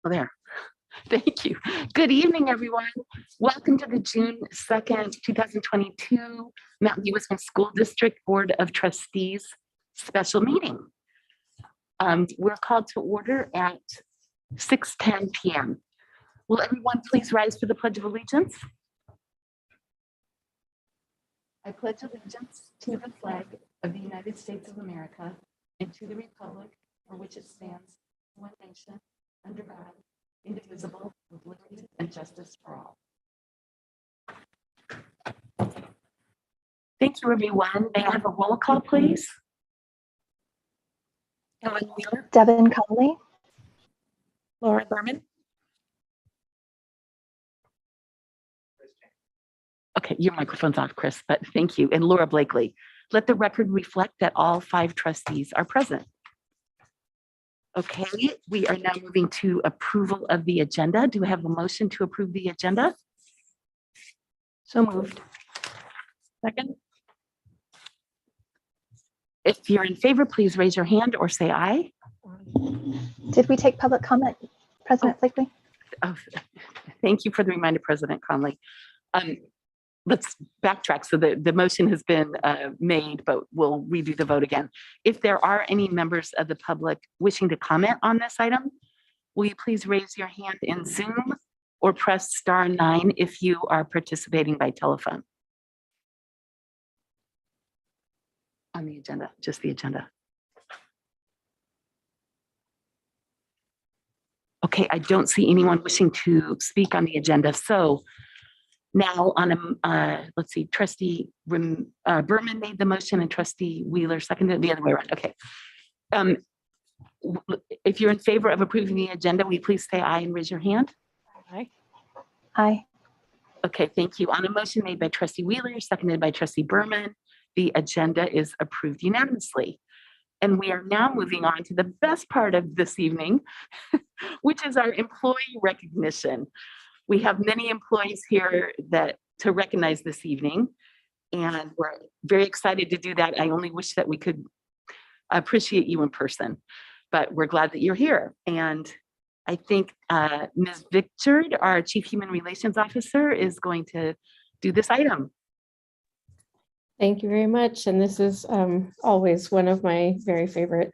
there. Thank you. Good evening, everyone. Welcome to the June 2nd, 2022 Mountain View Wisconsin School District Board of Trustees special meeting. We're called to order at 6:10 p.m. Will everyone please rise for the Pledge of Allegiance? I pledge allegiance to the flag of the United States of America and to the republic for which it stands, one nation, under God, indivisible, with liberty and justice for all. Thank you, everyone. May I have a roll call, please? Ellen Wheeler. Devin Conley. Laura Berman. Okay, your microphone's off, Chris, but thank you. And Laura Blakely. Let the record reflect that all 5 trustees are present. Okay, we are now moving to approval of the agenda. Do we have a motion to approve the agenda? So moved. Second. If you're in favor, please raise your hand or say aye. Did we take public comment, President Blakely? Oh, thank you for the reminder, President Conley. Let's backtrack. So the motion has been made, but we'll redo the vote again. If there are any members of the public wishing to comment on this item, will you please raise your hand in Zoom or press *9 if you are participating by telephone? On the agenda, just the agenda. Okay, I don't see anyone wishing to speak on the agenda. So now on let's see, Trustee Berman made the motion and Trustee Wheeler seconded, the other way around. Okay. If you're in favor of approving the agenda, will you please say aye and raise your hand? Aye. Aye. Okay, thank you. On a motion made by Trustee Wheeler, seconded by Trustee Berman, the agenda is approved unanimously. And we are now moving on to the best part of this evening, which is our employee recognition. We have many employees here to recognize this evening, and we're very excited to do that. I only wish that we could appreciate you in person, but we're glad that you're here. And I think Ms. Vichard, our Chief Human Relations Officer, is going to do this item. Thank you very much. And this is always one of my very favorite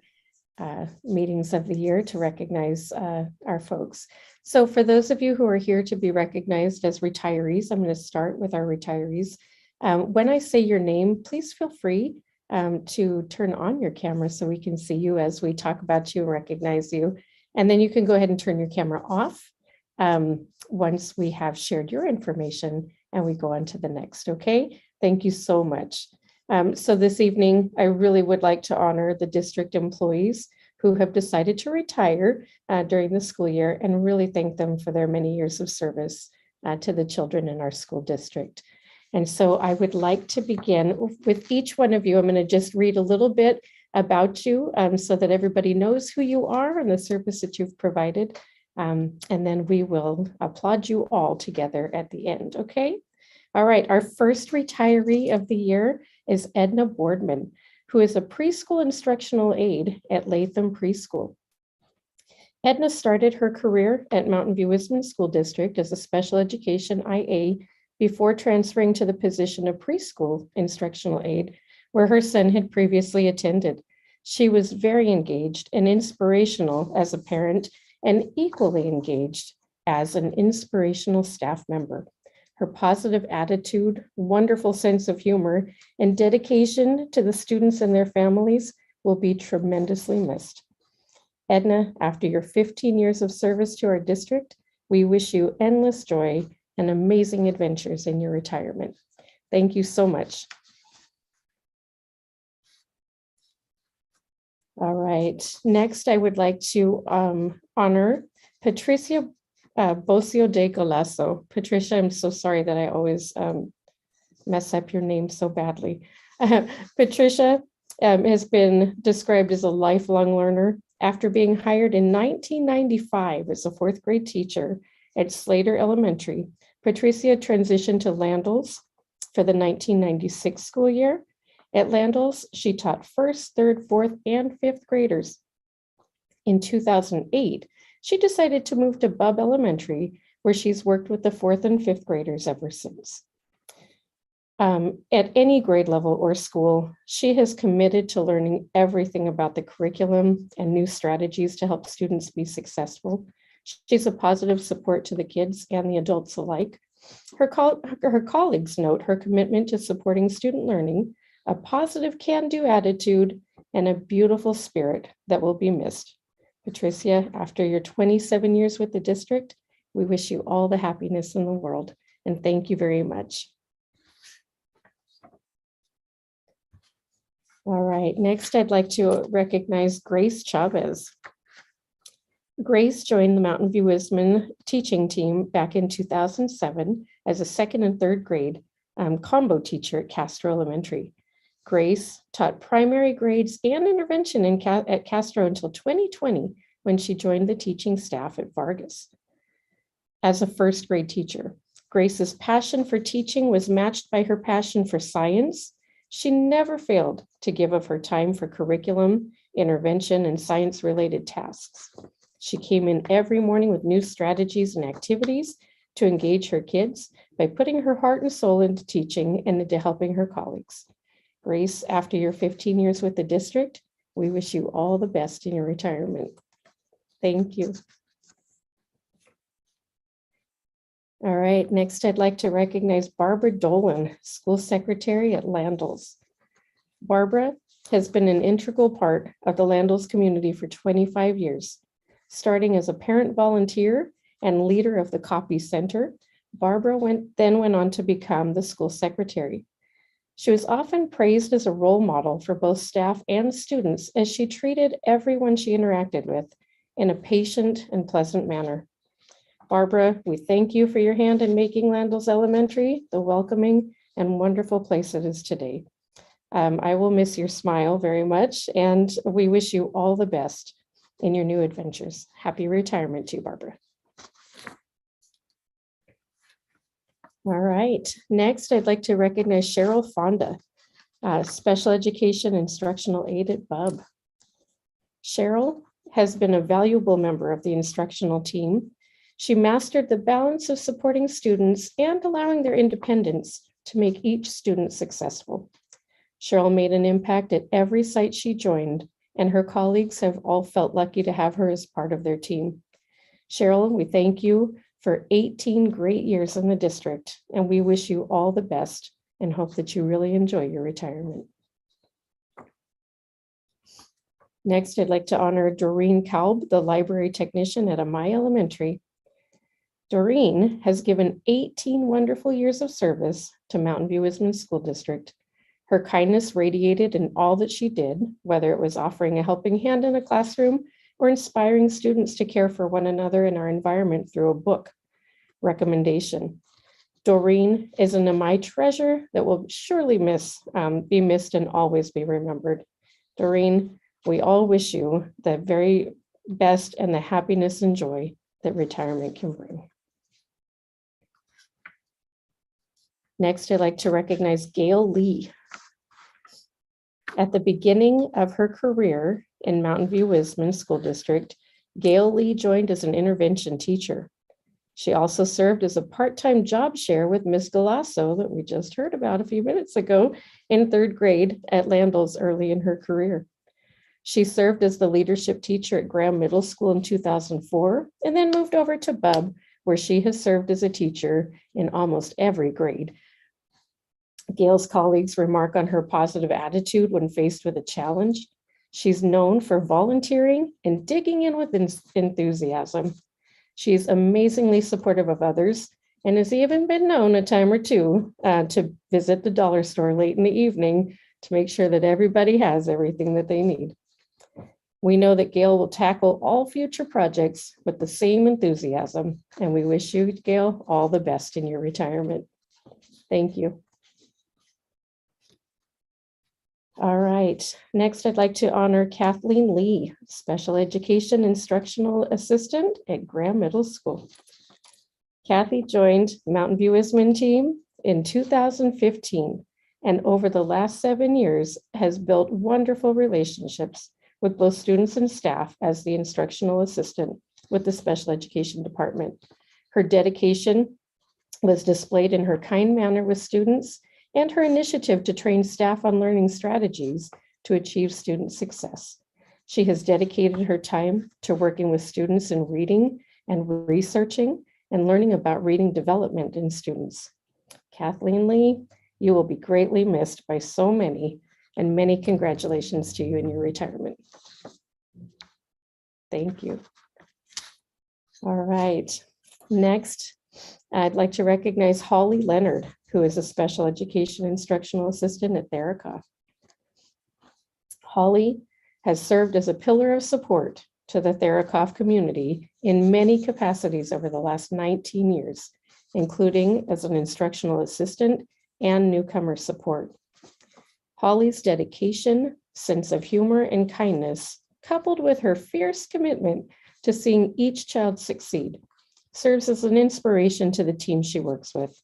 meetings of the year to recognize our folks. So for those of you who are here to be recognized as retirees, I'm going to start with our retirees. When I say your name, please feel free to turn on your camera so we can see you as we talk about you and recognize you. And then you can go ahead and turn your camera off once we have shared your information and we go on to the next, okay? Thank you so much. So this evening, I really would like to honor the district employees who have decided to retire during the school year and really thank them for their many years of service to the children in our school district. And so I would like to begin with each one of you. I'm going to just read a little bit about you so that everybody knows who you are and the service that you've provided. And then we will applaud you all together at the end, okay? All right, our first retiree of the year is Edna Boardman, who is a preschool instructional aide at Latham Preschool. Edna started her career at Mountain View Wisconsin School District as a special education IA before transferring to the position of preschool instructional aide, where her son had previously attended. She was very engaged and inspirational as a parent and equally engaged as an inspirational staff member. Her positive attitude, wonderful sense of humor, and dedication to the students and their families will be tremendously missed. Edna, after your 15 years of service to our district, we wish you endless joy and amazing adventures in your retirement. Thank you so much. All right, next I would like to honor Patricia Bocio de Golasso. Patricia, I'm so sorry that I always mess up your name so badly. Patricia has been described as a lifelong learner. After being hired in 1995 as a 4th grade teacher at Slater Elementary, Patricia transitioned to Landals for the 1996 school year. At Landals, she taught 1st, 3rd, 4th, and 5th graders. In 2008, she decided to move to Bubb Elementary, where she's worked with the 4th and 5th graders ever since. At any grade level or school, she has committed to learning everything about the curriculum and new strategies to help students be successful. She's a positive support to the kids and the adults alike. Her colleagues note her commitment to supporting student learning, a positive can-do attitude, and a beautiful spirit that will be missed. Patricia, after your 27 years with the district, we wish you all the happiness in the world, and thank you very much. All right, next I'd like to recognize Grace Chavez. Grace joined the Mountain View Wisman teaching team back in 2007 as a 2nd and 3rd grade combo teacher at Castro Elementary. Grace taught primary grades and intervention at Castro until 2020, when she joined the teaching staff at Vargas. As a 1st grade teacher, Grace's passion for teaching was matched by her passion for science. She never failed to give of her time for curriculum, intervention, and science-related tasks. She came in every morning with new strategies and activities to engage her kids by putting her heart and soul into teaching and into helping her colleagues. Grace, after your 15 years with the district, we wish you all the best in your retirement. Thank you. All right, next I'd like to recognize Barbara Dolan, School Secretary at Landals. Barbara has been an integral part of the Landals community for 25 years. Starting as a parent volunteer and leader of the Copy Center, Barbara then went on to become the school secretary. She was often praised as a role model for both staff and students, as she treated everyone she interacted with in a patient and pleasant manner. Barbara, we thank you for your hand in making Landals Elementary the welcoming and wonderful place it is today. I will miss your smile very much, and we wish you all the best in your new adventures. Happy retirement to you, Barbara. All right, next I'd like to recognize Cheryl Fonda, Special Education Instructional Aide at Bubb. Cheryl has been a valuable member of the instructional team. She mastered the balance of supporting students and allowing their independence to make each student successful. Cheryl made an impact at every site she joined, and her colleagues have all felt lucky to have her as part of their team. Cheryl, we thank you for 18 great years in the district, and we wish you all the best and hope that you really enjoy your retirement. Next, I'd like to honor Doreen Kalb, the library technician at Amaya Elementary. Doreen has given 18 wonderful years of service to Mountain View Wisman School District. Her kindness radiated in all that she did, whether it was offering a helping hand in a classroom or inspiring students to care for one another in our environment through a book recommendation. Doreen is an MI treasure that will surely be missed and always be remembered. Doreen, we all wish you the very best and the happiness and joy that retirement can bring. Next, I'd like to recognize Gail Lee. At the beginning of her career in Mountain View Wisman School District, Gail Lee joined as an intervention teacher. She also served as a part-time job share with Ms. Galasso that we just heard about a few minutes ago in 3rd grade at Landals early in her career. She served as the leadership teacher at Graham Middle School in 2004 and then moved over to Bubb, where she has served as a teacher in almost every grade. Gail's colleagues remark on her positive attitude when faced with a challenge. She's known for volunteering and digging in with enthusiasm. She's amazingly supportive of others and has even been known a time or two to visit the dollar store late in the evening to make sure that everybody has everything that they need. We know that Gail will tackle all future projects with the same enthusiasm, and we wish you, Gail, all the best in your retirement. Thank you. All right, next I'd like to honor Kathleen Lee, Special Education Instructional Assistant at Graham Middle School. Kathy joined Mountain View Wisman team in 2015, and over the last 7 years has built wonderful relationships with both students and staff as the instructional assistant. with the special education department. Her dedication was displayed in her kind manner with students and her initiative to train staff on learning strategies to achieve student success. She has dedicated her time to working with students in reading and researching and learning about reading development in students. Kathleen Lee, you will be greatly missed by so many, and many congratulations to you in your retirement. Thank you. All right, next, I'd like to recognize Holly Leonard, who is a special education instructional assistant at Therakoff. Holly has served as a pillar of support to the Therakoff community in many capacities over the last 19 years, including as an instructional assistant and newcomer support. Holly's dedication, sense of humor, and kindness, coupled with her fierce commitment to seeing each child succeed, serves as an inspiration to the team she works with.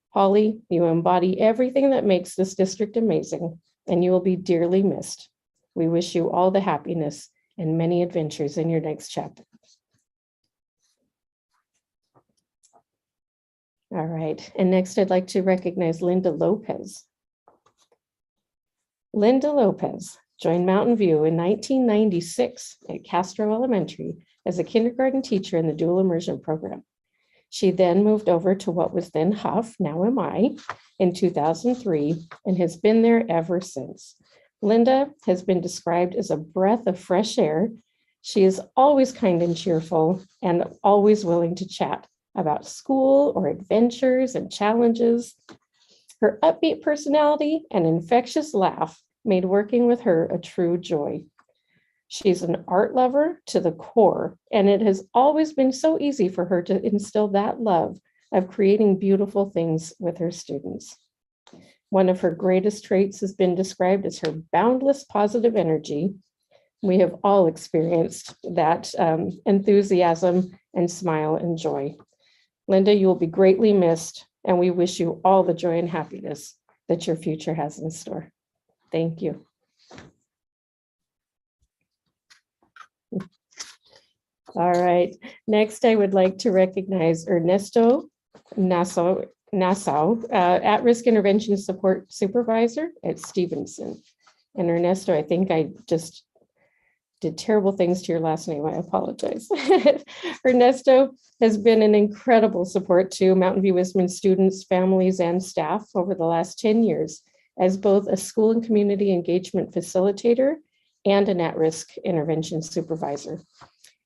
Holly, you embody everything that makes this district amazing, and you will be dearly missed. We wish you all the happiness and many adventures in your next chapter. All right, and next I'd like to recognize Linda Lopez. Linda Lopez joined Mountain View in 1996 at Castro Elementary as a kindergarten teacher in the dual immersion program. She then moved over to what was then Huff, now MI, in 2003, and has been there ever since. Linda has been described as a breath of fresh air. She is always kind and cheerful and always willing to chat about school or adventures and challenges. Her upbeat personality and infectious laugh made working with her a true joy. She's an art lover to the core, and it has always been so easy for her to instill that love of creating beautiful things with her students. One of her greatest traits has been described as her boundless positive energy. We have all experienced that enthusiasm and smile and joy. Linda, you will be greatly missed, and we wish you all the joy and happiness that your future has in store. Thank you. All right, next I would like to recognize Ernesto Nassau, at-risk intervention support supervisor at Stevenson. And Ernesto, I think I just did terrible things to your last name. I apologize. Ernesto has been an incredible support to Mountain View Wisman students, families, and staff over the last 10 years as both a school and community engagement facilitator and an at-risk intervention supervisor.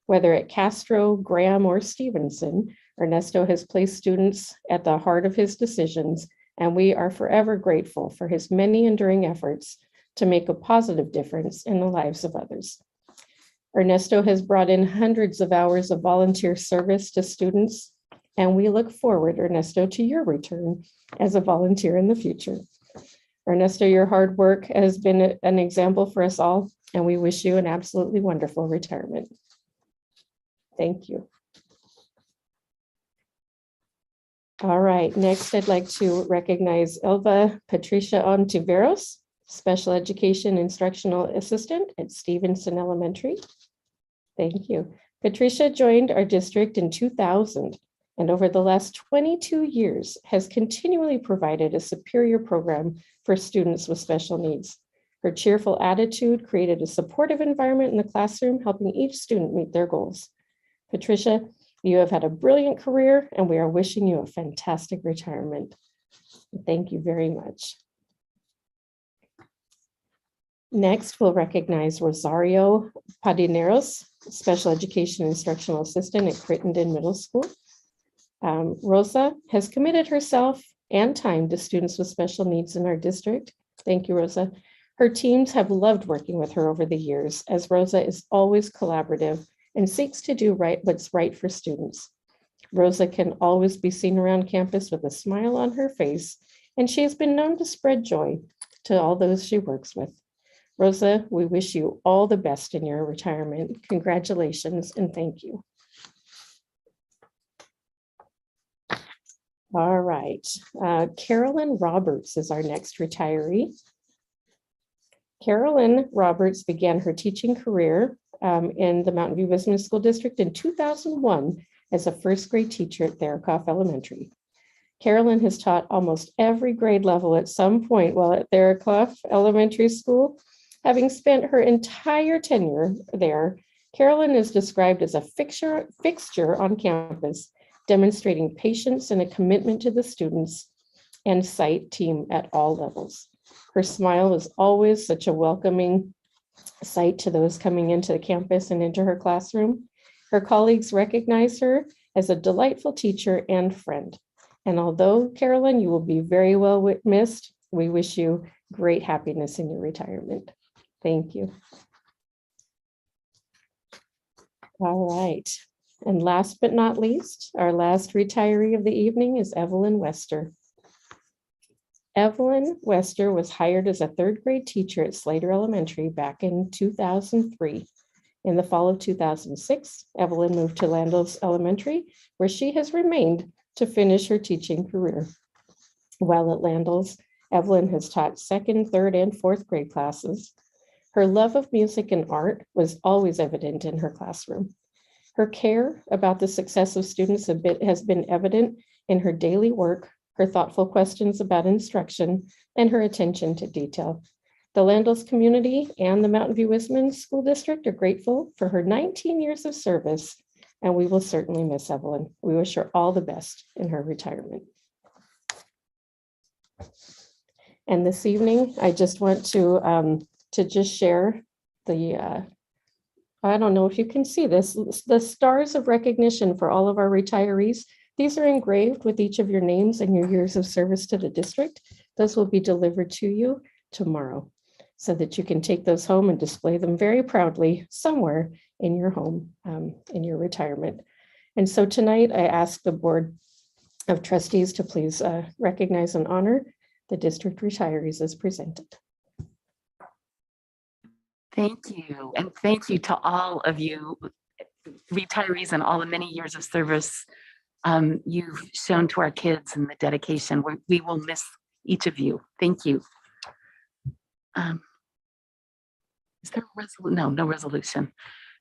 Whether at Castro, Graham, or Stevenson, Ernesto has placed students at the heart of his decisions, and we are forever grateful for his many enduring efforts to make a positive difference in the lives of others. Ernesto has brought in hundreds of hours of volunteer service to students, and we look forward, Ernesto, to your return as a volunteer in the future. Ernesto, your hard work has been an example for us all, and we wish you an absolutely wonderful retirement. Thank you. All right, next I'd like to recognize Patricia Ontoveros, Special Education Instructional Assistant at Stevenson Elementary. Thank you. Patricia joined our district in 2000 and over the last 22 years has continually provided a superior program for students with special needs. Her cheerful attitude created a supportive environment in the classroom, helping each student meet their goals. Patricia, you have had a brilliant career, and we are wishing you a fantastic retirement. Thank you very much. Next, we'll recognize Rosario Padineros, Special Education Instructional Assistant at Crittenden Middle School. Rosa has committed herself and time to students with special needs in our district. Thank you, Rosa. Her teams have loved working with her over the years, as Rosa is always collaborative and seeks to do what's right for students. Rosa can always be seen around campus with a smile on her face, and she has been known to spread joy to all those she works with. Rosa, we wish you all the best in your retirement. Congratulations and thank you. All right, Carolyn Roberts is our next retiree. Carolyn Roberts began her teaching career in the Mountain View Wisdom School District in 2001 as a first grade teacher at Therakoff Elementary. Carolyn has taught almost every grade level at some point while at Therakoff Elementary School. Having spent her entire tenure there, Carolyn is described as a fixture on campus, demonstrating patience and a commitment to the students and site team at all levels. Her smile is always such a welcoming sight to those coming into the campus and into her classroom. Her colleagues recognize her as a delightful teacher and friend. And although, Carolyn, you will be very well missed, we wish you great happiness in your retirement. Thank you. All right. And last but not least, our last retiree of the evening is Evelyn Wester. Evelyn Wester was hired as a third grade teacher at Slater Elementary back in 2003. In the fall of 2006, Evelyn moved to Landals Elementary, where she has remained to finish her teaching career. While at Landals, Evelyn has taught second, third, and fourth grade classes. Her love of music and art was always evident in her classroom. Her care about the success of students has been evident in her daily work, her thoughtful questions about instruction, and her attention to detail. The Landals community and the Mountain View Wisdom School District are grateful for her 19 years of service, and we will certainly miss Evelyn. We wish her all the best in her retirement. And this evening, I just want to just share the, I don't know if you can see this, the stars of recognition for all of our retirees. These are engraved with each of your names and your years of service to the district. Those will be delivered to you tomorrow so that you can take those home and display them very proudly somewhere in your home, in your retirement. And so tonight I ask the Board of Trustees to please recognize and honor the district retirees as presented. Thank you. And thank you to all of you retirees and all the many years of service you've shown to our kids and the dedication. We will miss each of you. Thank you. Is there a resolution? No resolution.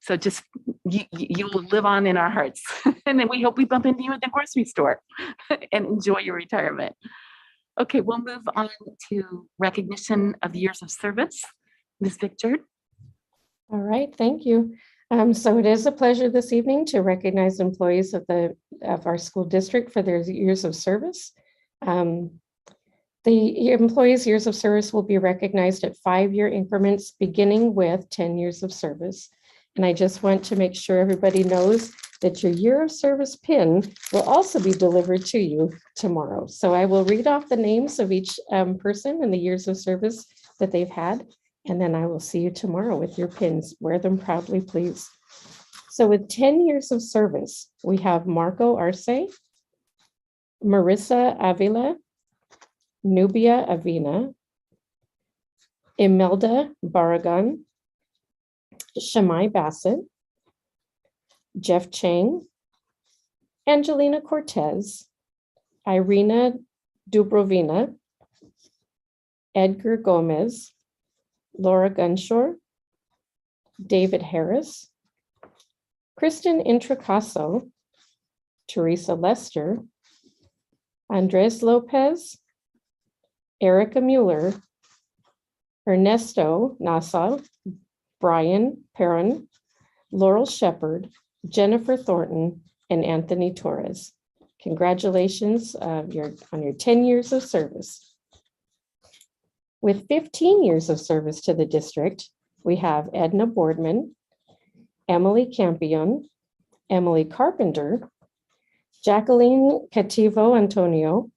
So just, you will live on in our hearts. And then we hope we bump into you at the grocery store and enjoy your retirement. Okay, we'll move on to recognition of years of service. Ms. Victor. All right, thank you. So it is a pleasure this evening to recognize employees of our school district for their years of service. The employees' years of service will be recognized at 5-year increments, beginning with 10 years of service. And I just want to make sure everybody knows that your year of service pin will also be delivered to you tomorrow. So I will read off the names of each person and the years of service that they've had, and then I will see you tomorrow with your pins. Wear them proudly, please. So with 10 years of service, we have Marco Arce, Marissa Avila, Nubia Avina, Imelda Barragan, Shamai Bassett, Jeff Chang, Angelina Cortez, Irina Dubrovina, Edgar Gomez, Laura Gunshore, David Harris, Kristen Intracaso, Teresa Lester, Andres Lopez, Erica Mueller, Ernesto Nassau, Brian Perrin, Laurel Shepard, Jennifer Thornton, and Anthony Torres. Congratulations on your 10 years of service. With 15 years of service to the district, we have Edna Boardman, Emily Campion, Emily Carpenter, Jacqueline Cativo Antonio,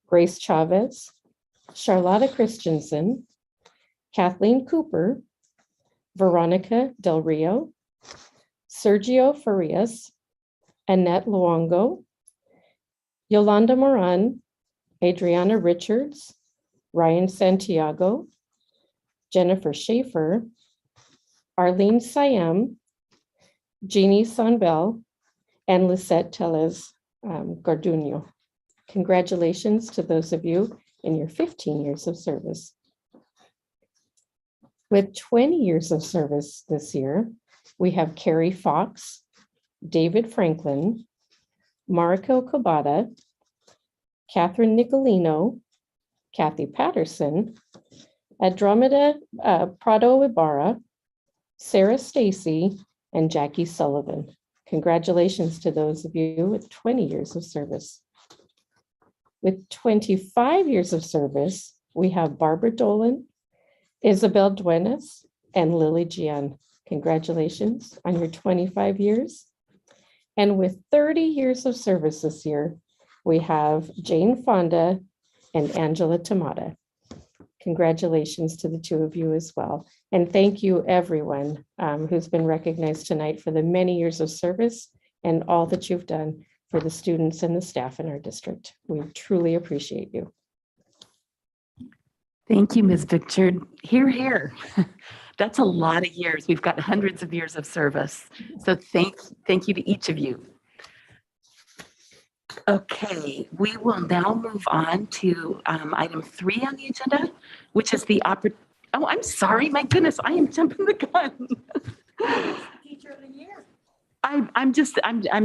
Grace Chavez, Charlotta Christensen, Kathleen Cooper, Veronica Del Rio, Sergio Farias, Annette Luongo, Yolanda Moran, Adriana Richards, Ryan Santiago, Jennifer Schaefer, Arlene Siam, Jeannie Sanbel, and Lisette Teles Garduño. Congratulations to those of you in your 15 years of service. With 20 years of service this year, we have Carrie Fox, David Franklin, Mariko Kabata, Catherine Nicolino, Kathy Patterson, Andromeda Prado Ibarra, Sarah Stacy, and Jackie Sullivan. Congratulations to those of you with 20 years of service. With 25 years of service, we have Barbara Dolan, Isabel Duenas, and Lily Gian. Congratulations on your 25 years. And with 30 years of service this year, we have Jane Fonda and Angela Tamata. Congratulations to the two of you as well. And thank you everyone who's been recognized tonight for the many years of service and all that you've done for the students and the staff in our district. We truly appreciate you. Thank you, Ms. Victor. Hear, hear. That's a lot of years. We've got hundreds of years of service. So thank you to each of you. Okay, we will now move on to item 3 on the agenda, which is the oh, I'm sorry, my goodness, I am jumping the gun. Teacher of the year. I'm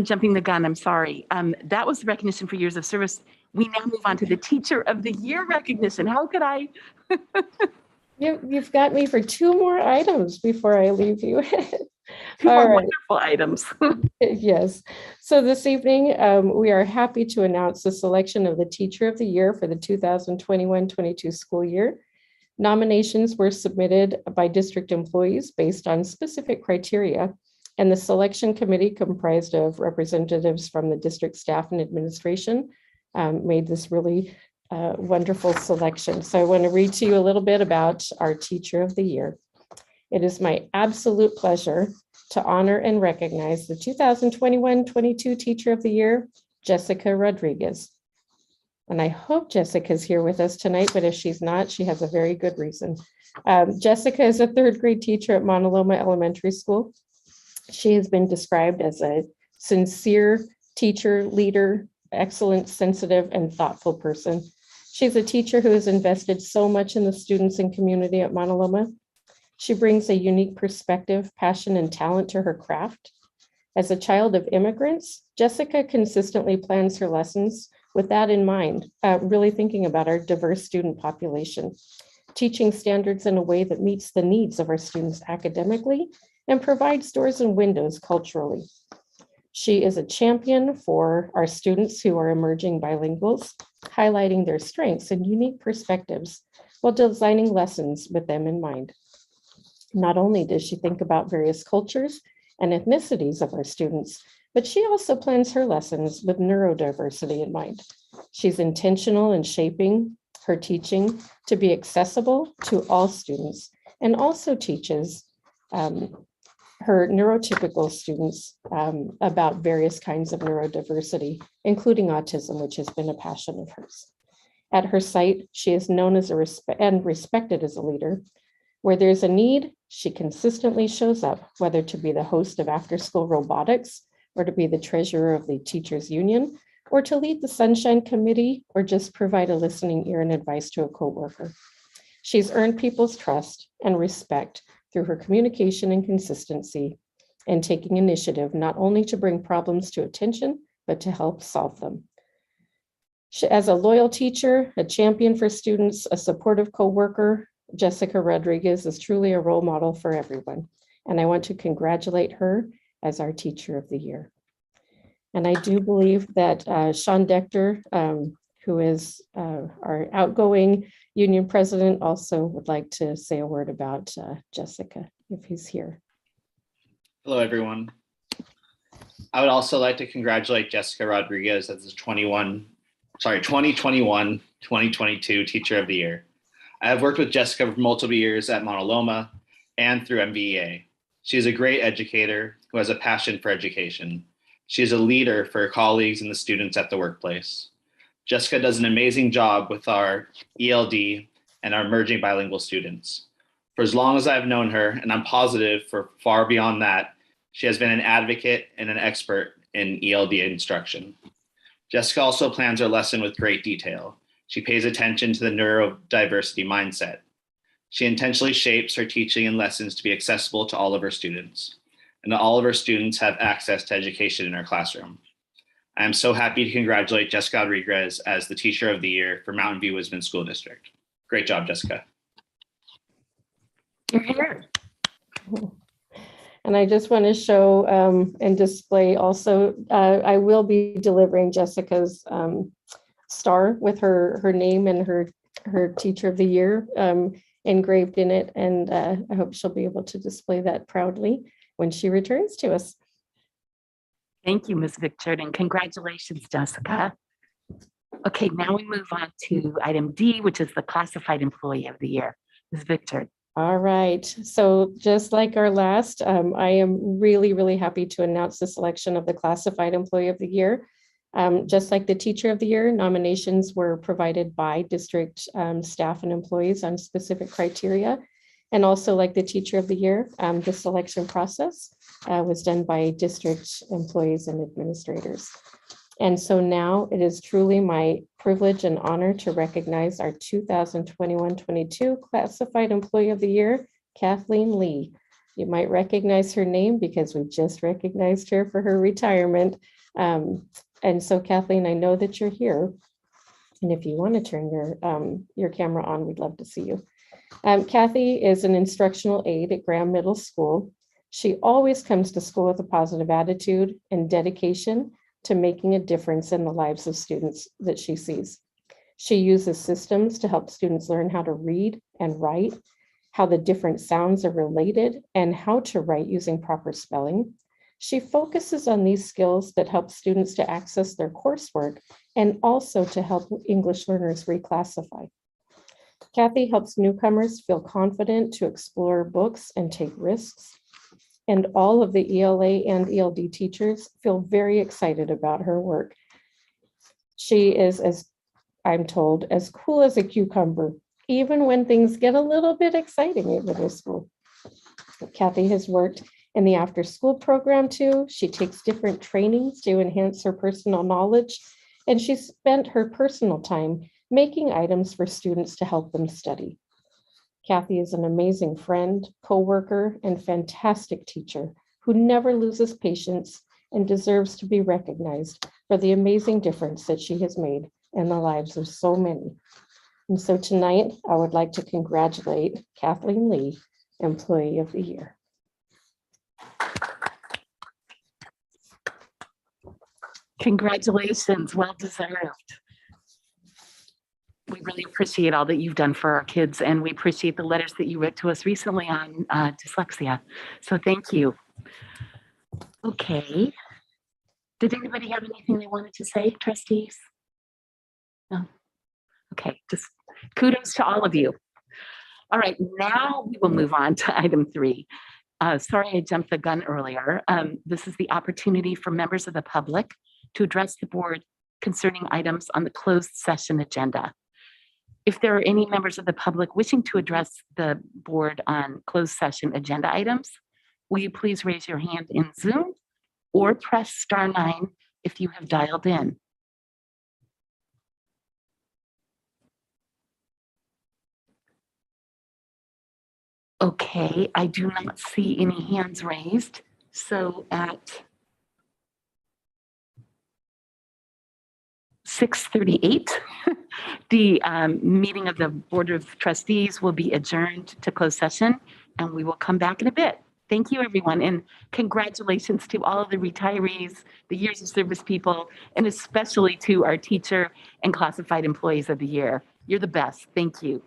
jumping the gun, I'm sorry. That was the recognition for years of service. We now move on to the Teacher of the Year recognition. How could I? You've got me for 2 more items before I leave you. 2 more wonderful items. Yes. So this evening, we are happy to announce the selection of the Teacher of the Year for the 2021-22 school year. Nominations were submitted by district employees based on specific criteria, and the selection committee, comprised of representatives from the district staff and administration, made this really wonderful selection. So I want to read to you a little bit about our Teacher of the Year. It is my absolute pleasure to honor and recognize the 2021-22 Teacher of the Year, Jessica Rodriguez. And I hope Jessica's here with us tonight, but if she's not, she has a very good reason. Jessica is a 3rd grade teacher at Mauna Loma Elementary School. She has been described as a sincere teacher, leader, excellent, sensitive, and thoughtful person. She's a teacher who has invested so much in the students and community at Mauna Loma. She brings a unique perspective, passion, and talent to her craft. As a child of immigrants, Jessica consistently plans her lessons with that in mind, really thinking about our diverse student population, teaching standards in a way that meets the needs of our students academically and provides doors and windows culturally. She is a champion for our students who are emerging bilinguals, highlighting their strengths and unique perspectives while designing lessons with them in mind. Not only does she think about various cultures and ethnicities of our students, but she also plans her lessons with neurodiversity in mind. She's intentional in shaping her teaching to be accessible to all students, and also teaches her neurotypical students about various kinds of neurodiversity, including autism, which has been a passion of hers. At her site, she is known as and respected as a leader. Where there's a need, she consistently shows up, whether to be the host of after-school robotics, or to be the treasurer of the teachers union, or to lead the Sunshine Committee, or just provide a listening ear and advice to a coworker. She's earned people's trust and respect through her communication and consistency, and taking initiative not only to bring problems to attention, but to help solve them. As a loyal teacher, a champion for students, a supportive coworker, Jessica Rodriguez is truly a role model for everyone, and I want to congratulate her as our Teacher of the Year. And I do believe that Sean Dector, who is our outgoing union president, also would like to say a word about Jessica, if he's here. Hello, everyone. I would also like to congratulate Jessica Rodriguez as the 2021-2022 Teacher of the Year. I have worked with Jessica for multiple years at Mauna Loma and through MVEA. She is a great educator who has a passion for education. She is a leader for her colleagues and the students at the workplace. Jessica does an amazing job with our ELD and our emerging bilingual students. For as long as I've known her, and I'm positive for far beyond that, she has been an advocate and an expert in ELD instruction. Jessica also plans her lesson with great detail. She pays attention to the neurodiversity mindset. She intentionally shapes her teaching and lessons to be accessible to all of her students. and that all of our students have access to education in our classroom. I am so happy to congratulate Jessica Rodriguez as the Teacher of the Year for Mountain View Wisman School District. Great job, Jessica. You're here. And I just want to show and display also, I will be delivering Jessica's star with her name and her Teacher of the Year engraved in it. And I hope she'll be able to display that proudly when she returns to us. Thank you, Ms. Victor, and congratulations, Jessica. Okay, now we move on to item D, which is the Classified Employee of the Year. Ms. Victor. All right, so just like our last, I am really, really happy to announce the selection of the Classified Employee of the Year. Just like the Teacher of the Year, nominations were provided by district staff and employees on specific criteria. And also like the Teacher of the Year, the selection process was done by district employees and administrators. And so now it is truly my privilege and honor to recognize our 2021-22 Classified Employee of the Year, Kathleen Lee. You might recognize her name because we just recognized her for her retirement. And so Kathleen, I know that you're here. And if you want to turn your camera on, we'd love to see you. Kathy is an instructional aide at Graham Middle School. She always comes to school with a positive attitude and dedication to making a difference in the lives of students that she sees. She uses systems to help students learn how to read and write, how the different sounds are related, and how to write using proper spelling. She focuses on these skills that help students to access their coursework and also to help English learners reclassify. Kathy helps newcomers feel confident to explore books and take risks. And all of the ELA and ELD teachers feel very excited about her work. She is, as I'm told, as cool as a cucumber, even when things get a little bit exciting at middle school. Kathy has worked in the after-school program too. She takes different trainings to enhance her personal knowledge, and she spent her personal time making items for students to help them study. Kathy is an amazing friend, coworker, and fantastic teacher who never loses patience and deserves to be recognized for the amazing difference that she has made in the lives of so many. And so tonight, I would like to congratulate Kathleen Lee, Employee of the Year. Congratulations, well deserved. We really appreciate all that you've done for our kids, and we appreciate the letters that you wrote to us recently on dyslexia. So thank you. Okay. Did anybody have anything they wanted to say, trustees? No? Okay, just kudos to all of you. All right, now we will move on to item 3. Sorry, I jumped the gun earlier. This is the opportunity for members of the public to address the board concerning items on the closed session agenda. If there are any members of the public wishing to address the board on closed session agenda items, will you please raise your hand in Zoom or press *9 if you have dialed in. Okay, I do not see any hands raised. So at 6:38, the meeting of the Board of Trustees will be adjourned to closed session, and we will come back in a bit. Thank you, everyone, and congratulations to all of the retirees, the years of service people, and especially to our teacher and classified employees of the year. You're the best. Thank you.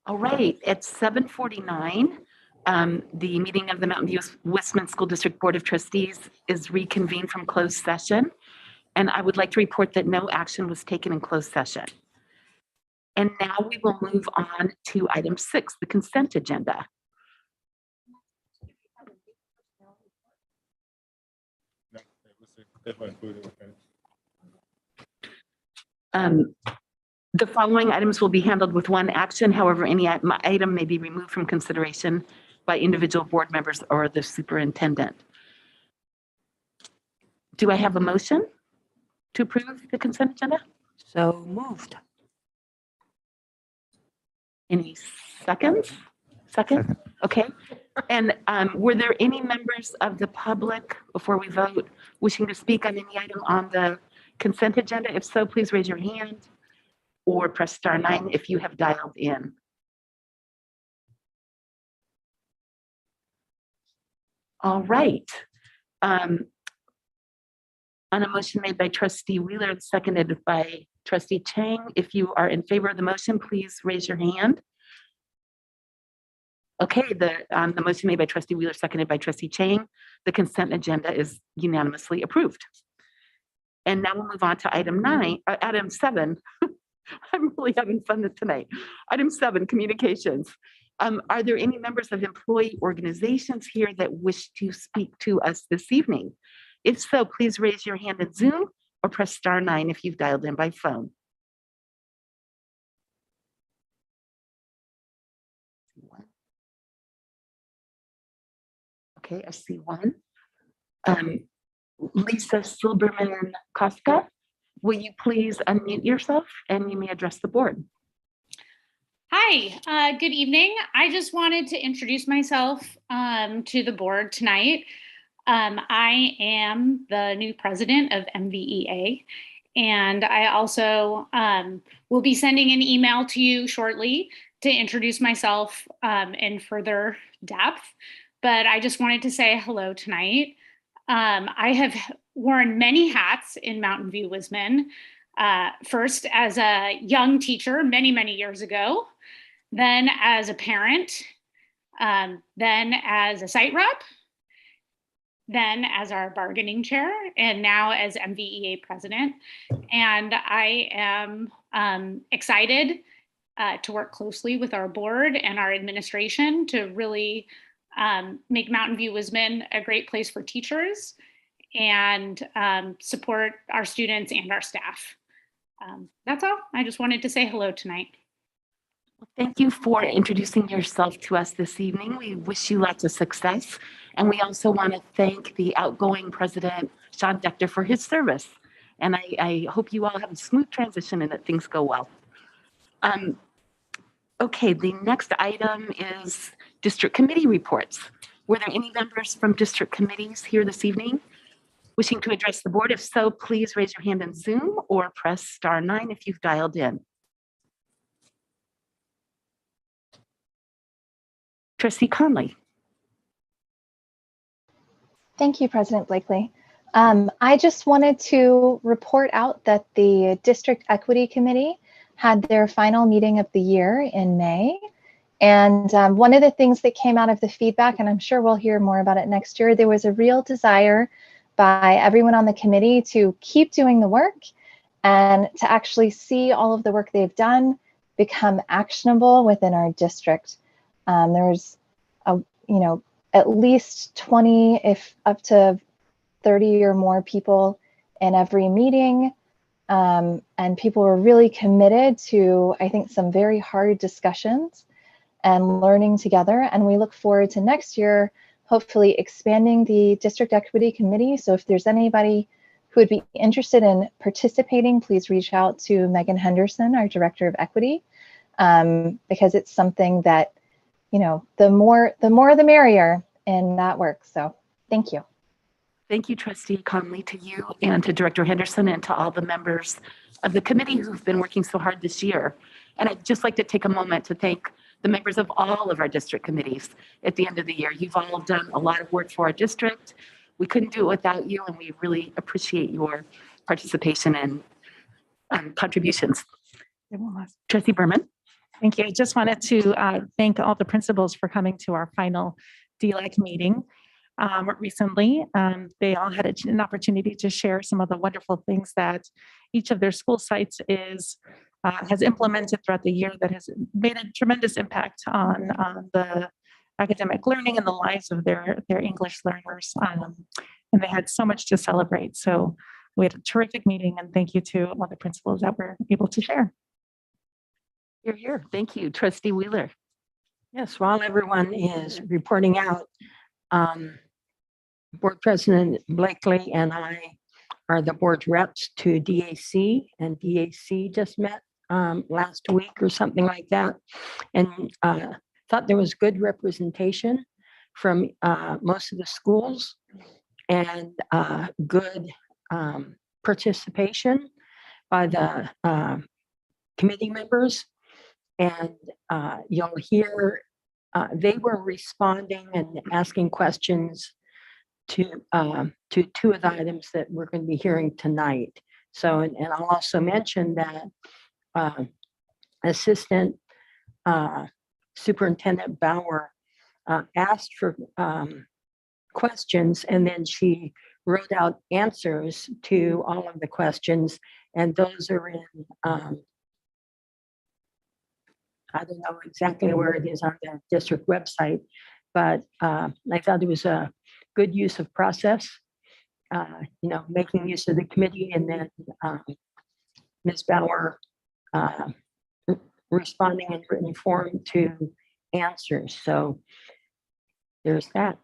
All right, at 7:49, the meeting of the Mountain View Westman School District Board of Trustees is reconvened from closed session. And I would like to report that no action was taken in closed session. And now we will move on to item 6, the consent agenda. The following items will be handled with one action. However, any item may be removed from consideration by individual board members or the superintendent. Do I have a motion to approve the consent agenda? So moved. Any seconds? Second? Okay. And were there any members of the public, before we vote, wishing to speak on any item on the consent agenda? If so, please raise your hand or press *9 if you have dialed in. All right. On a motion made by Trustee Wheeler and seconded by Trustee Chang, if you are in favor of the motion, please raise your hand. Okay, the motion made by Trustee Wheeler, seconded by Trustee Chang, the consent agenda is unanimously approved. And now we'll move on to item 7. I'm really having fun tonight. Item 7, communications. Are there any members of employee organizations here that wish to speak to us this evening? If so, please raise your hand in Zoom or press *9 if you've dialed in by phone. Okay, I see one. Lisa Silberman Koska, will you please unmute yourself and you may address the board. Hi, good evening. I just wanted to introduce myself to the board tonight. I am the new president of MVEA, and I also will be sending an email to you shortly to introduce myself in further depth. But I just wanted to say hello tonight. I have worn many hats in Mountain View Wisman. First as a young teacher many, many years ago, then as a parent, then as a site rep, then as our bargaining chair, and now as MVEA president. And I am excited to work closely with our board and our administration to really make Mountain View Wisman a great place for teachers and support our students and our staff. That's all. I just wanted to say hello tonight. Thank you for introducing yourself to us this evening. We wish you lots of success. And we also want to thank the outgoing president, Sean Dector, for his service. And I hope you all have a smooth transition and that things go well. Okay, the next item is district committee reports. Were there any members from district committees here this evening wishing to address the board? If so, please raise your hand in Zoom or press *9 if you've dialed in. Trustee Conley. Thank you, President Blakely. I just wanted to report out that the District Equity Committee had their final meeting of the year in May. And one of the things that came out of the feedback, and I'm sure we'll hear more about it next year, there was a real desire by everyone on the committee to keep doing the work and to actually see all of the work they've done become actionable within our district. There was at least 20, if up to 30 or more people in every meeting. And people were really committed to, I think, some very hard discussions and learning together. And we look forward to next year, hopefully expanding the District Equity Committee. So if there's anybody who would be interested in participating, please reach out to Megan Henderson, our Director of Equity, because it's something that, the more the merrier in that work. So thank you. Thank you, Trustee Conley, to you and to Director Henderson and to all the members of the committee who've been working so hard this year. And I'd just like to take a moment to thank the members of all of our district committees at the end of the year. You've all done a lot of work for our district. We couldn't do it without you, and we really appreciate your participation and contributions. Trustee Berman. Thank you. I just wanted to thank all the principals for coming to our final DLAC meeting recently. They all had an opportunity to share some of the wonderful things that each of their school sites has implemented throughout the year that has made a tremendous impact on the academic learning and the lives of their English learners. And they had so much to celebrate. So we had a terrific meeting, and thank you to all the principals that were able to share. You're here. Thank you. Trustee Wheeler. Yes, while everyone is reporting out, Board President Blakely and I are the board reps to DAC, and DAC just met last week or something like that, and thought there was good representation from most of the schools and good participation by the committee members. And you'll hear they were responding and asking questions to two of the items that we're going to be hearing tonight. So, and I'll also mention that Assistant Superintendent Bauer asked for questions, and then she wrote out answers to all of the questions, and those are in I don't know exactly where it is on the district website, but I thought it was a good use of process, making use of the committee, and then Ms. Bauer responding in written form to answers. So there's that.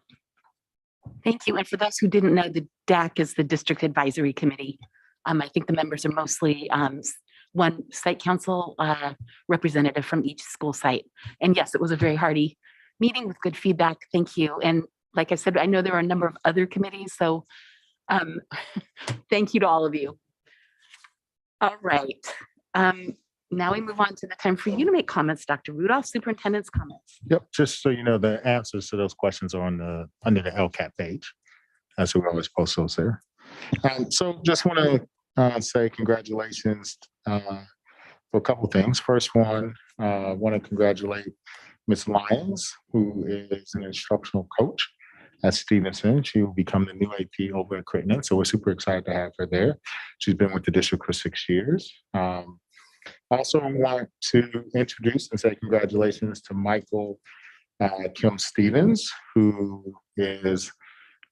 Thank you. And for those who didn't know, the DAC is the District Advisory Committee. I think the members are mostly one site council representative from each school site. And yes, it was a very hearty meeting with good feedback. Thank you. And like I said, I know there are a number of other committees, so thank you to all of you. All right. Now we move on to the time for you to make comments, Dr. Rudolph, superintendent's comments. Yep, just so you know, the answers to those questions are on under the LCAT page. So we always post those there. So just want to say congratulations for a couple things. First one, want to congratulate Ms. Lyons, who is an instructional coach at Stevenson. She will become the new AP over at Crittenden. So we're super excited to have her there. She's been with the district for 6 years. Also want to introduce and say congratulations to Michael Kim Stevens, who is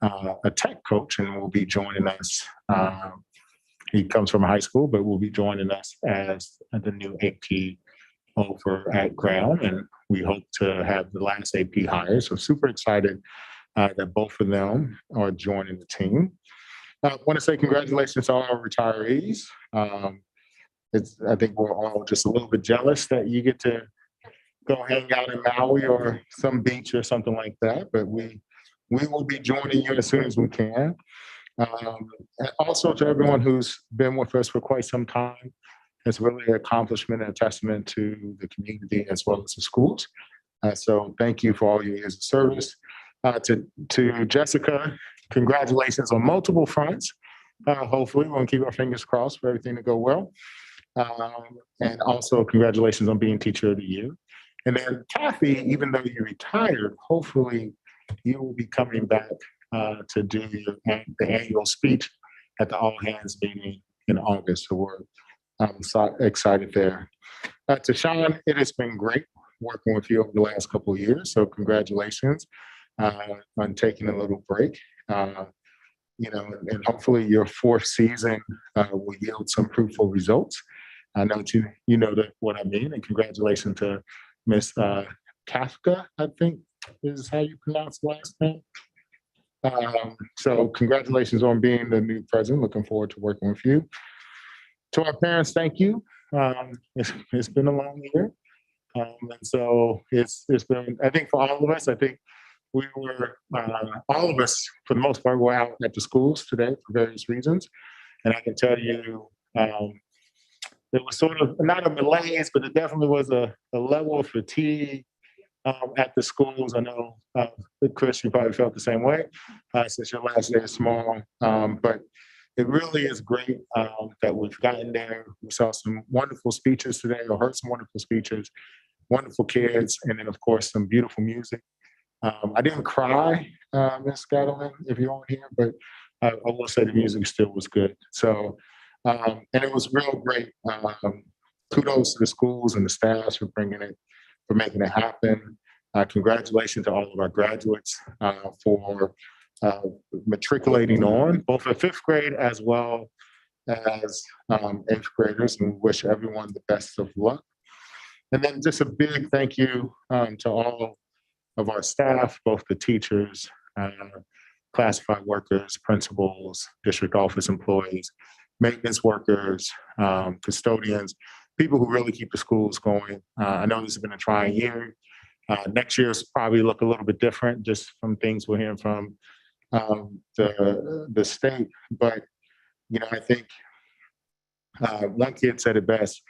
a tech coach and will be joining us. He comes from high school, but will be joining us as the new AP over at Ground, and we hope to have the last AP hire. So super excited that both of them are joining the team. I want to say congratulations to all our retirees. I think we're all just a little bit jealous that you get to go hang out in Maui or some beach or something like that, but we will be joining you as soon as we can. And also to everyone who's been with us for quite some time, it's really an accomplishment and a testament to the community as well as the schools. So thank you for all your years of service. To Jessica, congratulations on multiple fronts. Hopefully we'll keep our fingers crossed for everything to go well. And also congratulations on being Teacher of the Year. And then Kathy, even though you retired, hopefully you will be coming back to do the annual speech at the All Hands meeting in August. So we're so excited there. To Sean, it has been great working with you over the last couple of years. So congratulations on taking a little break. And hopefully your fourth season will yield some fruitful results. I know you know what I mean, and congratulations to Miss Kafka, I think is how you pronounce the last name. So congratulations on being the new president. Looking forward to working with you. To our parents, thank you. It's been a long year. And so it's been, I think for all of us, I think we were, all of us, for the most part, were out at the schools today for various reasons. And I can tell you, there was sort of not a malaise, but it definitely was a level of fatigue at the schools. I know, Chris, you probably felt the same way since your last day is small. But it really is great that we've gotten there. We saw some wonderful speeches today, or heard some wonderful speeches. wonderful kids, and then of course some beautiful music. I didn't cry, Ms. Gattleman, if you're on here, but I will say the music still was good. So, and it was real great. Kudos to the schools and the staffs for making it happen. Congratulations to all of our graduates for matriculating on, both at 5th grade as well as 8th graders, and wish everyone the best of luck. And then just a big thank you to all of our staff, both the teachers, classified workers, principals, district office employees, maintenance workers, custodians, people who really keep the schools going. I know this has been a trying year. Next year's probably look a little bit different just from things we're hearing from the state. But, I think one kid said it best.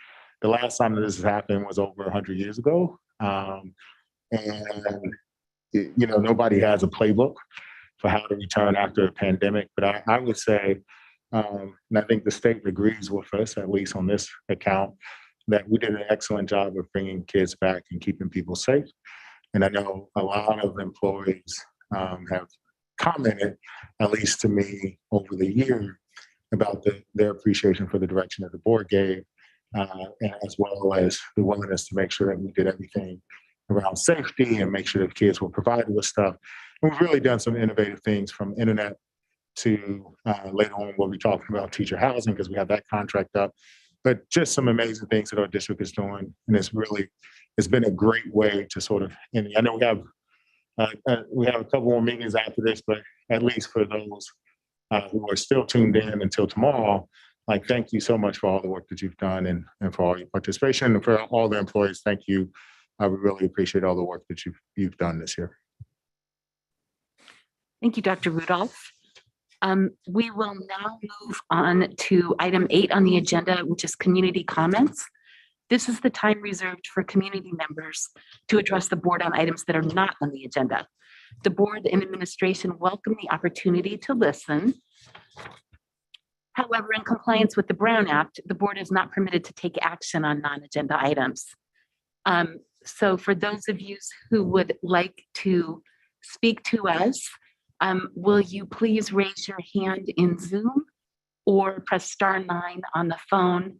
The last time that this has happened was over 100 years ago. And nobody has a playbook for how to return after a pandemic. But I would say, and I think the state agrees with us, at least on this account, that we did an excellent job of bringing kids back and keeping people safe. And I know a lot of employees have commented, at least to me over the year, about their appreciation for the direction that the board gave, and as well as the willingness to make sure that we did everything around safety and make sure that kids were provided with stuff. And we've really done some innovative things, from internet to later on we'll be talking about teacher housing because we have that contract up. But just some amazing things that our district is doing. And it's been a great way to sort of, and I know we have a couple more meetings after this, but at least for those who are still tuned in until tomorrow, thank you so much for all the work that you've done and for all your participation, and for all the employees. Thank you. We really appreciate all the work that you've done this year. Thank you, Dr. Rudolph. We will now move on to item 8 on the agenda, which is community comments. This is the time reserved for community members to address the board on items that are not on the agenda. The board and administration welcome the opportunity to listen. However, in compliance with the Brown Act, the board is not permitted to take action on non-agenda items. So for those of you who would like to speak to us, will you please raise your hand in Zoom or press *9 on the phone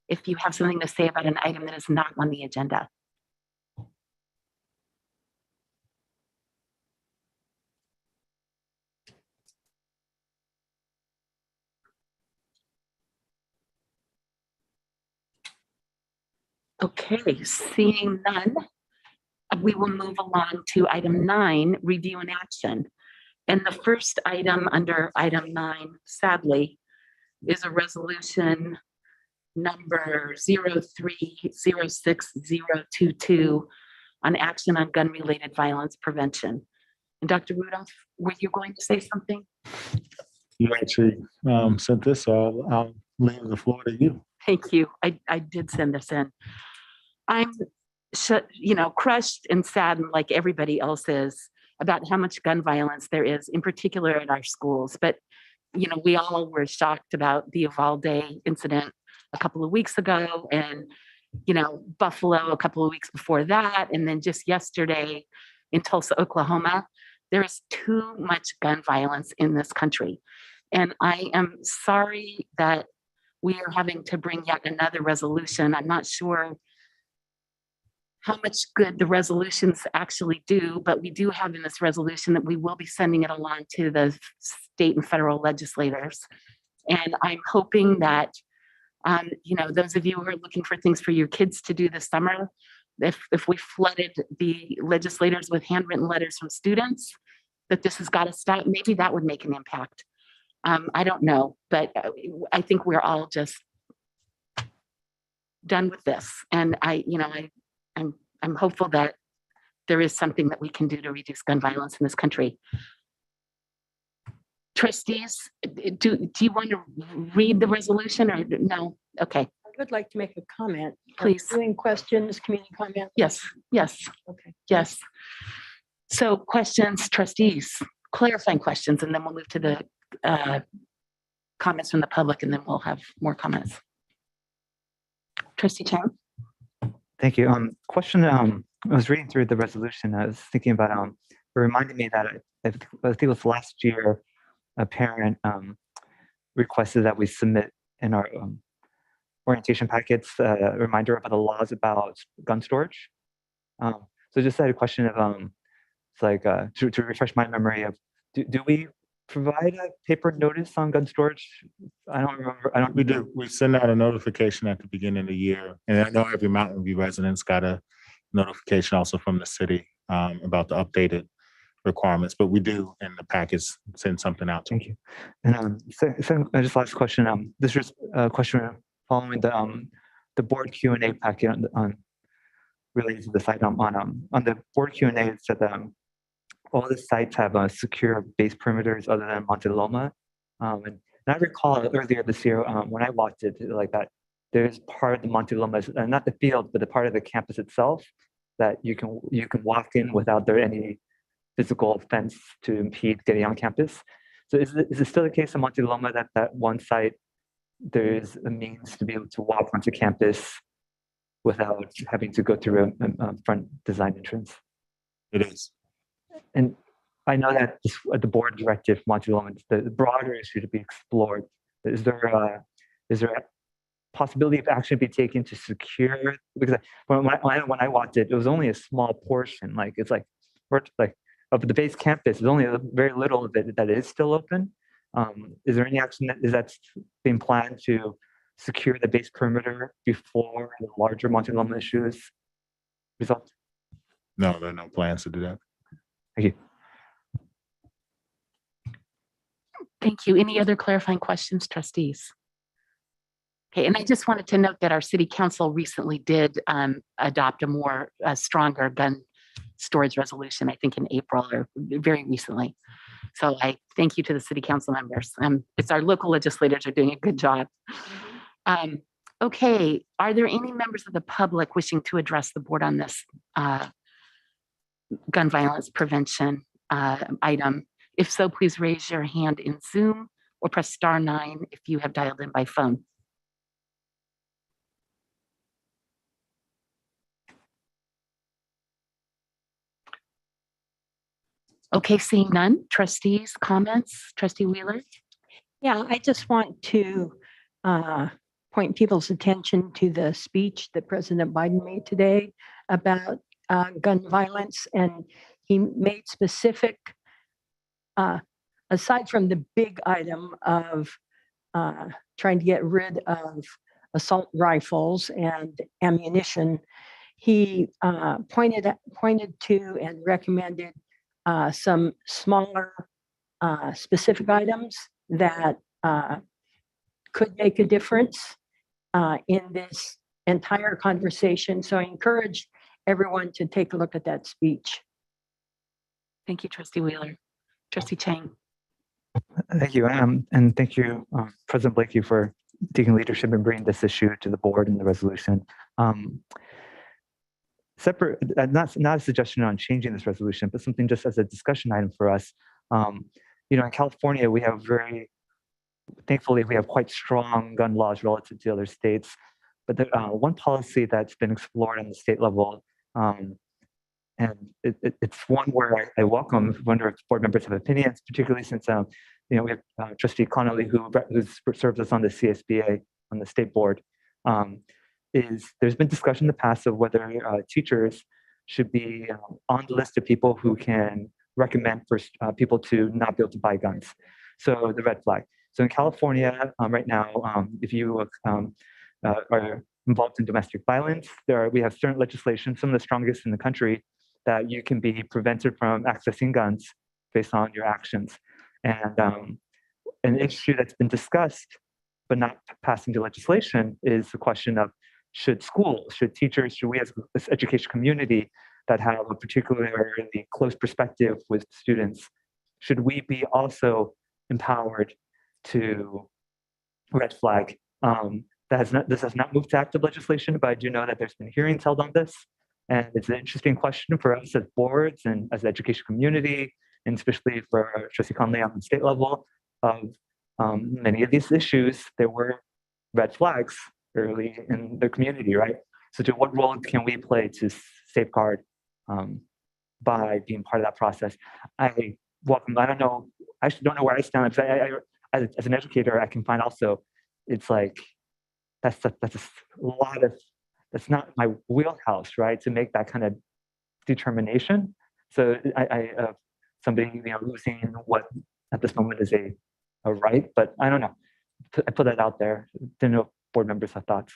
if you have something to say about an item that is not on the agenda? Okay, seeing none, we will move along to item 9, review and action. And the first item under item 9, sadly, is a resolution number 0306022 on action on gun-related violence prevention. And Dr. Rudolph, were you going to say something? You actually sent this, so I'll leave the floor to you. Thank you. I did send this in. I'm, crushed and saddened like everybody else is about how much gun violence there is, in particular at our schools. But, we all were shocked about the Uvalde incident a couple of weeks ago, and, Buffalo a couple of weeks before that. And then just yesterday in Tulsa, Oklahoma, there is too much gun violence in this country. And I am sorry that we are having to bring yet another resolution. I'm not sure how much good the resolutions actually do, but we do have in this resolution that we will be sending it along to the state and federal legislators. And I'm hoping that, those of you who are looking for things for your kids to do this summer, if we flooded the legislators with handwritten letters from students that this has got to stop, maybe that would make an impact. I don't know, but I think we're all just done with this. And I'm hopeful that there is something that we can do to reduce gun violence in this country. Trustees, do you want to read the resolution or no? Okay. I would like to make a comment. Please. Doing questions, community comments? Yes. Okay. Yes. So questions, trustees, clarifying questions, and then we'll move to the comments from the public, and then we'll have more comments. Trustee Chang. Thank you. Question, I was reading through the resolution. I was thinking about, it reminded me that I think it was last year, a parent requested that we submit in our orientation packets a reminder about the laws about gun storage. So just had a question of, it's like to refresh my memory of, do we provide a paper notice on gun storage? I don't remember. I don't. We do. We send out a notification at the beginning of the year. And I know every Mountain View resident's got a notification also from the city about the updated requirements, but we do in the packets send something out to Thank you. And just last question. This is a question following the board Q&A packet on related to the site on the board Q&A. It said all the sites have secure base perimeters other than Monte Loma. And I recall earlier this year when I walked it like that, there's part of the Monte Loma, not the field, but the part of the campus itself that you can walk in without there any physical fence to impede getting on campus. So is it still the case in Monte Loma that one site there's a means to be able to walk onto campus without having to go through a front design entrance? It is. And I know that the board directive Monte Loma, the broader issue to be explored. Is there a possibility of action to be taken to secure? Because when I walked it, it was only a small portion. Like it's like of the base campus, there's only very little of it that is still open. Is there any action that's being planned to secure the base perimeter before the larger Monte Loma issues result? No, there are no plans to do that. Thank you. Thank you. Any other clarifying questions, trustees? Okay, and I just wanted to note that our city council recently did adopt a stronger gun storage resolution, I think in April or very recently. So I thank you to the city council members. It's our local legislators are doing a good job. Okay, are there any members of the public wishing to address the board on this gun violence prevention item? If so, please raise your hand in Zoom or press *9 if you have dialed in by phone. Okay, seeing none. Trustees, comments? Trustee Wheeler? Yeah, I just want to point people's attention to the speech that President Biden made today about gun violence. And he made specific, aside from the big item of trying to get rid of assault rifles and ammunition, he pointed to and recommended some smaller specific items that could make a difference in this entire conversation. So I encourage everyone to take a look at that speech. Thank you, Trustee Wheeler. Trustee Chang. Thank you. And thank you, President Blakey, for taking leadership and bringing this issue to the board in the resolution. Separate, not a suggestion on changing this resolution, but something just as a discussion item for us. In California, we have thankfully, we have quite strong gun laws relative to other states. But the one policy that's been explored on the state level, and it's one where I wonder if board members have opinions, particularly since we have Trustee Connolly who serves us on the CSBA on the state board. There's been discussion in the past of whether teachers should be on the list of people who can recommend for people to not be able to buy guns. So the red flag. So in California right now, if you are involved in domestic violence, we have certain legislation, some of the strongest in the country, that you can be prevented from accessing guns based on your actions. And an issue that's been discussed but not passing the legislation is the question of should schools, should teachers, should we as this education community that have a particularly close perspective with students, should we be also empowered to red flag? This has not moved to active legislation, but I do know that there's been hearings held on this. And it's an interesting question for us as boards and as the education community, and especially for Trustee Conley on the state level of many of these issues, there were red flags early in the community, right? So what role can we play to safeguard by being part of that process? I welcome. I don't know. I actually don't know where I stand. As an educator, I can find also, it's like that's a lot of, that's not my wheelhouse, right? To make that kind of determination. So somebody losing what at this moment is a right, but I don't know. I put that out there. Didn't know if board members have thoughts.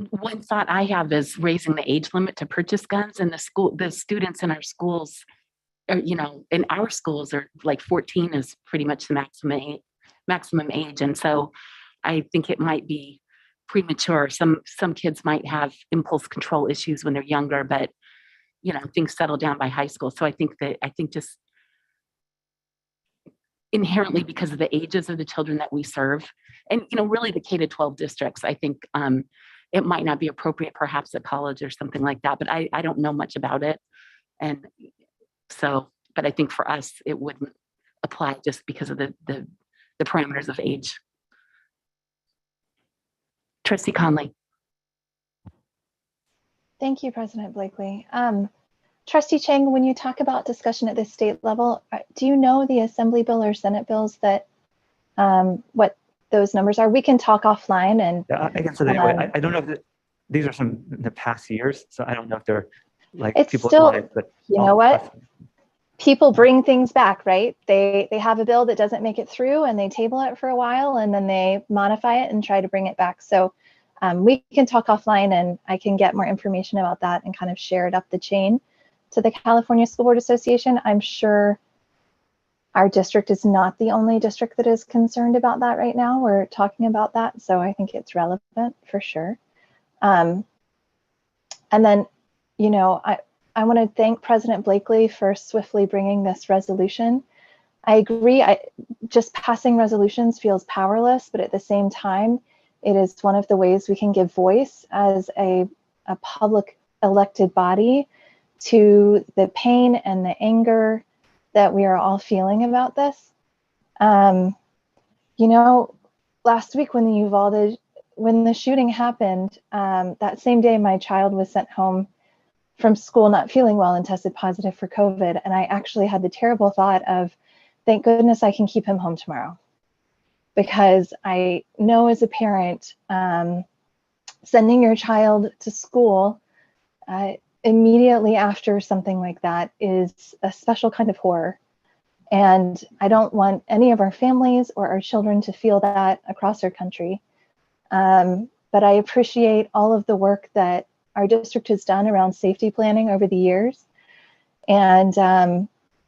One thought I have is raising the age limit to purchase guns, and the students in our schools, in our schools are like 14 is pretty much the maximum age. And so I think it might be premature. Some kids might have impulse control issues when they're younger, but things settle down by high school. So I think just inherently because of the ages of the children that we serve, and really the K-12 districts, I think it might not be appropriate perhaps at college or something like that, but I don't know much about it. And so, but I think for us, it wouldn't apply just because of the parameters of age. Trustee Conley. Thank you, President Blakely. Trustee Chang, when you talk about discussion at the state level, do you know the Assembly bill or Senate bills that what those numbers are? We can talk offline. And yeah, I can say that anyway. I don't know if these are some in the past years, so I don't know if they're like it's people still, live, but you know what? People bring things back, right? They have a bill that doesn't make it through and they table it for a while and then they modify it and try to bring it back. So we can talk offline and I can get more information about that and kind of share it up the chain to the California School Board Association. I'm sure our district is not the only district that is concerned about that right now. We're talking about that, so I think it's relevant for sure. And then, I want to thank President Blakely for swiftly bringing this resolution. I agree, just passing resolutions feels powerless, but at the same time, it is one of the ways we can give voice as a public elected body to the pain and the anger that we are all feeling about this. Last week when the shooting happened, that same day my child was sent home from school not feeling well and tested positive for COVID. And I actually had the terrible thought of, thank goodness I can keep him home tomorrow. Because I know as a parent, sending your child to school immediately after something like that is a special kind of horror. And I don't want any of our families or our children to feel that across our country. But I appreciate all of the work that our district has done around safety planning over the years. And,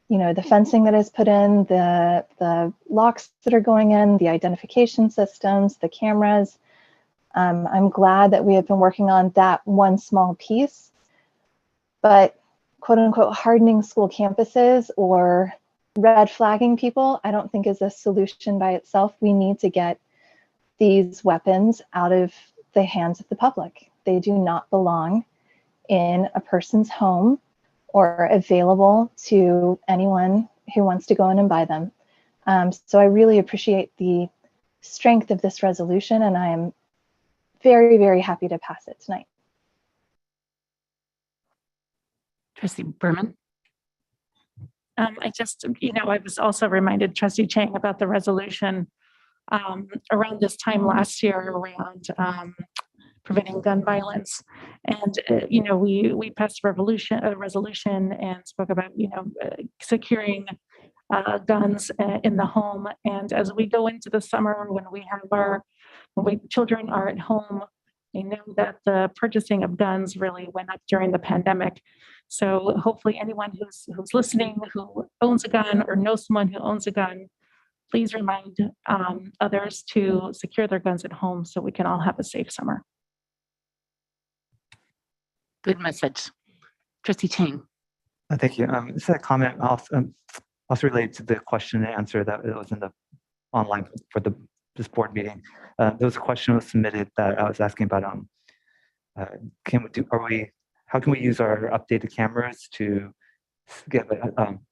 the fencing that is put in, the locks that are going in, the identification systems, the cameras. I'm glad that we have been working on that one small piece. But quote unquote, hardening school campuses or red flagging people, I don't think is a solution by itself. We need to get these weapons out of the hands of the public. They do not belong in a person's home or available to anyone who wants to go in and buy them. So I really appreciate the strength of this resolution, and I am very, very happy to pass it tonight. Trustee Berman. I was also reminded, Trustee Chang, about the resolution around this time last year around preventing gun violence. And, we passed a resolution and spoke about, securing guns in the home. And as we go into the summer, when children are at home, I know that the purchasing of guns really went up during the pandemic. So hopefully anyone who's listening, who owns a gun or knows someone who owns a gun, please remind others to secure their guns at home so we can all have a safe summer. Good message. Trustee Chang. Thank you. This is a comment also related to the question and answer that was in the online for this board meeting. There was a question was submitted that I was asking about how can we use our updated cameras to get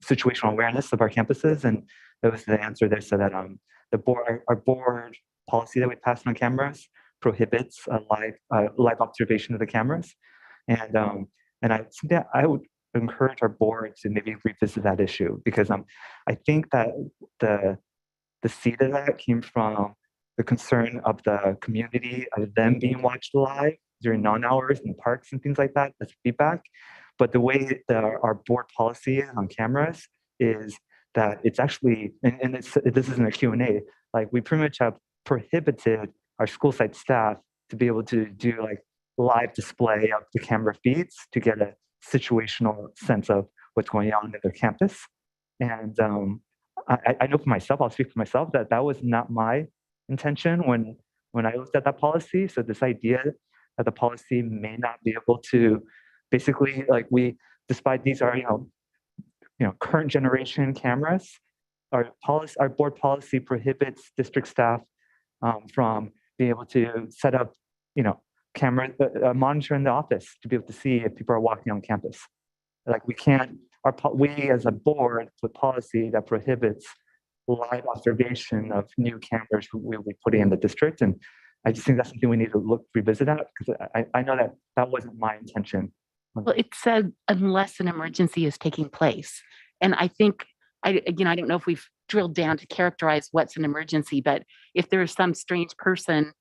situational awareness of our campuses? And that was the answer there said that our board policy that we passed on cameras prohibits a live observation of the cameras. And I would encourage our board to maybe revisit that issue, because I think that the seed of that came from the concern of the community of them being watched live during non-hours in parks and things like that. That's feedback. But the way our board policy is on cameras is that it's actually, and this isn't a Q&A, like we pretty much have prohibited our school site staff to be able to do like live display of the camera feeds to get a situational sense of what's going on in their campus. And I know for myself, I'll speak for myself, that was not my intention when I looked at that policy. So this idea that the policy may not be able to basically, like, despite these are, current generation cameras, our board policy prohibits district staff from being able to set up, camera monitor in the office to be able to see if people are walking on campus. Like we can't, we as a board with policy that prohibits live observation of new cameras we'll be putting in the district. And I just think that's something we need to revisit that, because I know that wasn't my intention. Well, it said unless an emergency is taking place. And I think, I don't know if we've drilled down to characterize what's an emergency, but if there is some strange person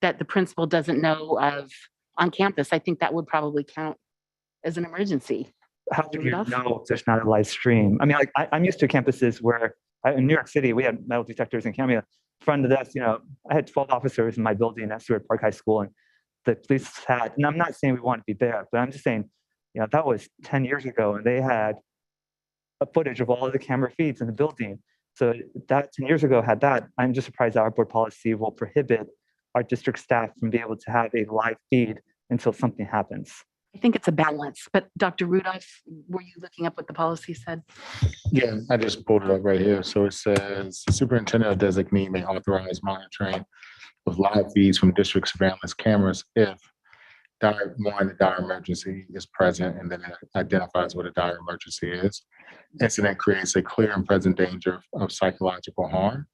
that the principal doesn't know of on campus, I think that would probably count as an emergency. How do you know if there's not a live stream? I mean, like I'm used to campuses where in New York City, we had metal detectors and cameras. Front of the desk, I had 12 officers in my building at Stewart Park High School, and the police had, and I'm not saying we want to be there, but I'm just saying, that was 10 years ago, and they had a footage of all of the camera feeds in the building. So that 10 years ago had that. I'm just surprised that our board policy will prohibit our district staff from being able to have a live feed until something happens. I think it's a balance, but Dr. Rudolph, were you looking up what the policy said? Yeah, I just pulled it up right here. So it says the superintendent or designee may authorize monitoring of live feeds from district surveillance cameras if a dire emergency is present, and then it identifies what a dire emergency is. Incident creates a clear and present danger of psychological harm.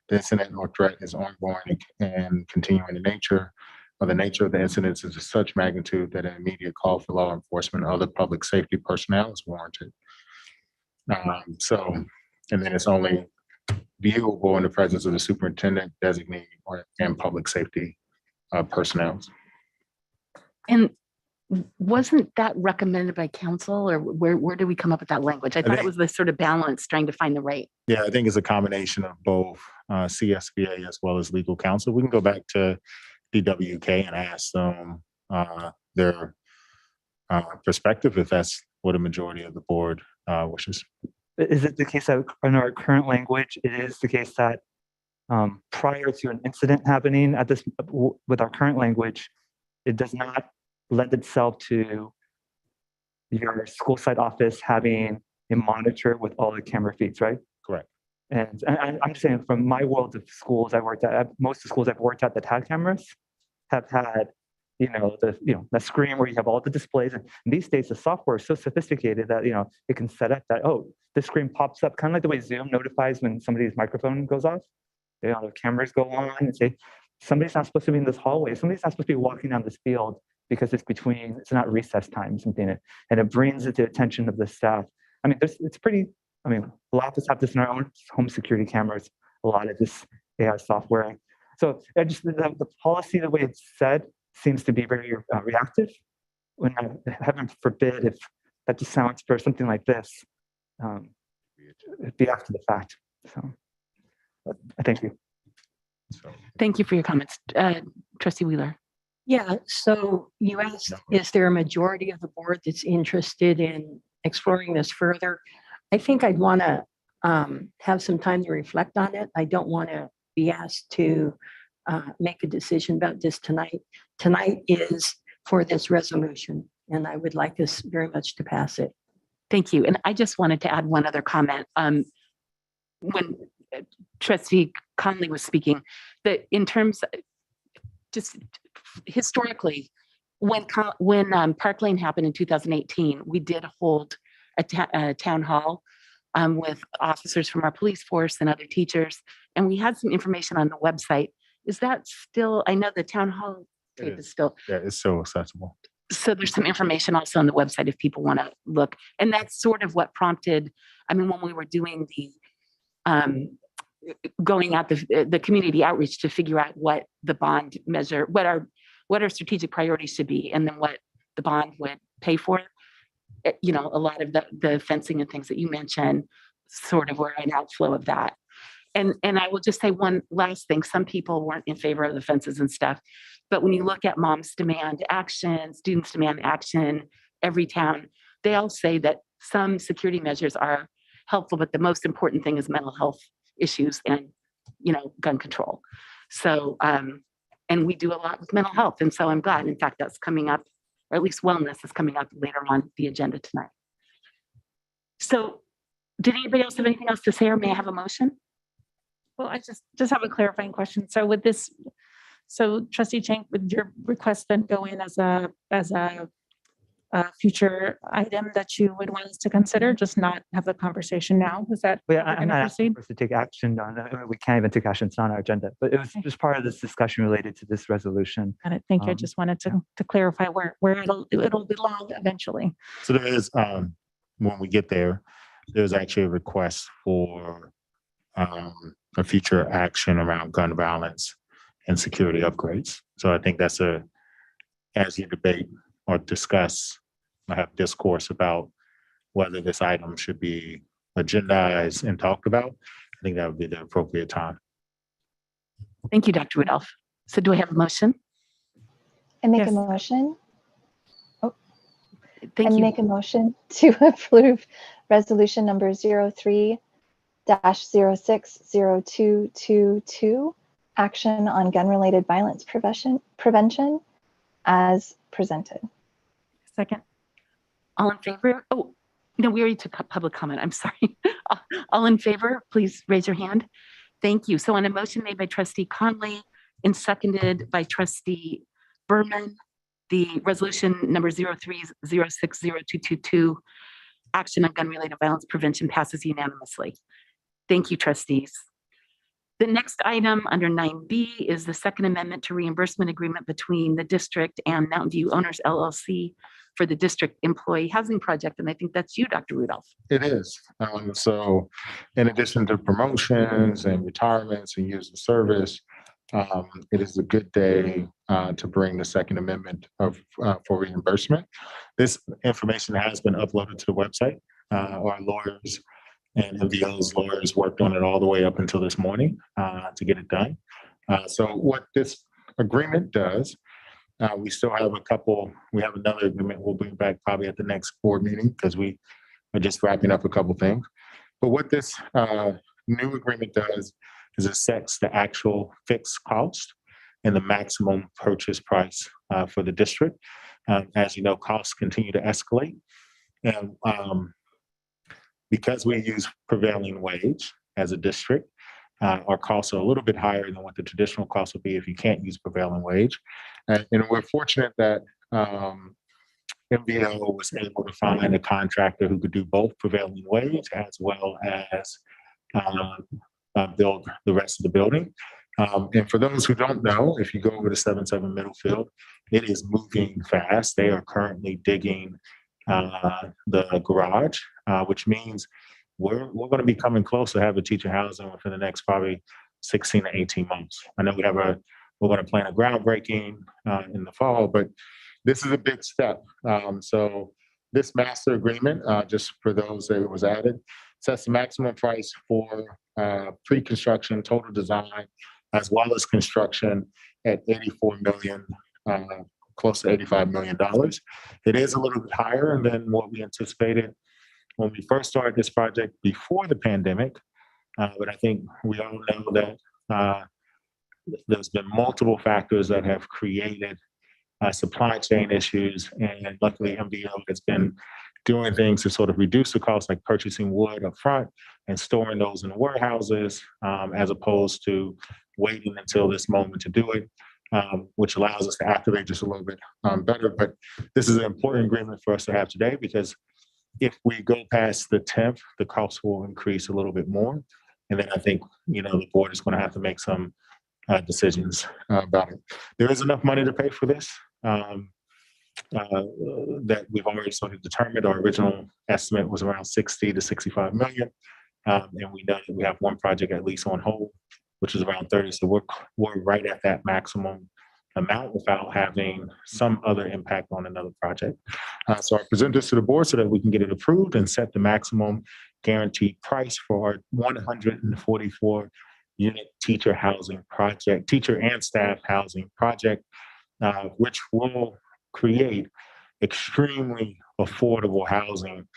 The incident or threat is ongoing and continuing in nature, or the nature of the incident is of such magnitude that an immediate call for law enforcement or other public safety personnel is warranted. And then it's only viewable in the presence of the superintendent, designee, and public safety personnel. And wasn't that recommended by council, or where did we come up with that language? I thought it was this sort of balance, trying to find the right. Yeah, I think it's a combination of both CSBA as well as legal counsel. We can go back to DWK and ask them their perspective if that's what a majority of the board wishes. Is it the case that in our current language, it is the case that prior to an incident happening with our current language, it does not lend itself to your school site office having a monitor with all the camera feeds, right? Correct. And I'm just saying, from my world of schools I worked at, most of the schools I've worked at that had cameras have had, the screen where you have all the displays. And these days, the software is so sophisticated that, it can set up that, the screen pops up, kind of like the way Zoom notifies when somebody's microphone goes off. The cameras go on and say, somebody's not supposed to be in this hallway. Somebody's not supposed to be walking down this field because it's not recess time, something. And it brings it to the attention of the staff. I mean, a lot of us have this in our own home security cameras, a lot of this AI software. So the policy, the way it's said, seems to be very reactive. When heaven forbid, if that just sounds for something like this, it'd be after the fact. So thank you. Thank you for your comments. Trustee Wheeler. Yeah, so you asked, is there a majority of the board that's interested in exploring this further? I think I'd want to have some time to reflect on it. I don't want to be asked to make a decision about this tonight. Tonight is for this resolution, and I would like us very much to pass it. Thank you. And I just wanted to add one other comment. When Trustee Conley was speaking, that in terms of just historically, when Park Lane happened in 2018, we did hold a town hall with officers from our police force and other teachers, and we had some information on the website. is that still, I know the town hall It tape is is. still, Yeah, it's so accessible. so there's some information also on the website if people want to look. And that's sort of what prompted, I mean, when we were doing the, going out the community outreach to figure out what the bond measure, what our strategic priorities should be, and then what the bond would pay for. You know, a lot of the fencing and things that you mentioned sort of were an outflow of that. And I will just say one last thing. Some people weren't in favor of the fences and stuff, but when you look at moms demand action, students demand action, every town, they all say that some security measures are helpful, but the most important thing is mental health issues and, you know, gun control. So, and we do a lot with mental health. And so I'm glad, in fact, that's coming up, or at least wellness is coming up later on the agenda tonight. So did anybody else have anything else to say, or may I have a motion? Well, I just have a clarifying question. So with this, so Trustee Chang, would your request then go in as a future item that you would want us to consider, just not have a conversation now? Is that Well, how we're I'm gonna not asking proceed? for us to take action on it. We can't even take action. It's not on our agenda, but it was Okay. just part of this discussion related to this resolution. Got it. Thank you. I Um, just wanted to clarify where it'll belong eventually. So there is, when we get there, there's actually a request for a future action around gun violence and security upgrades. So I think that's as you debate or discuss, I have discourse about whether this item should be agendized and talked about, I think that would be the appropriate time. Thank you, Dr. Rudolph. So do I have a motion? I make a Yes. motion. Thank you. Make a motion to approve resolution number 03-060222, action on gun-related violence prevention as presented. Second. All in favor? Oh, no, we already took public comment. I'm sorry. All in favor, please raise your hand. Thank you. So on a motion made by Trustee Conley and seconded by Trustee Berman, the resolution number 03-060222, action on gun-related violence prevention, passes unanimously. Thank you, trustees. The next item under 9B is the second amendment to reimbursement agreement between the district and Mountain View Owners LLC for the district employee housing project. And I think that's you, Dr. Rudolph. It is. So in addition to promotions and retirements and years of service, it is a good day to bring the Second Amendment for reimbursement. This information has been uploaded to the website. Our lawyers and MVO's lawyers worked on it all the way up until this morning to get it done. So what this agreement does, we still have we have another agreement we'll bring back probably at the next board meeting because we are just wrapping up a couple things. But what this new agreement does is it sets the actual fixed cost and the maximum purchase price for the district. As you know, costs continue to escalate. And because we use prevailing wage as a district, our costs are a little bit higher than what the traditional cost would be if you can't use prevailing wage. And we're fortunate that MVO was able to find a contractor who could do both prevailing wage as well as build the rest of the building. And for those who don't know, if you go over to 77 Middlefield, it is moving fast. They are currently digging the garage, which means we're going to be coming close to having teacher housing within the next probably 16 to 18 months. I know we're going to plan a groundbreaking in the fall, but this is a big step. So this master agreement, just for those that it was added, sets the maximum price for pre-construction, total design, as well as construction at $84 million, close to $85 million. It is a little bit higher than what we anticipated when we first started this project before the pandemic. But I think we all know that there's been multiple factors that have created supply chain issues. And luckily, MVO has been doing things to sort of reduce the cost, like purchasing wood up front and storing those in warehouses, as opposed to waiting until this moment to do it, which allows us to activate just a little bit better. But this is an important agreement for us to have today, because if we go past the 10th, the cost will increase a little bit more. And then I think, the board is going to have to make some decisions about it. There is enough money to pay for this that we've already sort of determined. Our original estimate was around 60 to 65 million. And we know that we have one project at least on hold, which is around 30. So we're right at that maximum amount without having some other impact on another project. So I present this to the board so that we can get it approved and set the maximum guaranteed price for our 144 unit teacher housing project, teacher and staff housing project, which will create extremely affordable housing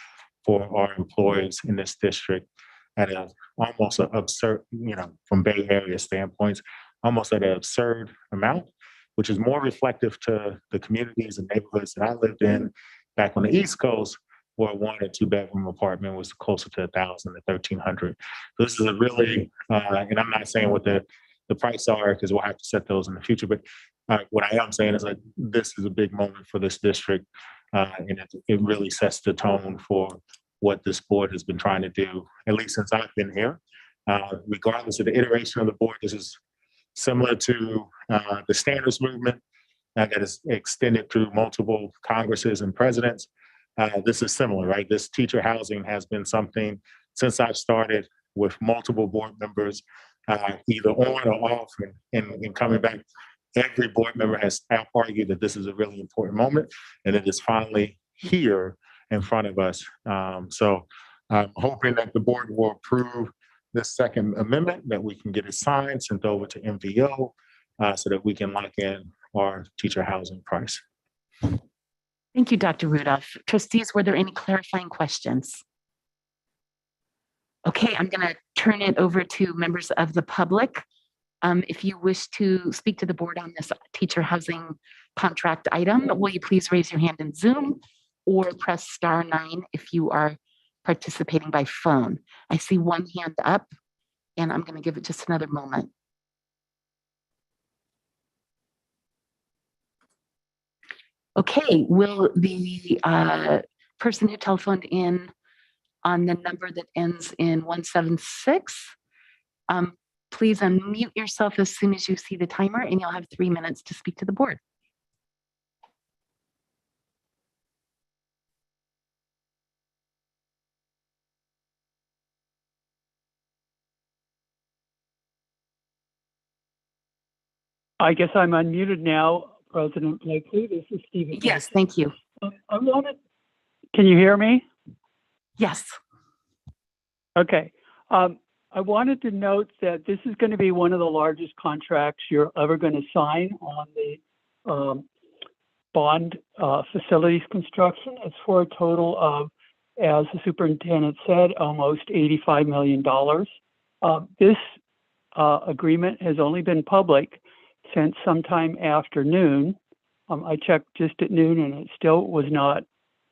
for our employees in this district at a almost an absurd, from Bay Area standpoints, almost at an absurd amount, which is more reflective to the communities and neighborhoods that I lived in back on the East Coast, where a 1 or 2 bedroom apartment was closer to 1,000 to 1,300. So this is a really, and I'm not saying what the prices are because we'll have to set those in the future, but what I am saying is that this is a big moment for this district, and it really sets the tone for what this board has been trying to do, at least since I've been here. Regardless of the iteration of the board, this is similar to the standards movement that is extended through multiple Congresses and presidents. This is similar, right? This teacher housing has been something since I've started with multiple board members, either on or off, and coming back. Every board member has argued that this is a really important moment, and it is finally here in front of us. So I'm hoping that the board will approve this second amendment, that we can get it signed, sent over to MVO, so that we can lock in our teacher housing price. Thank you, Dr. Rudolph. Trustees, were there any clarifying questions? Okay, I'm going to turn it over to members of the public. If you wish to speak to the board on this teacher housing contract item, will you please raise your hand in Zoom or press *9 if you are participating by phone? I see one hand up, and I'm going to give it just another moment. Okay, will the person who telephoned in on the number that ends in 176, please unmute yourself as soon as you see the timer, and you'll have 3 minutes to speak to the board. I guess I'm unmuted now, President Blakely. This is Stevenson. Yes, thank you. Can you hear me? Yes. Okay. I wanted to note that this is going to be one of the largest contracts you're ever going to sign on the bond facilities construction. It's for a total of, as the superintendent said, almost $85 million. This agreement has only been public since sometime after noon. I checked just at noon and it still was not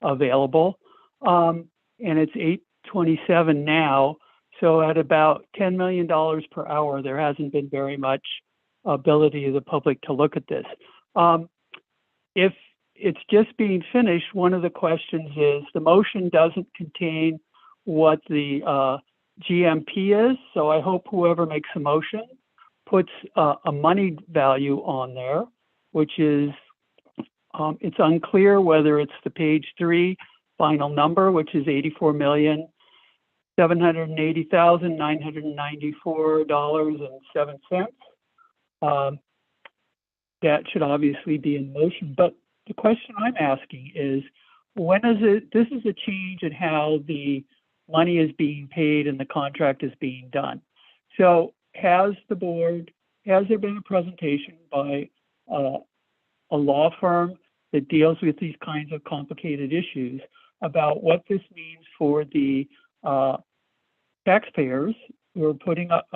available. And it's 8:27 now. So at about $10 million per hour, there hasn't been very much ability of the public to look at this. If it's just being finished, one of the questions is the motion doesn't contain what the GMP is. So I hope whoever makes a motion puts a money value on there, which is, it's unclear whether it's the page 3 final number, which is $780,994.07. That should obviously be in motion. But the question I'm asking is, when is it? This is a change in how the money is being paid and the contract is being done. So has there been a presentation by a law firm that deals with these kinds of complicated issues about what this means for the taxpayers who are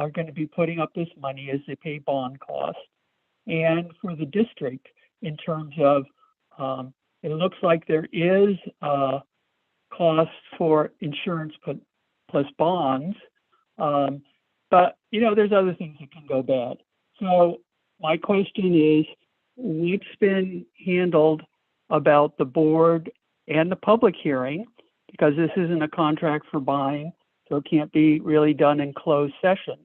going to be putting up this money as they pay bond costs, and for the district in terms of it looks like there is costs for insurance plus bonds, but there's other things that can go bad. So my question is, what's been handled about the board and the public hearing, because this isn't a contract for buying, so it can't be really done in closed session.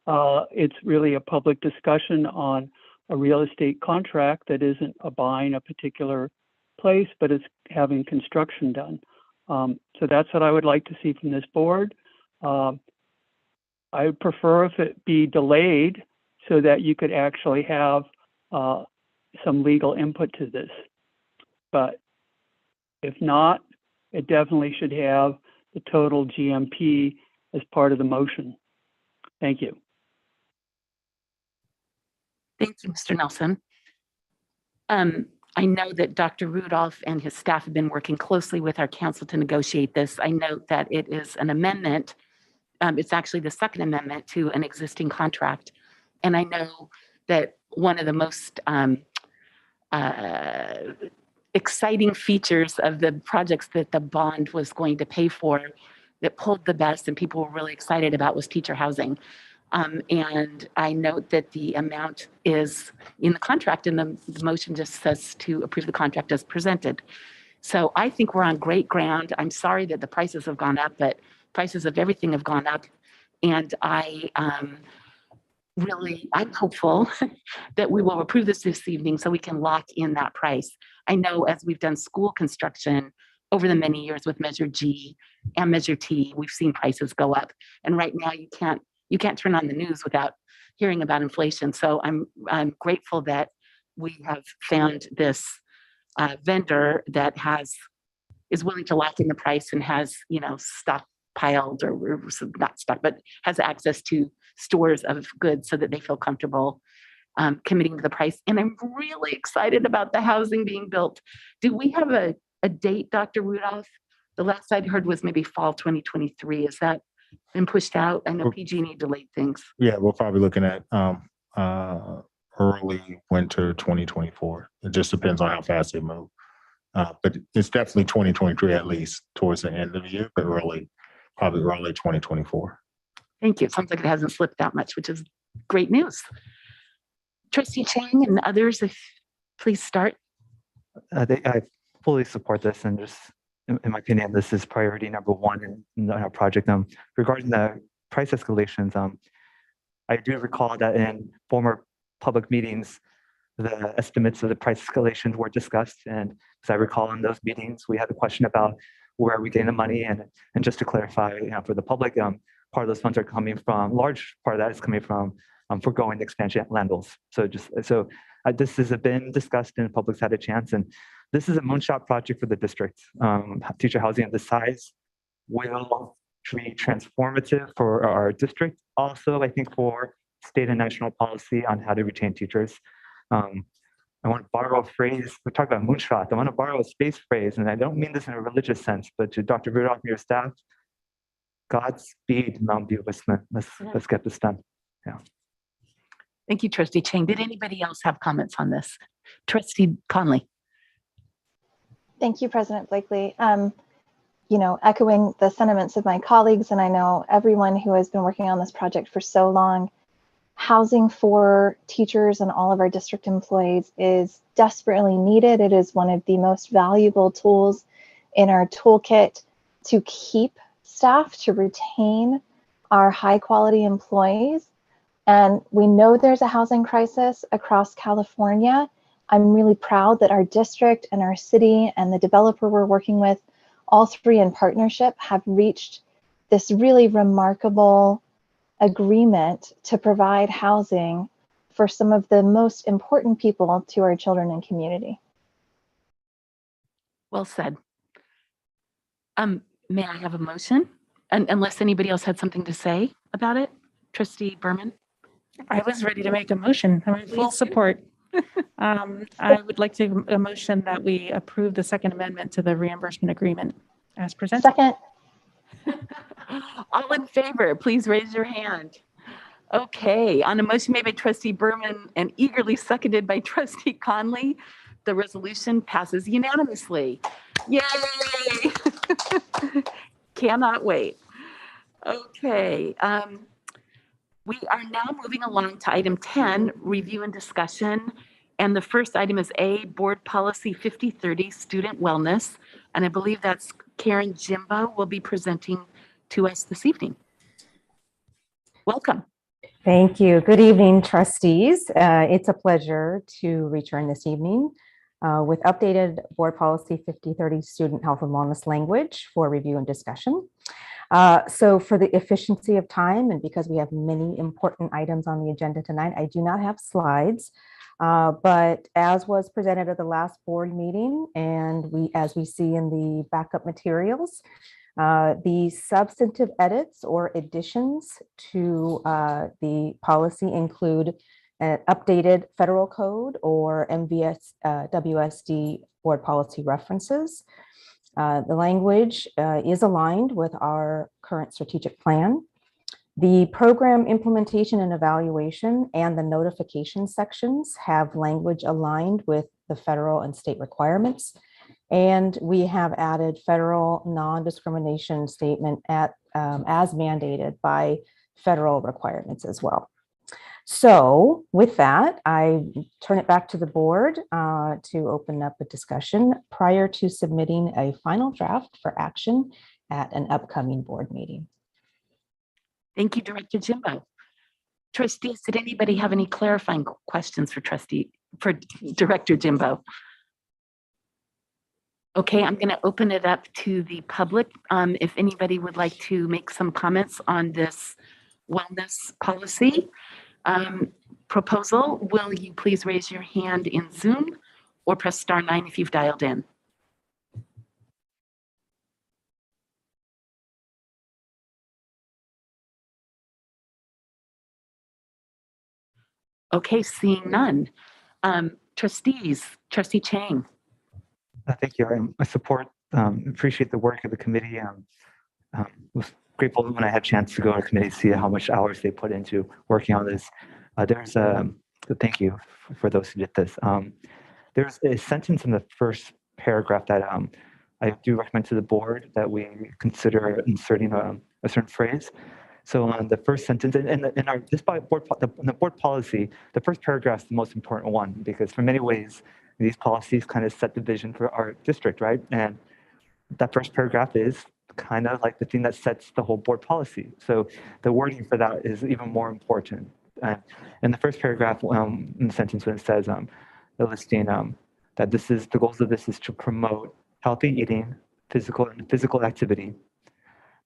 It's really a public discussion on a real estate contract that isn't buying a particular place, but it's having construction done. So that's what I would like to see from this board. I would prefer if it be delayed so that you could actually have some legal input to this. But if not, it definitely should have the total GMP as part of the motion. Thank you. Thank you, Mr. Nelson. I know that Dr. Rudolph and his staff have been working closely with our council to negotiate this. I note that it is an amendment. It's actually the second amendment to an existing contract. And I know that one of the most exciting features of the projects that the bond was going to pay for that pulled the best and people were really excited about was teacher housing. And I note that the amount is in the contract and the motion just says to approve the contract as presented. So I think we're on great ground. I'm sorry that the prices have gone up, but prices of everything have gone up. And I'm hopeful that we will approve this evening so we can lock in that price. I know as we've done school construction over the many years with Measure G and Measure T, we've seen prices go up. And right now you can't turn on the news without hearing about inflation. So I'm grateful that we have found this vendor that is willing to lock in the price and has, stockpiled or not stock, but has access to stores of goods so that they feel comfortable committing to the price. And I'm really excited about the housing being built. Do we have a date, Dr. Rudolph? The last I'd heard was maybe fall 2023. Is that been pushed out? I know PG&E delayed things. Yeah, we're probably looking at early winter 2024. It just depends on how fast they move. But it's definitely 2023 at least towards the end of the year, but probably early 2024. Thank you. It sounds like it hasn't slipped that much, which is great news. Trustee Chang and others, please start. I fully support this, and just in my opinion, this is priority number one in our project. Regarding the price escalations, I do recall that in former public meetings, the estimates of the price escalations were discussed. And as I recall in those meetings, we had a question about where are we getting the money? And just to clarify, for the public, part of those funds are coming from, large part of that is coming from foregoing expansion at land bills. So this has been discussed and the public's had a chance. And this is a moonshot project for the district. Teacher housing of this size will be transformative for our district. Also, I think for state and national policy on how to retain teachers. I want to borrow a phrase. We're talking about moonshot. I want to borrow a space phrase, and I don't mean this in a religious sense, but to Dr. Rudolph and your staff, Godspeed, MVWSD. Let's get this done. Yeah. Thank you, Trustee Chang. Did anybody else have comments on this? Trustee Conley. Thank you, President Blakely. Echoing the sentiments of my colleagues, and I know everyone who has been working on this project for so long, housing for teachers and all of our district employees is desperately needed. It is one of the most valuable tools in our toolkit to keep staff, to retain our high quality employees. And we know there's a housing crisis across California. I'm really proud that our district and our city and the developer we're working with, all three in partnership, have reached this really remarkable agreement to provide housing for some of the most important people to our children and community. Well said. May I have a motion? Unless anybody else had something to say about it? Trustee Berman? I was ready to make a motion. I'm in full support. I would like to a motion that we approve the second amendment to the reimbursement agreement as presented. Second. All in favor, please raise your hand. Okay, on a motion made by Trustee Berman and eagerly seconded by Trustee Conley, the resolution passes unanimously. Yay! Cannot wait. Okay, we are now moving along to item 10, review and discussion. And the first item is A, Board Policy 5030, Student Wellness. And I believe that's Karen Jimbo will be presenting to us this evening. Welcome. Thank you. Good evening, trustees. It's a pleasure to return this evening with updated Board Policy 5030 Student Health and Wellness language for review and discussion. So for the efficiency of time, and because we have many important items on the agenda tonight, I do not have slides, but as was presented at the last board meeting, and as we see in the backup materials, the substantive edits or additions to the policy include an updated federal code or MVWSD board policy references. The language is aligned with our current strategic plan. The program implementation and evaluation and the notification sections have language aligned with the federal and state requirements. And we have added federal non-discrimination statement as mandated by federal requirements as well. So with that, I turn it back to the board to open up a discussion prior to submitting a final draft for action at an upcoming board meeting. Thank you, Director Jimbo. Trustees, did anybody have any clarifying questions for Director Jimbo? Okay, I'm going to open it up to the public. If anybody would like to make some comments on this wellness policy proposal, will you please raise your hand in Zoom or press *9 if you've dialed in? Okay, seeing none. Trustees, Trustee Chang. Thank you. I support, appreciate the work of the committee. Was grateful when I had a chance to go to the committee to see how much hours they put into working on this. Thank you for those who did this. There's a sentence in the first paragraph that I do recommend to the board that we consider inserting a certain phrase. So on the first sentence, in the board policy, the first paragraph is the most important one because for many ways, these policies kind of set the vision for our district, right? And that first paragraph is kind of like the thing that sets the whole board policy. So the wording for that is even more important. In the first paragraph, in the sentence when it says, the listing that the goals of this is to healthy eating, physical activity.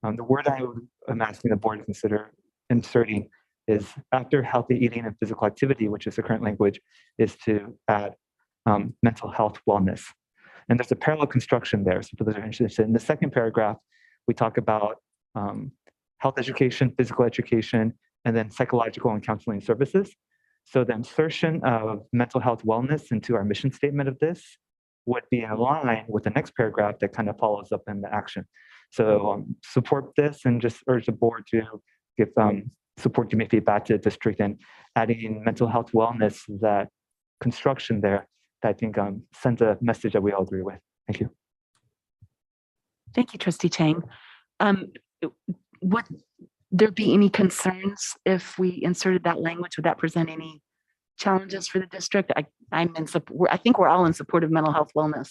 The word I'm asking the board to consider inserting is after healthy eating and physical activity, which is the current language, is to add mental health wellness. And there's a parallel construction there. So for those who are interested, in the second paragraph, we talk about health education, physical education, and then psychological and counseling services. So the insertion of mental health wellness into our mission statement of this would be in line with the next paragraph that kind of follows up in the action. So support this and just urge the board to give support, give me feedback to the district and adding mental health wellness, that construction there, that I think sends a message that we all agree with. Thank you. Thank you, Trustee Chang. Would there be any concerns if we inserted that language? Would that present any challenges for the district? I'm in support. I think we're all in support of mental health wellness.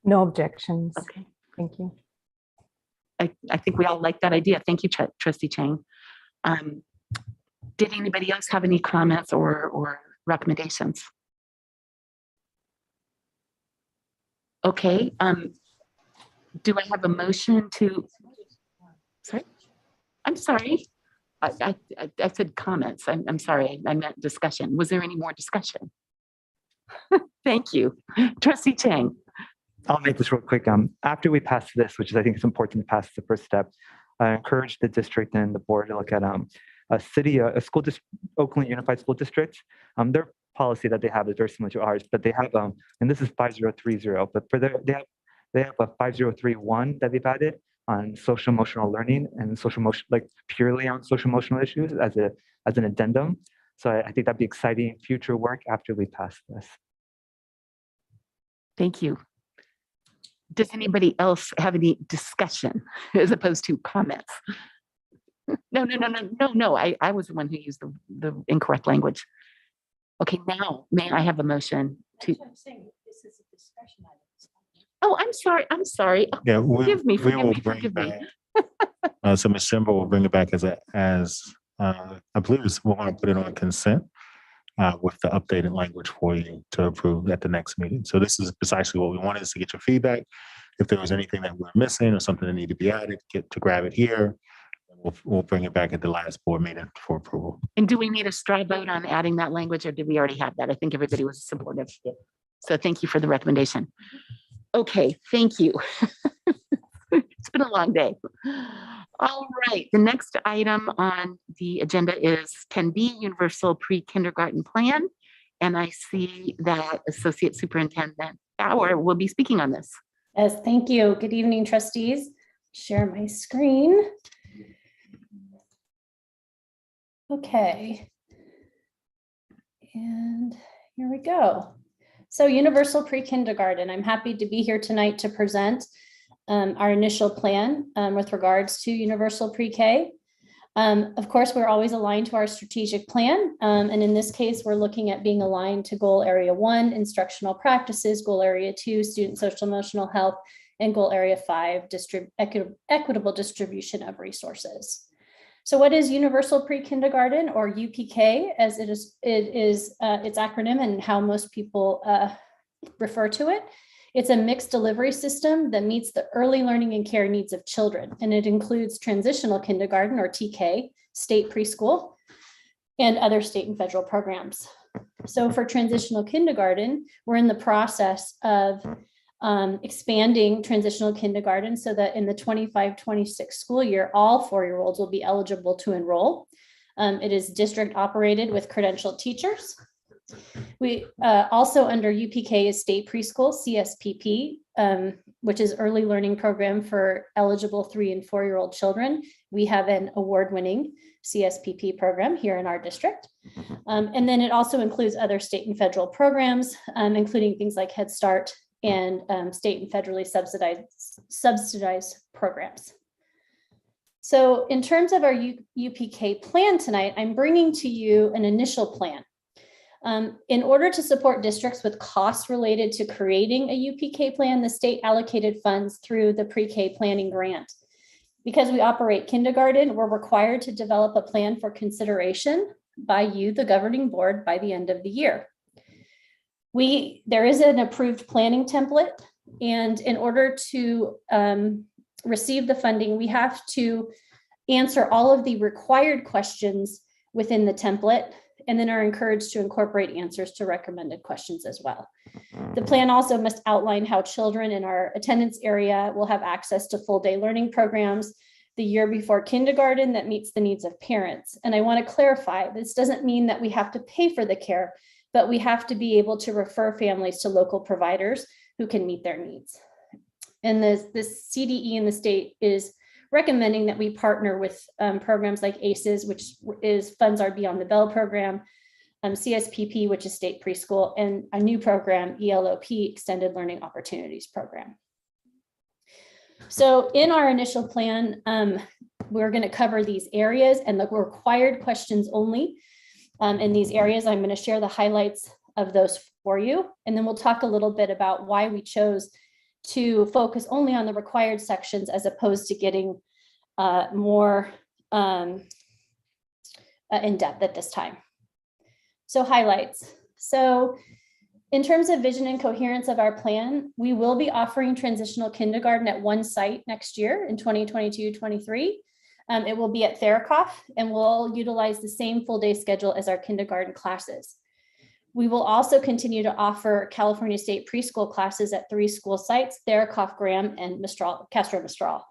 No objections. Okay. Thank you. I think we all like that idea. Thank you, Trustee Chang. Did anybody else have any comments or recommendations? Okay. Do I have a motion to? Sorry, I'm sorry. I said comments. I'm sorry. I meant discussion. Was there any more discussion? Thank you, Trustee Chang. I'll make this real quick. After we pass this, which is I think it's important to pass the first step, I encourage the district and the board to look at a school district, Oakland Unified School District. Their policy that they have is very similar to ours, but they have and this is 5030, but for they have a 5031 that they've added on social emotional learning and social emotion, like purely on social emotional issues as an addendum. So I think that'd be exciting future work after we pass this. Thank you. Does anybody else have any discussion as opposed to comments? No. I was the one who used the incorrect language. Okay, now may I have a motion to? This is a discussion item. Oh, I'm sorry. Yeah, Forgive me. So Ms. Schimber will bring it back as I believe we're going to put it on consent with the updated language for you to approve at the next meeting. So this is precisely what we wanted, is to get your feedback. If there was anything that we're missing or something that needed to be added, to grab it here. We'll bring it back at the last board meeting for approval. And do we need a straw vote on adding that language, or did we already have that? I think everybody was supportive. So thank you for the recommendation. Okay, thank you. It's been a long day. All right, the next item on the agenda is 10B, Universal Pre-Kindergarten Plan. And I see that Associate Superintendent Bauer will be speaking on this. Yes, thank you. Good evening, trustees. Share my screen. Okay. And here we go. So Universal Pre-Kindergarten, I'm happy to be here tonight to present our initial plan with regards to Universal Pre-K. Of course, we're always aligned to our strategic plan. And in this case, we're looking at being aligned to Goal Area 1, Instructional Practices, Goal Area 2, Student Social Emotional Health, and Goal Area 5, Equitable Distribution of Resources. So what is Universal Pre-Kindergarten, or UPK, as it is its acronym and how most people refer to it? It's a mixed delivery system that meets the early learning and care needs of children. And it includes transitional kindergarten, or TK, state preschool, and other state and federal programs. So for transitional kindergarten, we're in the process of expanding transitional kindergarten so that in the 25-26 school year, all 4-year-olds will be eligible to enroll. It is district operated with credentialed teachers. We also under UPK is state preschool, CSPP, which is early learning program for eligible 3 and 4-year-old children. We have an award-winning CSPP program here in our district. And then it also includes other state and federal programs, including things like Head Start and state and federally subsidized programs. So in terms of our UPK plan tonight, I'm bringing to you an initial plan. In order to support districts with costs related to creating a UPK plan, the state allocated funds through the pre-K planning grant. Because we operate kindergarten, we're required to develop a plan for consideration by you, the governing board, by the end of the year. There is an approved planning template, and in order to receive the funding, we have to answer all of the required questions within the template, and then are encouraged to incorporate answers to recommended questions as well. The plan also must outline how children in our attendance area will have access to full day learning programs the year before kindergarten that meets the needs of parents. And I want to clarify, this doesn't mean that we have to pay for the care, but we have to be able to refer families to local providers who can meet their needs. And the CDE in the state is recommending that we partner with programs like ACES, which is funds our Beyond the Bell program, CSPP, which is state preschool, and a new program, ELOP, Extended Learning Opportunities Program. So in our initial plan, we're going to cover these areas and the required questions only. In these areas, I'm going to share the highlights of those for you. And then we'll talk a little bit about why we chose to focus only on the required sections as opposed to getting more in depth at this time. So highlights. So in terms of vision and coherence of our plan, we will be offering transitional kindergarten at one site next year in 2022-23. It will be at Therakoff, and we'll utilize the same full day schedule as our kindergarten classes. We will also continue to offer California State preschool classes at 3 school sites, Therakoff, Graham, and Castro Mistral.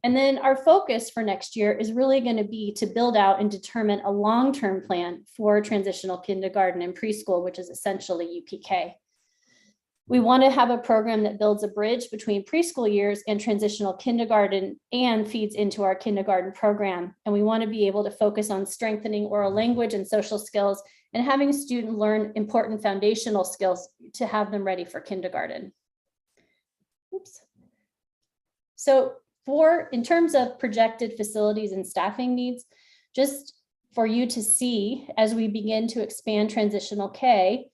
And then our focus for next year is really going to be to build out and determine a long-term plan for transitional kindergarten and preschool, which is essentially UPK. We want to have a program that builds a bridge between preschool years and transitional kindergarten and feeds into our kindergarten program. And we want to be able to focus on strengthening oral language and social skills and having students learn important foundational skills to have them ready for kindergarten. Oops. So in terms of projected facilities and staffing needs, just for you to see as we begin to expand transitional K,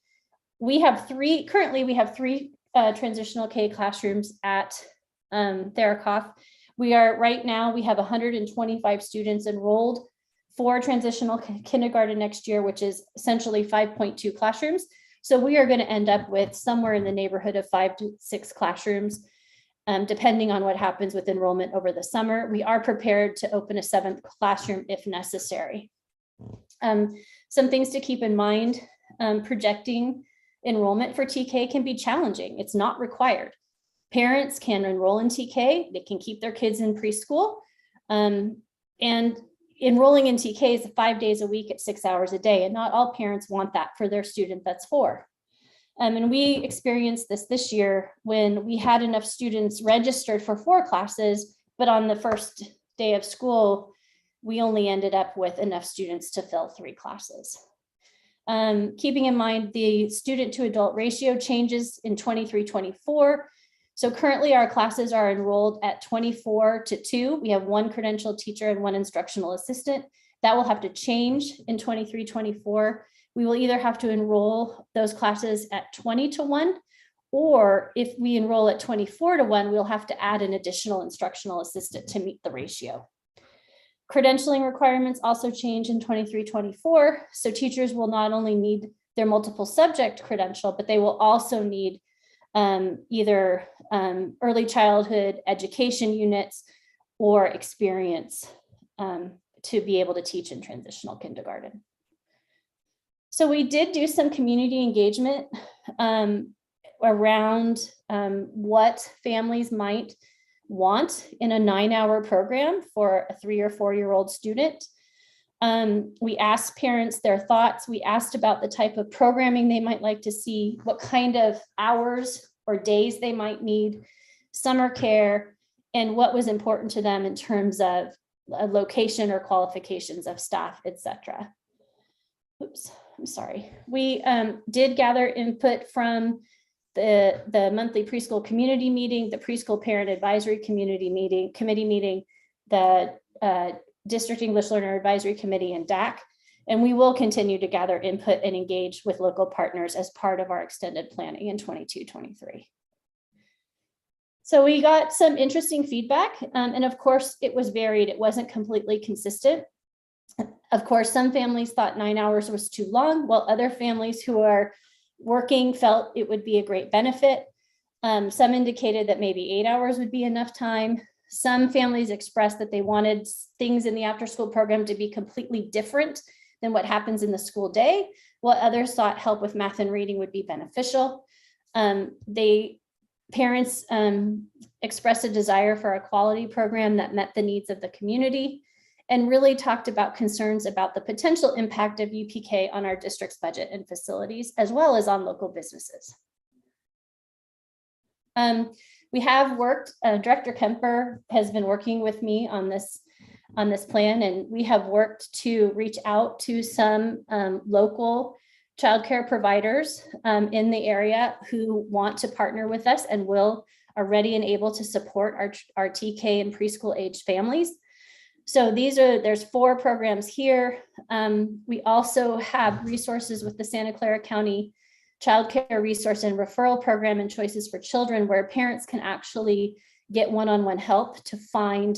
currently we have three transitional K classrooms at Therakoff. We are right now, we have 125 students enrolled for transitional kindergarten next year, which is essentially 5.2 classrooms. So we are going to end up with somewhere in the neighborhood of 5 to 6 classrooms, depending on what happens with enrollment over the summer. We are prepared to open a 7th classroom if necessary. Some things to keep in mind, projecting enrollment for TK can be challenging. It's not required. Parents can enroll in TK, they can keep their kids in preschool, and enrolling in TK is 5 days a week at 6 hours a day, and not all parents want that for their student that's 4. And we experienced this year when we had enough students registered for 4 classes, but on the first day of school, we only ended up with enough students to fill 3 classes. Keeping in mind the student to adult ratio changes in 23-24. So currently our classes are enrolled at 24-2. We have 1 credentialed teacher and 1 instructional assistant. That will have to change in 23-24. We will either have to enroll those classes at 20-1, or if we enroll at 24-1, we'll have to add an additional instructional assistant to meet the ratio. Credentialing requirements also change in 23-24. So teachers will not only need their multiple subject credential, but they will also need either early childhood education units or experience to be able to teach in transitional kindergarten. So we did do some community engagement around what families might want in a 9-hour program for a 3 or 4-year-old student. We asked parents their thoughts. We asked about the type of programming they might like to see, what kind of hours or days they might need, summer care, and what was important to them in terms of a location or qualifications of staff, etc. Oops, I'm sorry. We did gather input from the monthly preschool community meeting, the preschool parent advisory committee meeting, the District English Learner Advisory Committee, and DAC. And we will continue to gather input and engage with local partners as part of our extended planning in 22-23. So we got some interesting feedback. And of course, it was varied. It wasn't completely consistent. Of course, some families thought 9 hours was too long, while other families who are working felt it would be a great benefit. Some indicated that maybe 8 hours would be enough time. Some families expressed that they wanted things in the after-school program to be completely different than what happens in the school day, while others thought help with math and reading would be beneficial. Parents expressed a desire for a quality program that met the needs of the community, and really talked about concerns about the potential impact of UPK on our district's budget and facilities, as well as on local businesses. We have worked, Director Kemper has been working with me on this plan, and we have worked to reach out to some local childcare providers in the area who want to partner with us and are ready and able to support our TK and preschool age families. So there's 4 programs here. We also have resources with the Santa Clara County Child Care Resource and Referral Program and Choices for Children, where parents can actually get one-on-one help to find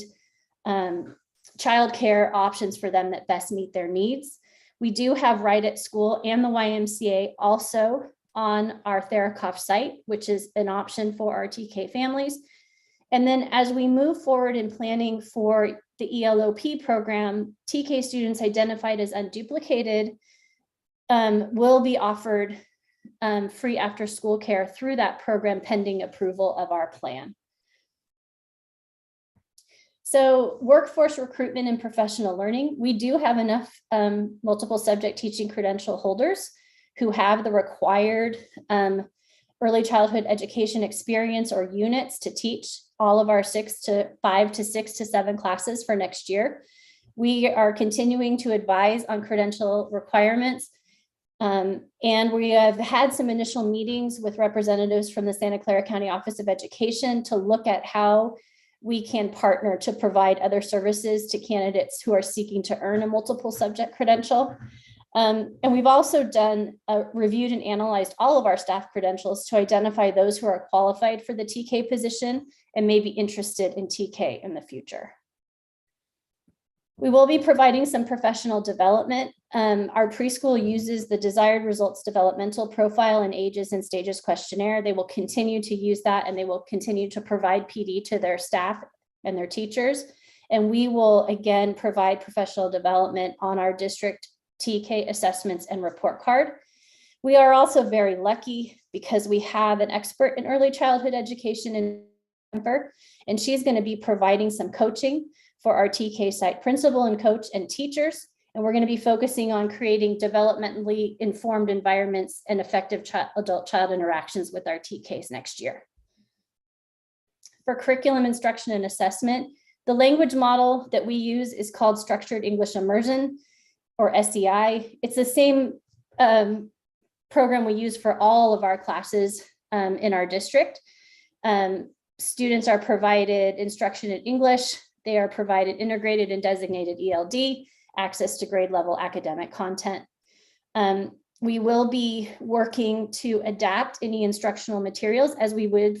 child care options for them that best meet their needs. We do have Right at School and the YMCA also on our Therakoff site, which is an option for our TK families. And then as we move forward in planning for the ELOP program, TK students identified as unduplicated will be offered free after school care through that program pending approval of our plan. So workforce recruitment and professional learning, we do have enough multiple subject teaching credential holders who have the required early childhood education experience or units to teach all of our 5 to 6 to 7 classes for next year. We are continuing to advise on credential requirements. And we have had some initial meetings with representatives from the Santa Clara County Office of Education to look at how we can partner to provide other services to candidates who are seeking to earn a multiple subject credential. And we've also reviewed and analyzed all of our staff credentials to identify those who are qualified for the TK position and may be interested in TK in the future. We will be providing some professional development. Our preschool uses the desired results developmental profile and ages and stages questionnaire. They will continue to use that, and they will continue to provide PD to their staff and their teachers. And we will again provide professional development on our district TK assessments and report card. We are also very lucky because we have an expert in early childhood education in Denver, and she's going to be providing some coaching for our TK site principal and coach and teachers. And we're going to be focusing on creating developmentally informed environments and effective adult-child interactions with our TKs next year. For curriculum instruction and assessment, the language model that we use is called Structured English Immersion, or SEI. It's the same program we use for all of our classes in our district. Students are provided instruction in English. They are provided integrated and designated ELD, access to grade level academic content. We will be working to adapt any instructional materials as we would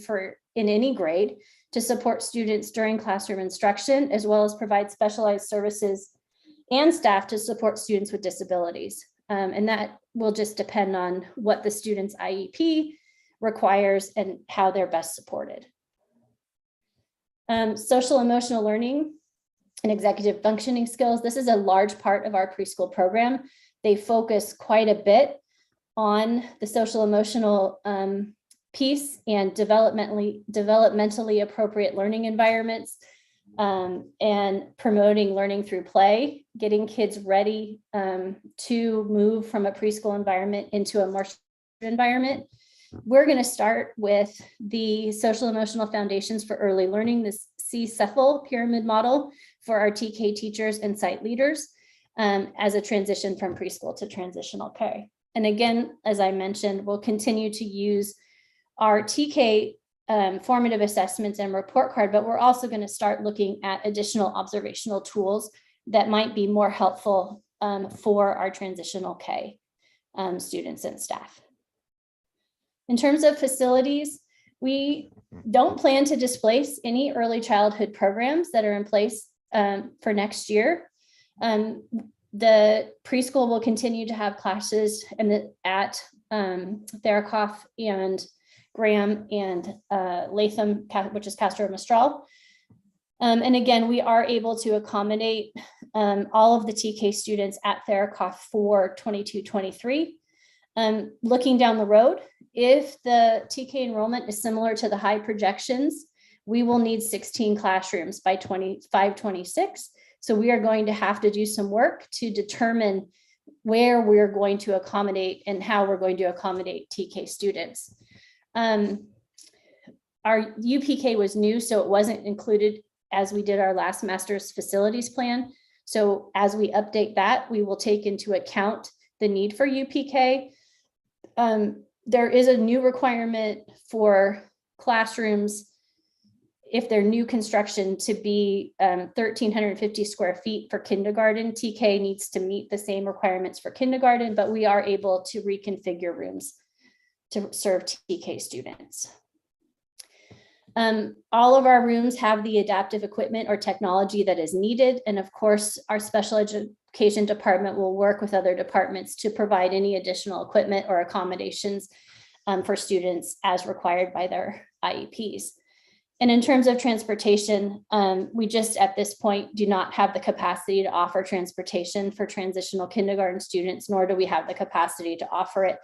in any grade to support students during classroom instruction, as well as provide specialized services and staff to support students with disabilities. And that will just depend on what the student's IEP requires and how they're best supported. Social emotional learning and executive functioning skills. This is a large part of our preschool program. They focus quite a bit on the social emotional piece and developmentally appropriate learning environments, and promoting learning through play, getting kids ready to move from a preschool environment into a more environment. We're going to start with the social emotional foundations for early learning, this C-Cephal pyramid model for our TK teachers and site leaders as a transition from preschool to transitional K. And again, as I mentioned, we'll continue to use our TK formative assessments and report card, but we're also going to start looking at additional observational tools that might be more helpful for our transitional K students and staff. In terms of facilities, we don't plan to displace any early childhood programs that are in place for next year. The preschool will continue to have classes at Therakoff and Graham and Latham, which is Castro Mistral. And again, we are able to accommodate all of the TK students at Therakoff for 22-23. Looking down the road, if the TK enrollment is similar to the high projections, we will need 16 classrooms by 25-26. So we are going to have to do some work to determine where we're going to accommodate and how we're going to accommodate TK students. Our UPK was new, so it wasn't included as we did our last master's facilities plan. So as we update that, we will take into account the need for UPK. There is a new requirement for classrooms, if they're new construction, to be 1,350 square feet for kindergarten. TK needs to meet the same requirements for kindergarten, but we are able to reconfigure rooms to serve TK students. All of our rooms have the adaptive equipment or technology that is needed. And of course, our special education department will work with other departments to provide any additional equipment or accommodations for students as required by their IEPs. And in terms of transportation, we just at this point do not have the capacity to offer transportation for transitional kindergarten students, nor do we have the capacity to offer it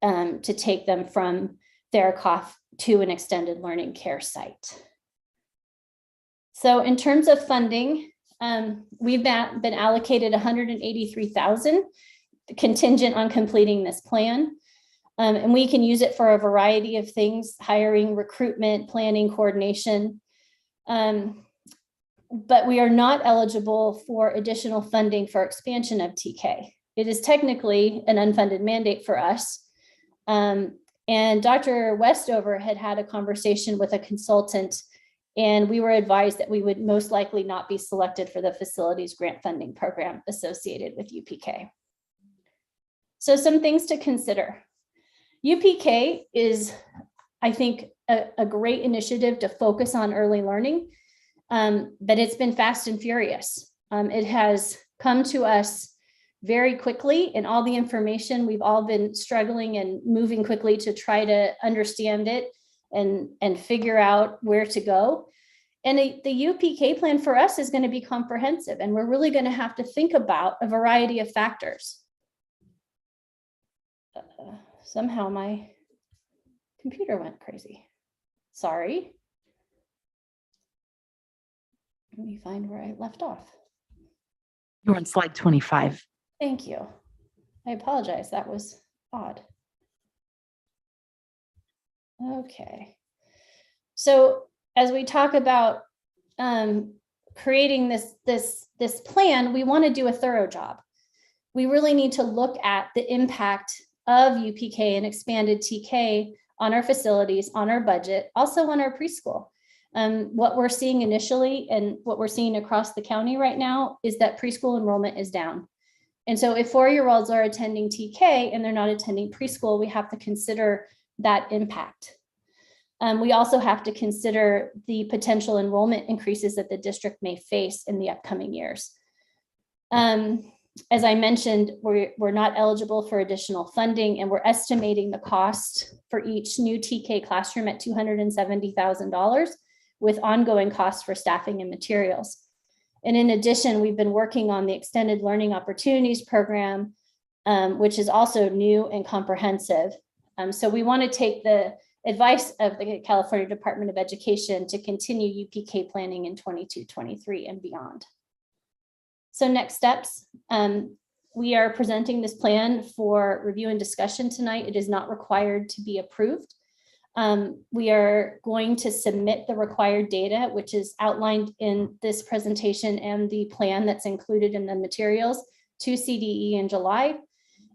to take them from Therakoff to an extended learning care site. So in terms of funding, we've been allocated $183,000 contingent on completing this plan. And we can use it for a variety of things: hiring, recruitment, planning, coordination. But we are not eligible for additional funding for expansion of TK. It is technically an unfunded mandate for us. And Dr. Westover had a conversation with a consultant, and we were advised that we would most likely not be selected for the facilities grant funding program associated with UPK. So some things to consider. UPK is, I think, a great initiative to focus on early learning, but it's been fast and furious. It has come to us very quickly, and all the information, we've all been struggling and moving quickly to try to understand it and figure out where to go. And the UPK plan for us is going to be comprehensive, and we're really going to have to think about a variety of factors. Somehow my computer went crazy. Sorry. Let me find where I left off. You're on slide 25. Thank you. I apologize. That was odd. Okay. So as we talk about creating this plan, we want to do a thorough job. We really need to look at the impact of UPK and expanded TK on our facilities, on our budget, also on our preschool. What we're seeing initially and what we're seeing across the county right now is that preschool enrollment is down. And so if 4-year-olds are attending TK and they're not attending preschool, we have to consider that impact. We also have to consider the potential enrollment increases that the district may face in the upcoming years. As I mentioned, we're not eligible for additional funding, and we're estimating the cost for each new TK classroom at $270,000 with ongoing costs for staffing and materials. And in addition, we've been working on the Extended Learning Opportunities Program, which is also new and comprehensive. So we want to take the advice of the California Department of Education to continue UPK planning in 22-23 and beyond. So next steps, we are presenting this plan for review and discussion tonight. It is not required to be approved. We are going to submit the required data, which is outlined in this presentation and the plan that's included in the materials, to CDE in July.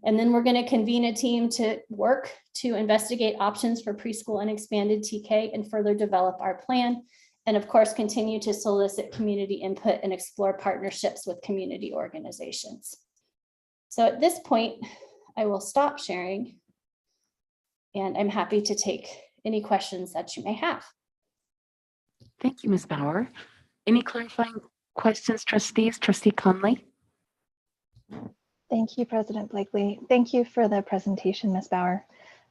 And then we're going to convene a team to work to investigate options for preschool and expanded TK and further develop our plan. And of course, continue to solicit community input and explore partnerships with community organizations. So at this point, I will stop sharing, and I'm happy to take any questions that you may have. Thank you, Ms. Bauer. Any clarifying questions, trustees? Trustee Conley? Thank you, President Blakely. Thank you for the presentation, Ms. Bauer.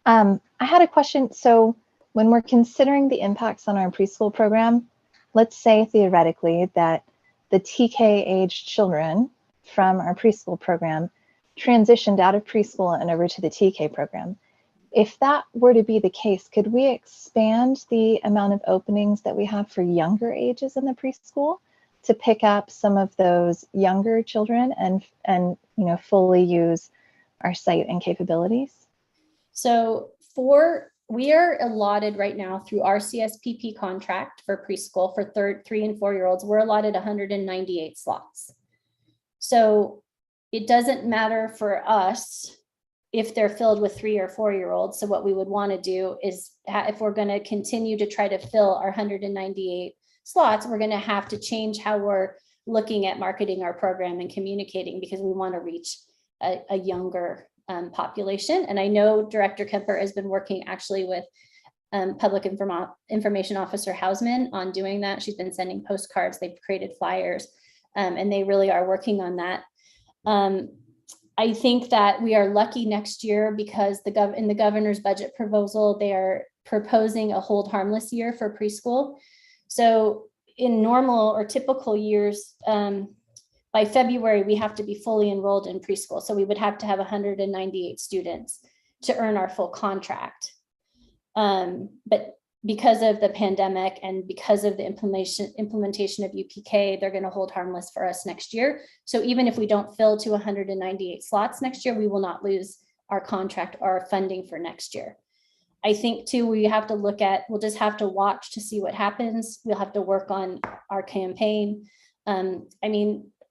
I had a question. So when we're considering the impacts on our preschool program, let's say theoretically that the TK age children from our preschool program transitioned out of preschool and over to the TK program. If that were to be the case, could we expand the amount of openings that we have for younger ages in the preschool to pick up some of those younger children and fully use our site and capabilities? So we are allotted right now through our CSPP contract for preschool for 3 and 4-year-olds, we're allotted 198 slots. So it doesn't matter for us if they're filled with 3 or 4-year-olds. So what we would want to do is, if we're going to continue to try to fill our 198 slots, we're going to have to change how we're looking at marketing our program and communicating, because we want to reach a younger population. And I know Director Kemper has been working actually with Public Information Officer Hausman on doing that. She's been sending postcards, they've created flyers, and they really are working on that. I think that we are lucky next year because in the governor's budget proposal, they are proposing a hold harmless year for preschool. So in normal or typical years, by February, we have to be fully enrolled in preschool. So we would have to have 198 students to earn our full contract. But because of the pandemic and because of the implementation of UPK, they're going to hold harmless for us next year. So even if we don't fill to 198 slots next year, we will not lose our contract or our funding for next year. I think too, we have to look at, we'll just have to watch to see what happens. We'll have to work on our campaign.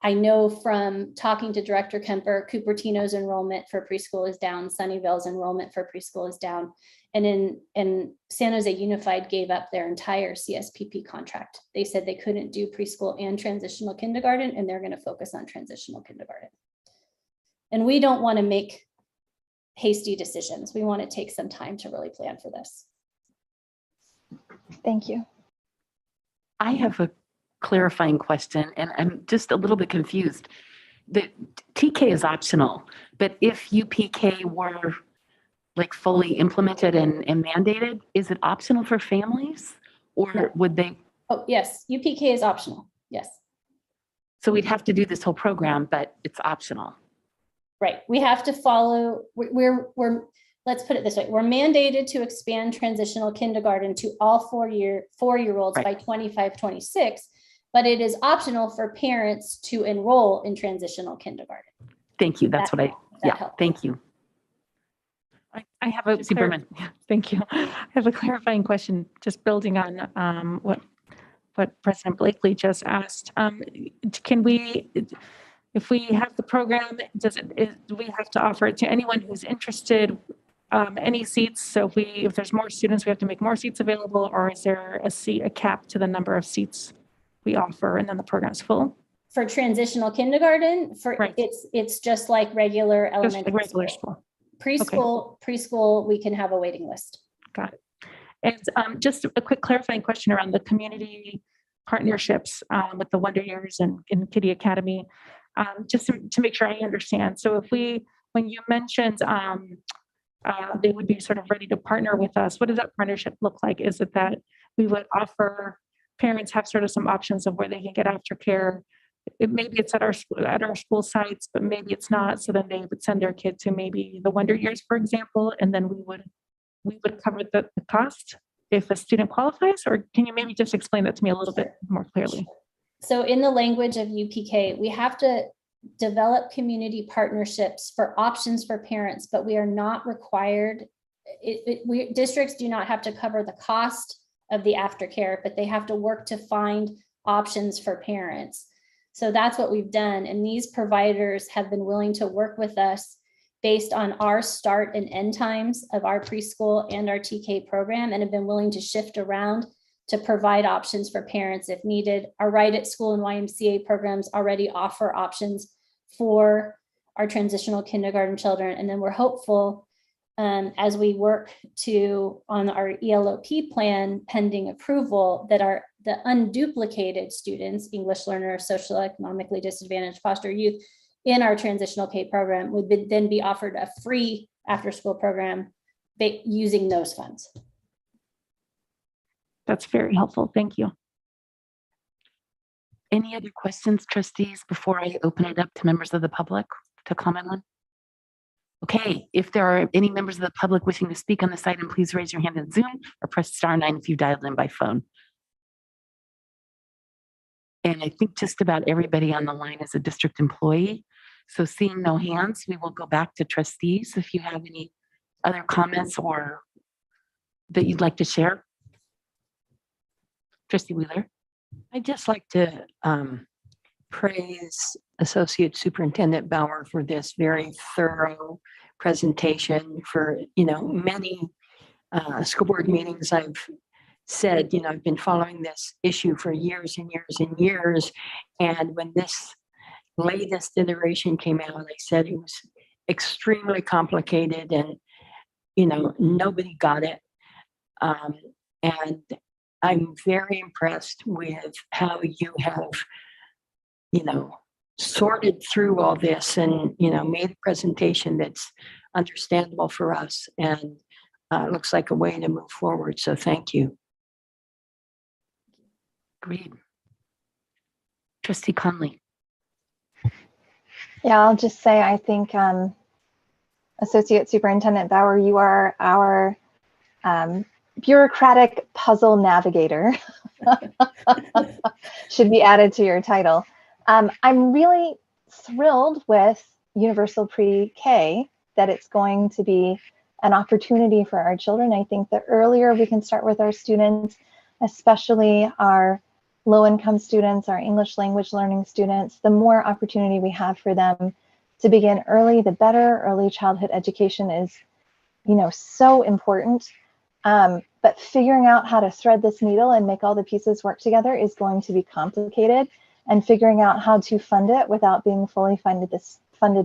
I know from talking to Director Kemper, Cupertino's enrollment for preschool is down, Sunnyvale's enrollment for preschool is down. And in San Jose Unified gave up their entire CSPP contract. They said they couldn't do preschool and transitional kindergarten, and they're going to focus on transitional kindergarten. And we don't want to make hasty decisions. We want to take some time to really plan for this. Thank you. I have a clarifying question, and I'm just a little bit confused. The TK is optional, but if UPK were like fully implemented and mandated, is it optional for families, or No. would they? Oh, yes, UPK is optional. Yes. So we'd have to do this whole program, but it's optional. Right. We have to follow, let's put it this way. We're mandated to expand transitional kindergarten to all four-year-olds Right. by 25-26, but it is optional for parents to enroll in transitional kindergarten. Thank you. That's what I, yeah, helps. thank you. I have a thank you. I have a clarifying question, just building on what President Blakely just asked. Can we, if we have the program, do we have to offer it to anyone who's interested? Any seats? So if there's more students, we have to make more seats available, or is there a cap to the number of seats we offer, and then the program's full? For transitional kindergarten, Right. it's just like regular elementary Just like regular school. school. Preschool, we can have a waiting list. Got it. And just a quick clarifying question around the community partnerships with the Wonder Years and Kitty Academy, just to make sure I understand. So when you mentioned they would be sort of ready to partner with us, what does that partnership look like? Is it that we would offer parents have sort of some options of where they can get aftercare? Maybe it's at our school sites, but maybe it's not. So then they would send their kid to maybe the Wonder Years, for example, and then we would cover the cost if a student qualifies. Or can you maybe just explain that to me a little bit more clearly? So in the language of UPK, we have to develop community partnerships for options for parents, but we are not required. Districts do not have to cover the cost of the aftercare, but they have to work to find options for parents. So that's what we've done. And these providers have been willing to work with us based on our start and end times of our preschool and our TK program, and have been willing to shift around to provide options for parents if needed. Our Right at School and YMCA programs already offer options for our transitional kindergarten children. And then we're hopeful as we work on our ELOP plan pending approval, that the unduplicated students, English learners, socioeconomically disadvantaged foster youth in our transitional K program would then be offered a free after school program using those funds. That's very helpful. Thank you. Any other questions, trustees, before I open it up to members of the public to comment on? Okay, if there are any members of the public wishing to speak on this item, please raise your hand in Zoom or press *9 if you dialed in by phone. And I think just about everybody on the line is a district employee. So seeing no hands, we will go back to trustees if you have any other comments or that you'd like to share. Trustee Wheeler. I'd just like to praise Associate Superintendent Bauer for this very thorough presentation. For many school board meetings, I've said I've been following this issue for years and years and years, and when this latest iteration came out, I said it was extremely complicated and nobody got it, and I'm very impressed with how you have, sorted through all this and, made a presentation that's understandable for us and looks like a way to move forward. So thank you. Agreed. Trustee Conley. Yeah, I'll just say, I think Associate Superintendent Bauer, you are our bureaucratic puzzle navigator. Should be added to your title. I'm really thrilled with Universal Pre-K that it's going to be an opportunity for our children. I think the earlier we can start with our students, especially our low-income students, our English language learning students, the more opportunity we have for them to begin early, the better. Early childhood education is, so important. But figuring out how to thread this needle and make all the pieces work together is going to be complicated. And figuring out how to fund it without being fully funded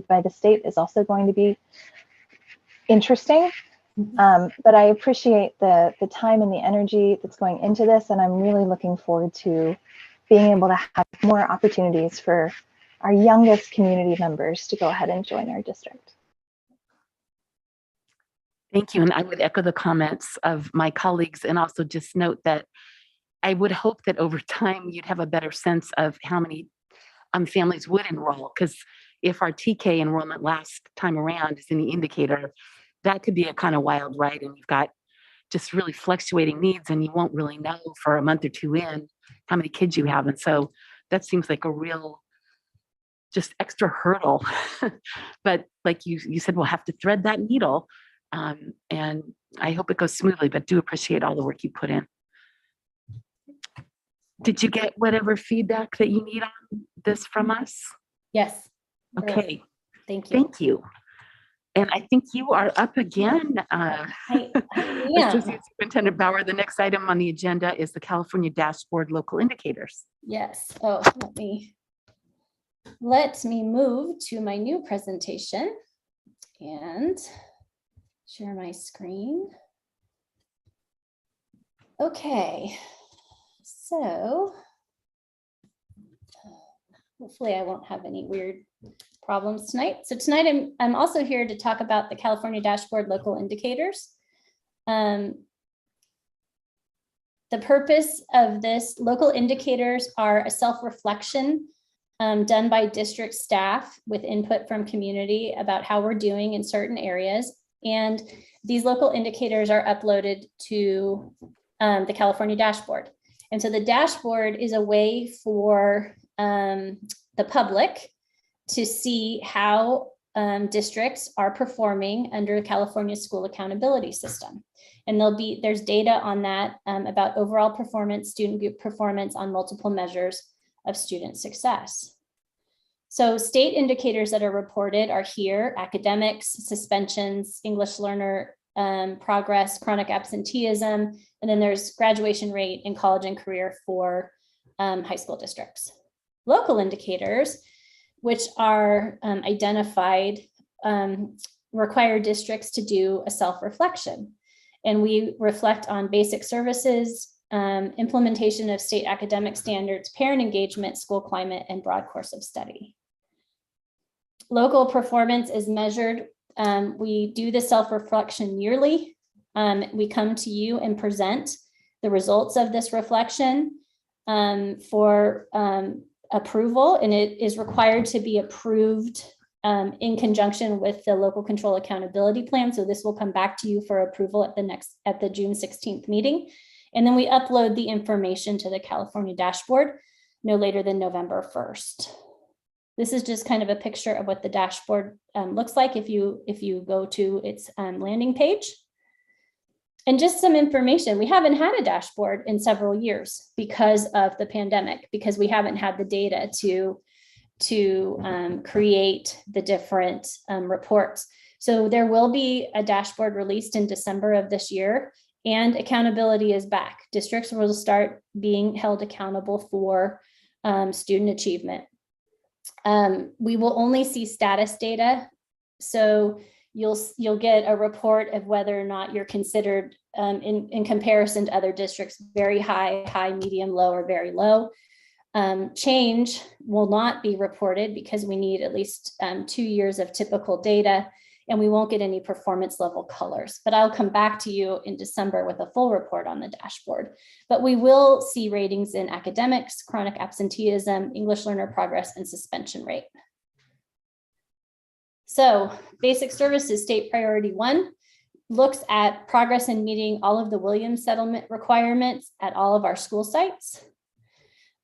by the state is also going to be interesting. But I appreciate the time and the energy that's going into this, and I'm really looking forward to being able to have more opportunities for our youngest community members to go ahead and join our district. Thank you. And I would echo the comments of my colleagues and also just note that I would hope that over time you'd have a better sense of how many families would enroll, because if our TK enrollment last time around is any indicator, that could be a kind of wild ride, and you've got just really fluctuating needs, and you won't really know for a month or two in how many kids you have. And so that seems like a real just extra hurdle. But like you said, we'll have to thread that needle. And I hope it goes smoothly, but do appreciate all the work you put in. Did you get whatever feedback that you need on this from us? Yes. Okay. Thank you. Thank you. And I think you are up again. I am. Associate Superintendent Bauer, the next item on the agenda is the California Dashboard Local Indicators. Yes. Oh, let me move to my new presentation and share my screen. Okay. So hopefully I won't have any weird problems tonight. So tonight I'm also here to talk about the California Dashboard Local Indicators. The purpose of this local indicators are a self-reflection done by district staff with input from community about how we're doing in certain areas. And these local indicators are uploaded to the California Dashboard. And so the dashboard is a way for the public to see how districts are performing under the California School Accountability System. And there's data on that about overall performance, student group performance on multiple measures of student success. So state indicators that are reported are here: academics, suspensions, English learner progress, chronic absenteeism, and then there's graduation rate in college and career for high school districts. Local indicators, which are identified, require districts to do a self-reflection. And we reflect on basic services, implementation of state academic standards, parent engagement, school climate, and broad course of study. Local performance is measured. We do the self-reflection yearly. We come to you and present the results of this reflection for approval, and it is required to be approved in conjunction with the local control accountability plan. So this will come back to you for approval at the June 16th meeting. And then we upload the information to the California dashboard no later than November 1st. This is just kind of a picture of what the dashboard looks like if you go to its landing page. And just some information, we haven't had a dashboard in several years because of the pandemic, because we haven't had the data to create the different reports. So there will be a dashboard released in December of this year, and accountability is back. Districts will start being held accountable for student achievement. We will only see status data. So you'll get a report of whether or not you're considered in comparison to other districts, very high, medium, low, or very low. Change will not be reported because we need at least 2 years of typical data, and we won't get any performance level colors. But I'll come back to you in December with a full report on the dashboard. But we will see ratings in academics, chronic absenteeism, English learner progress, and suspension rate. So basic services state priority 1 looks at progress in meeting all of the Williams settlement requirements at all of our school sites.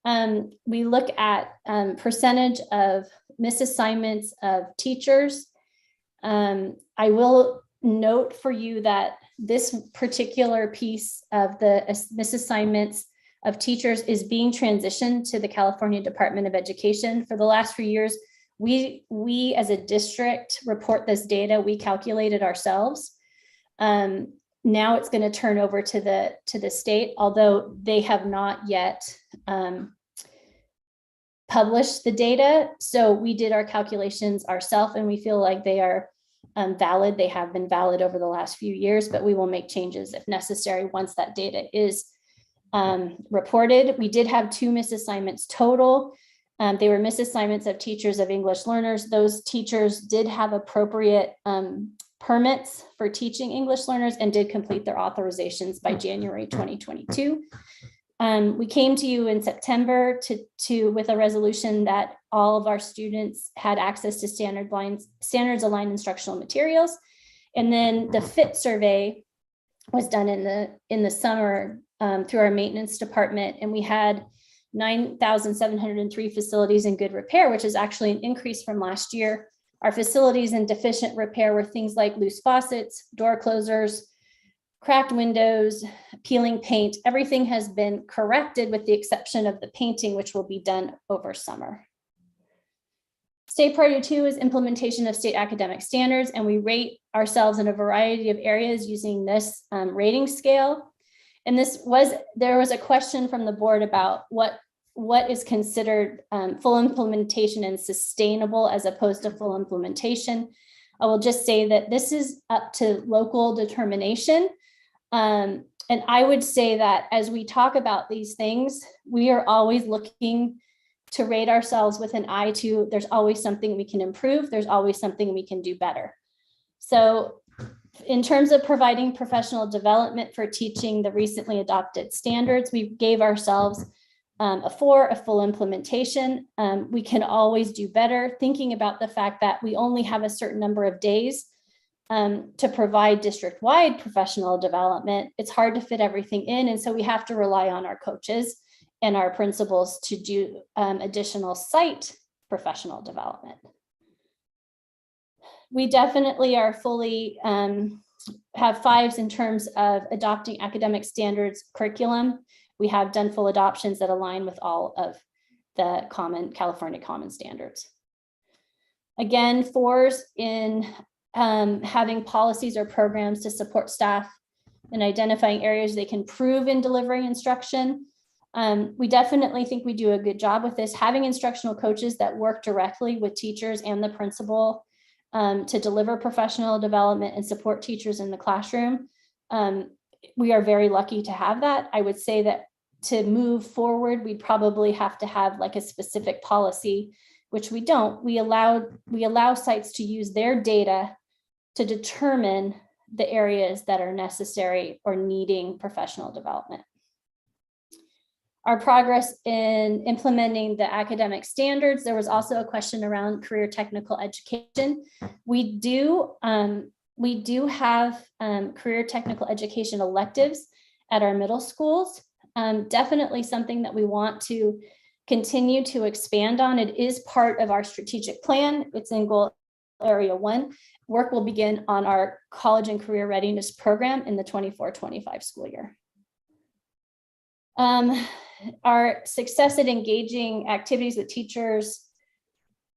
We look at percentage of misassignments of teachers. I will note for you that this particular piece of the misassignments of teachers is being transitioned to the California Department of Education. For the last few years, we as a district report this data, we calculate it ourselves. Now it's going to turn over to the state, although they have not yet published the data. So we did our calculations ourselves, and we feel like they are valid. They have been valid over the last few years, but we will make changes if necessary once that data is reported. We did have 2 misassignments total. They were misassignments of teachers of English learners. Those teachers did have appropriate permits for teaching English learners and did complete their authorizations by January 2022. We came to you in September with a resolution that all of our students had access to standards aligned instructional materials. And then the fit survey was done in the summer through our maintenance department, and we had 9,703 facilities in good repair, which is actually an increase from last year. Our facilities in deficient repair were things like loose faucets, door closers, cracked windows, peeling paint. Everything has been corrected with the exception of the painting, which will be done over summer. State priority 2 is implementation of state academic standards, and we rate ourselves in a variety of areas using this rating scale. And there was a question from the board about what is considered full implementation and sustainable as opposed to full implementation. I will just say that this is up to local determination. And I would say that as we talk about these things, we are always looking to rate ourselves with an eye to there's always something we can improve. There's always something we can do better. So in terms of providing professional development for teaching the recently adopted standards, we gave ourselves a 4, a full implementation. We can always do better, thinking about the fact that we only have a certain number of days to provide district-wide professional development. It's hard to fit everything in, and so we have to rely on our coaches and our principals to do additional site professional development. We definitely are fully have 5s in terms of adopting academic standards curriculum. We have done full adoptions that align with all of the California Common Standards. Again, 4s in having policies or programs to support staff in identifying areas they can improve in delivering instruction. We definitely think we do a good job with this, having instructional coaches that work directly with teachers and the principal to deliver professional development and support teachers in the classroom. We are very lucky to have that. I would say that to move forward, we'd probably have to have like a specific policy, which we don't. We allow sites to use their data to determine the areas that are necessary or needing professional development. Our progress in implementing the academic standards, there was also a question around career technical education. We do have career technical education electives at our middle schools. Definitely something that we want to continue to expand on. It is part of our strategic plan. It's in goal area 1. Work will begin on our college and career readiness program in the 24-25 school year. Our success at engaging activities with teachers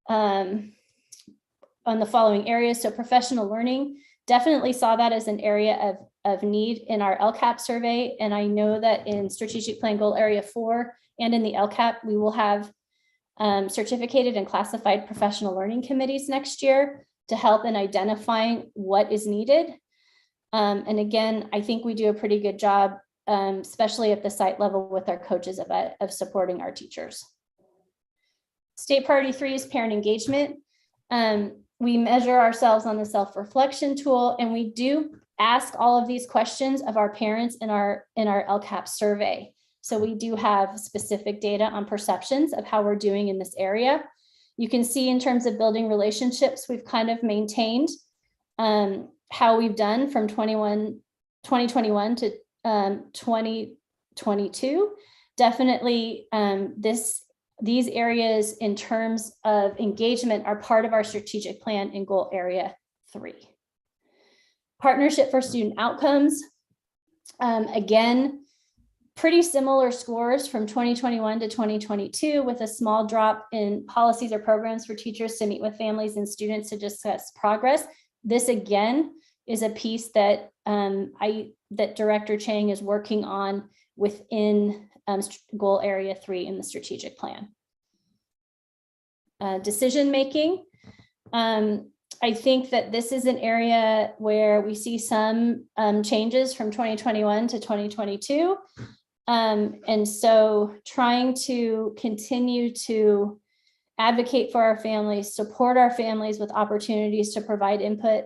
on the following areas. So professional learning, definitely saw that as an area of need in our LCAP survey. And I know that in strategic plan goal area 4 and in the LCAP, we will have certificated and classified professional learning committees next year to help in identifying what is needed. And again, I think we do a pretty good job, especially at the site level with our coaches of supporting our teachers. State priority 3 is parent engagement. We measure ourselves on the self-reflection tool, and we do ask all of these questions of our parents in our LCAP survey. So we do have specific data on perceptions of how we're doing in this area. You can see in terms of building relationships, we've kind of maintained how we've done from 2021 to 2022. Definitely these areas in terms of engagement are part of our strategic plan in goal area 3. Partnership for student outcomes. Again, pretty similar scores from 2021 to 2022 with a small drop in policies or programs for teachers to meet with families and students to discuss progress. This again is a piece that that Director Chang is working on within goal area 3 in the strategic plan. Decision making. I think that this is an area where we see some changes from 2021 to 2022. And so trying to continue to advocate for our families, support our families with opportunities to provide input.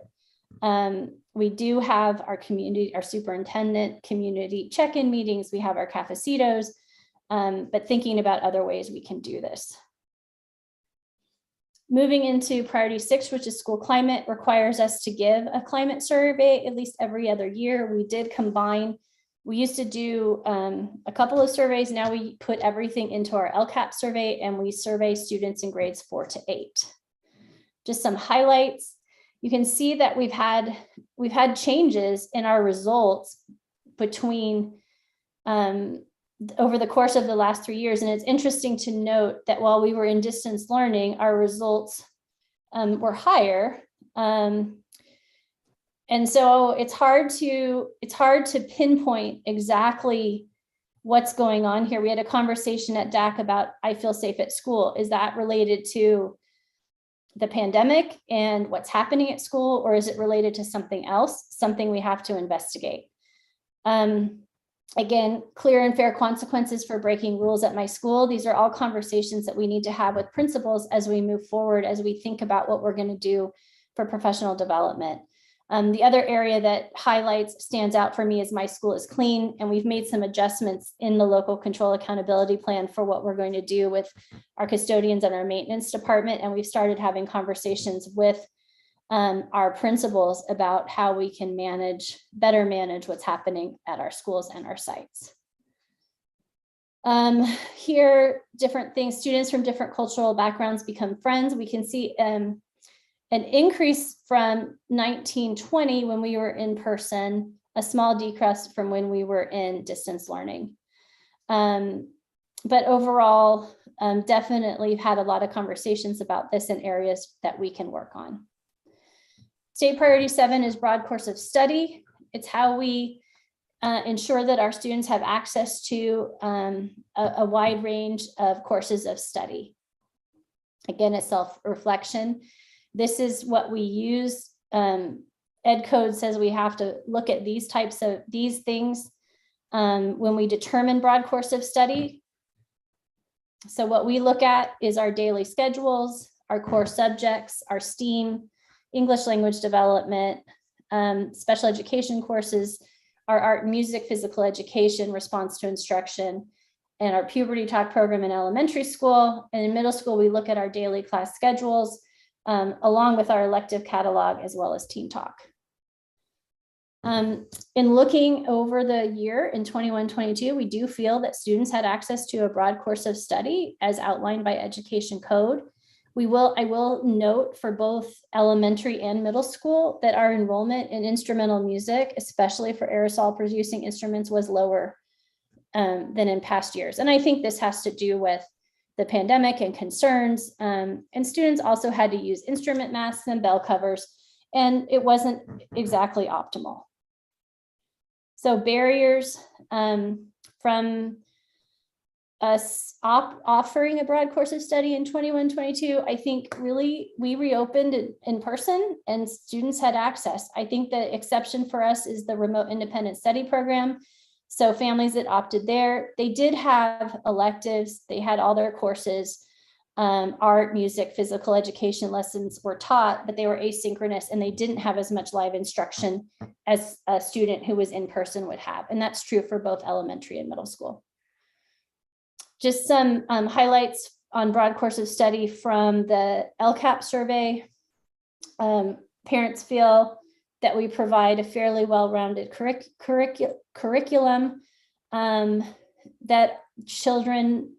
We do have our community, our superintendent community check-in meetings. We have our cafecitos, but thinking about other ways we can do this. Moving into priority 6, which is school climate, requires us to give a climate survey at least every other year. We did combine. We used to do a couple of surveys. Now we put everything into our LCAP survey, and we survey students in grades 4 to 8. Just some highlights. You can see that we've had changes in our results between over the course of the last 3 years. And it's interesting to note that while we were in distance learning, our results were higher. And so it's hard to pinpoint exactly what's going on here. We had a conversation at DAC about I feel safe at school. Is that related to the pandemic and what's happening at school, or is it related to something else, something we have to investigate? Again, clear and fair consequences for breaking rules at my school. These are all conversations that we need to have with principals as we move forward, as we think about what we're going to do for professional development. The other area that stands out for me is my school is clean, and we've made some adjustments in the local control accountability plan for what we're going to do with our custodians and our maintenance department. And we've started having conversations with our principals about how we can better manage what's happening at our schools and our sites. Here, different things, students from different cultural backgrounds become friends. We can see an increase from 1920 when we were in person, a small decrease from when we were in distance learning. But overall, definitely had a lot of conversations about this in areas that we can work on. State priority 7 is broad course of study. It's how we ensure that our students have access to a wide range of courses of study. Again, a self-reflection. This is what we use. Ed Code says we have to look at these things when we determine broad course of study. So what we look at is our daily schedules, our core subjects, our STEAM, English language development, special education courses, our art and music, physical education, response to instruction, and our puberty talk program in elementary school. And in middle school, we look at our daily class schedules, along with our elective catalog, as well as Teen Talk. In looking over the year in 21-22, we do feel that students had access to a broad course of study as outlined by Education Code. I will note for both elementary and middle school that our enrollment in instrumental music, especially for aerosol producing instruments, was lower than in past years. And I think this has to do with the pandemic and concerns, and students also had to use instrument masks and bell covers, and it wasn't exactly optimal. So barriers from us offering a broad course of study in 21-22, I think really we reopened in person and students had access. I think the exception for us is the remote independent study program. So families that opted there, they did have electives, they had all their courses, art, music, physical education lessons were taught, but they were asynchronous and they didn't have as much live instruction as a student who was in person would have. And that's true for both elementary and middle school. Just some highlights on broad course of study from the LCAP survey. Parents feel that we provide a fairly well-rounded curriculum, that children,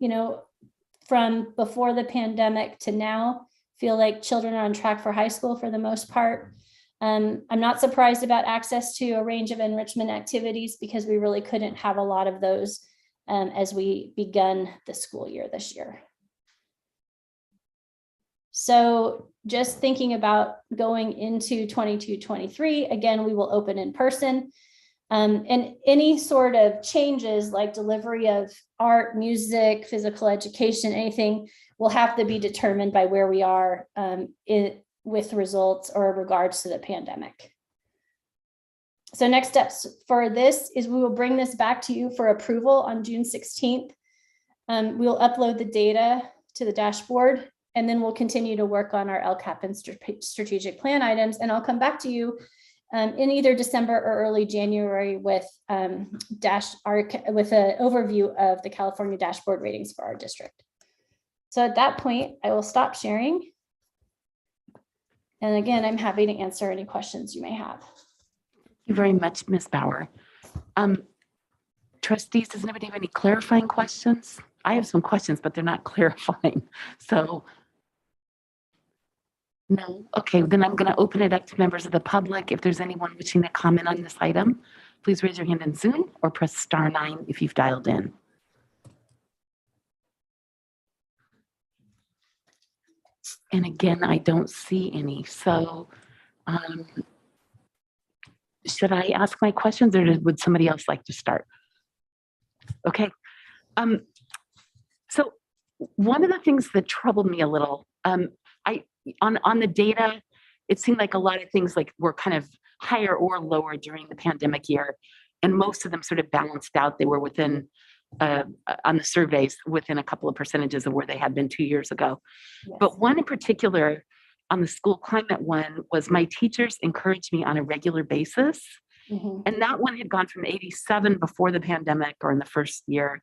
from before the pandemic to now, feel like children are on track for high school for the most part. I'm not surprised about access to a range of enrichment activities because we really couldn't have a lot of those as we begun the school year this year. So just thinking about going into 22-23, again, we will open in person. And any sort of changes like delivery of art, music, physical education, anything will have to be determined by where we are with results or regards to the pandemic. So next steps for this is we will bring this back to you for approval on June 16th. We'll upload the data to the dashboard, and then we'll continue to work on our LCAP and strategic plan items. And I'll come back to you in either December or early January with an overview of the California dashboard ratings for our district. So at that point, I will stop sharing. And again, I'm happy to answer any questions you may have. Thank you very much, Ms. Bauer. Trustees, does anybody have any clarifying questions? I have some questions, but they're not clarifying. So, no? Okay, then I'm going to open it up to members of the public. If there's anyone wishing to comment on this item, please raise your hand in Zoom or press *9 if you've dialed in. And again, I don't see any. So, should I ask my questions, or would somebody else like to start? Okay. So one of the things that troubled me a little, on the data, it seemed like a lot of things like were kind of higher or lower during the pandemic year, and most of them sort of balanced out. They were within, on the surveys, within a couple of percentages of where they had been 2 years ago. Yes. But one in particular on the school climate one was my teachers encouraged me on a regular basis. Mm-hmm. And that one had gone from 87 before the pandemic or in the first year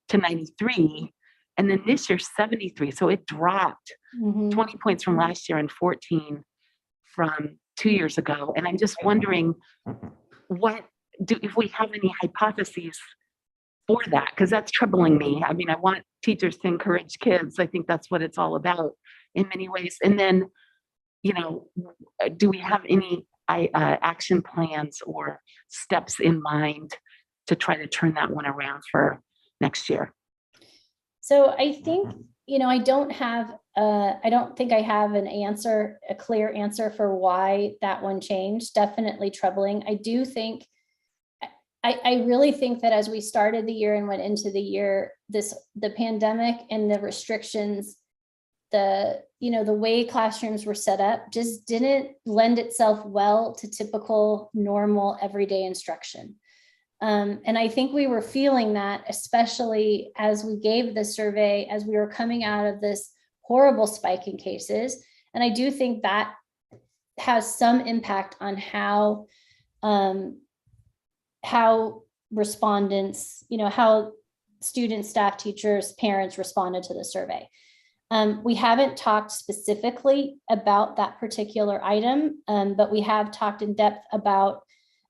to 93. And then this year, 73. So it dropped 20 points from last year and 14 from 2 years ago. And I'm just wondering if we have any hypotheses for that, because that's troubling me. I mean, I want teachers to encourage kids. I think that's what it's all about in many ways. And then, do we have any action plans or steps in mind to try to turn that one around for next year? So I think, I don't think I have a clear answer for why that one changed. Definitely troubling. I do think, I really think that as we started the year and went into the year, the pandemic and the restrictions, the way classrooms were set up just didn't lend itself well to typical, normal, everyday instruction. And I think we were feeling that, especially as we gave the survey, as we were coming out of this horrible spike in cases. And I do think that has some impact on how respondents, how students, staff, teachers, parents responded to the survey. We haven't talked specifically about that particular item, but we have talked in depth about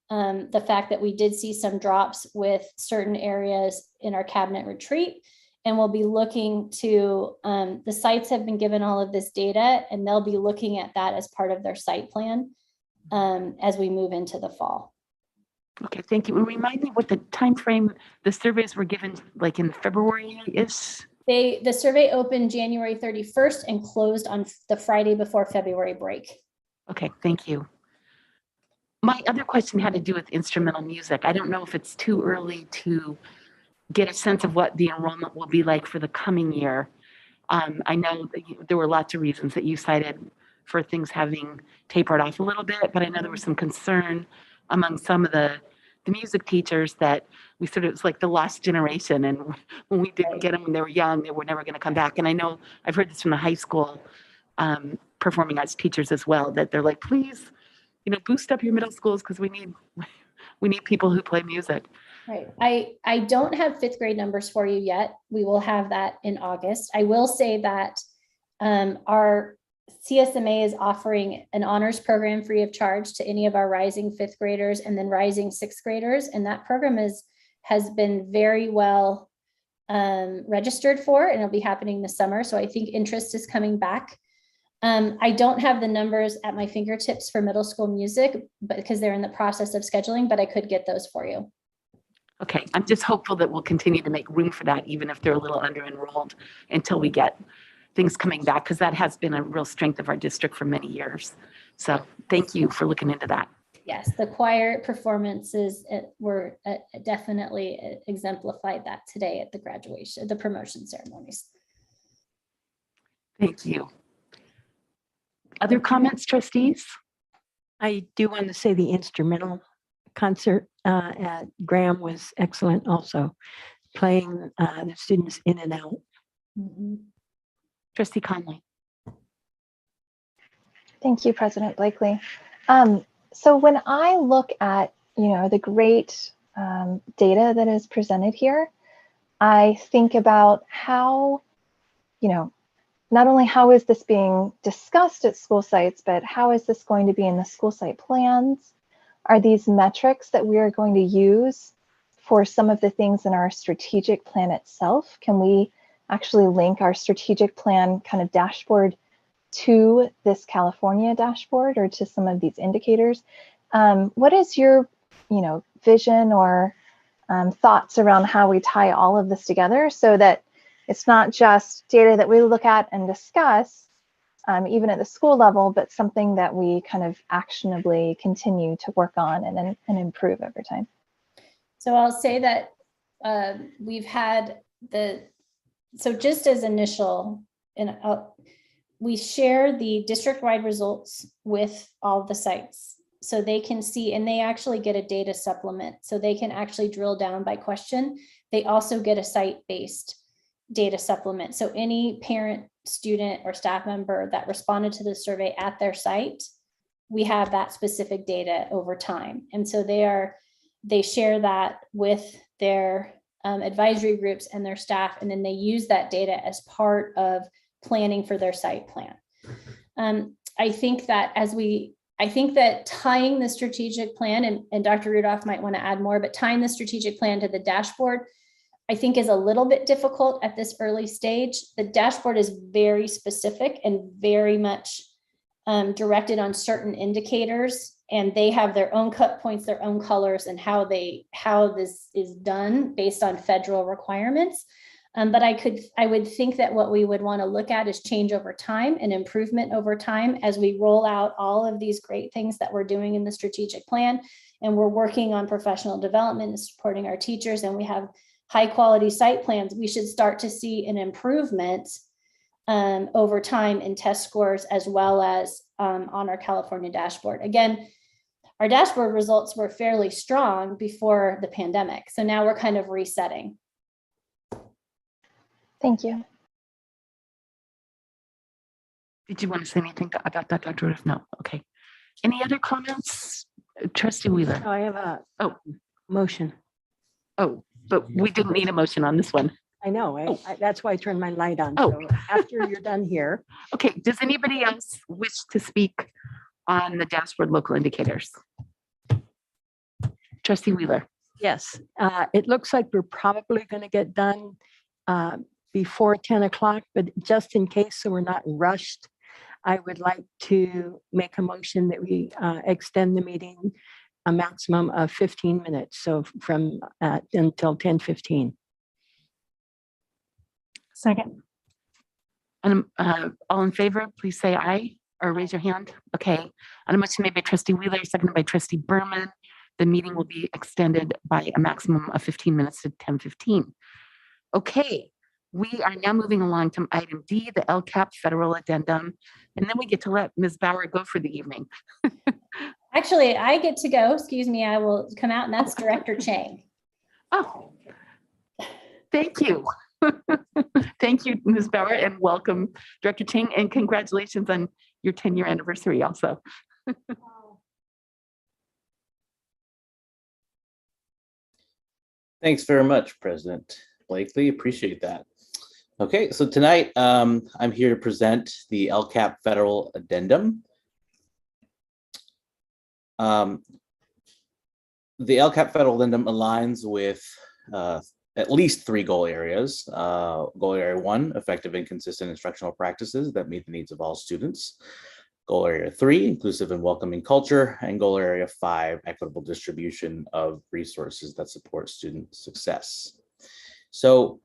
the fact that we did see some drops with certain areas in our cabinet retreat, and we'll be looking to, the sites have been given all of this data, and they'll be looking at that as part of their site plan as we move into the fall. Okay, thank you. And remind me what the time frame the surveys were given, like in February-ish? The survey opened January 31st and closed on the Friday before February break. Okay, thank you. My other question had to do with instrumental music. I don't know if it's too early to get a sense of what the enrollment will be like for the coming year. I know that there were lots of reasons that you cited for things having tapered off a little bit, but I know there was some concern among some of the music teachers that we sort of, it's like the lost generation. And when we didn't get them when they were young, they were never going to come back. And I know I've heard this from the high school performing arts teachers as well, that they're like, please, boost up your middle schools because we need people who play music. Right. I don't have fifth grade numbers for you yet. We will have that in August. I will say that our CSMA is offering an honors program free of charge to any of our rising fifth graders and then rising sixth graders. And that program has been very well registered for, and it'll be happening this summer. So I think interest is coming back. I don't have the numbers at my fingertips for middle school music, but because they're in the process of scheduling, but I could get those for you. Okay, I'm just hopeful that we'll continue to make room for that, even if they're a little under enrolled, until we get things coming back, because that has been a real strength of our district for many years. So thank you for looking into that. Yes, the choir performances were definitely exemplified that today at the graduation, the promotion ceremonies. Thank you. Other comments, trustees? I do want to say the instrumental concert at Graham was excellent also, playing the students in and out. Trustee Conley. Thank you, President Blakely. So when I look at, the great data that is presented here, I think about how, not only how is this being discussed at school sites, but how is this going to be in the school site plans? Are these metrics that we are going to use for some of the things in our strategic plan itself? Can we actually link our strategic plan kind of dashboard to this California dashboard or to some of these indicators? What is your, vision or thoughts around how we tie all of this together so that it's not just data that we look at and discuss, even at the school level, but something that we kind of actionably continue to work on and improve over time? So I'll say that we've had so just as initial, we share the district-wide results with all the sites so they can see, and they actually get a data supplement so they can actually drill down by question. They also get a site-based data supplement. So any parent, student, or staff member that responded to the survey at their site, we have that specific data over time. And so they share that with their advisory groups and their staff, and then they use that data as part of planning for their site plan. I think that tying the strategic plan, and Dr. Rudolph might want to add more, but tying the strategic plan to the dashboard, I think is a little bit difficult at this early stage. The dashboard is very specific and very much directed on certain indicators, and they have their own cut points, their own colors, and how this is done based on federal requirements. But I would think that what we would want to look at is change over time and improvement over time as we roll out all of these great things that we're doing in the strategic plan. And we're working on professional development and supporting our teachers, and we have high quality site plans. We should start to see an improvement over time in test scores, as well as on our California dashboard. Again, our dashboard results were fairly strong before the pandemic. So now we're kind of resetting. Thank you. Did you want to say anything about that, Dr. Rudolph? No. Okay. Any other comments? Trustee Wheeler. I have a motion. Oh, but we didn't need a motion on this one. I know. That's why I turned my light on. Oh. So after you're done here. Okay. Does anybody else wish to speak on the dashboard local indicators? Trustee Wheeler. Yes. It looks like we're probably going to get done before 10 o'clock, but just in case, so we're not rushed, I would like to make a motion that we extend the meeting a maximum of 15 minutes. So from until 10:15. Second. All in favor, please say aye or raise your hand. Okay. On a motion made by Trustee Wheeler, seconded by Trustee Berman, the meeting will be extended by a maximum of 15 minutes to 10:15. Okay. We are now moving along to item D, the LCAP federal addendum, and then we get to let Ms. Bauer go for the evening. Actually, I get to go. Excuse me. I will come out, and that's Director Chang. Oh, thank you. Thank you, Ms. Bauer, and welcome, Director Chang, and congratulations on your 10-year anniversary also. Thanks very much, President Blakely. Appreciate that. Okay, so tonight I'm here to present the LCAP federal addendum. The LCAP federal addendum aligns with at least 3 goal areas. Goal area 1, effective and consistent instructional practices that meet the needs of all students. Goal area 3, inclusive and welcoming culture. And goal area 5, equitable distribution of resources that support student success. So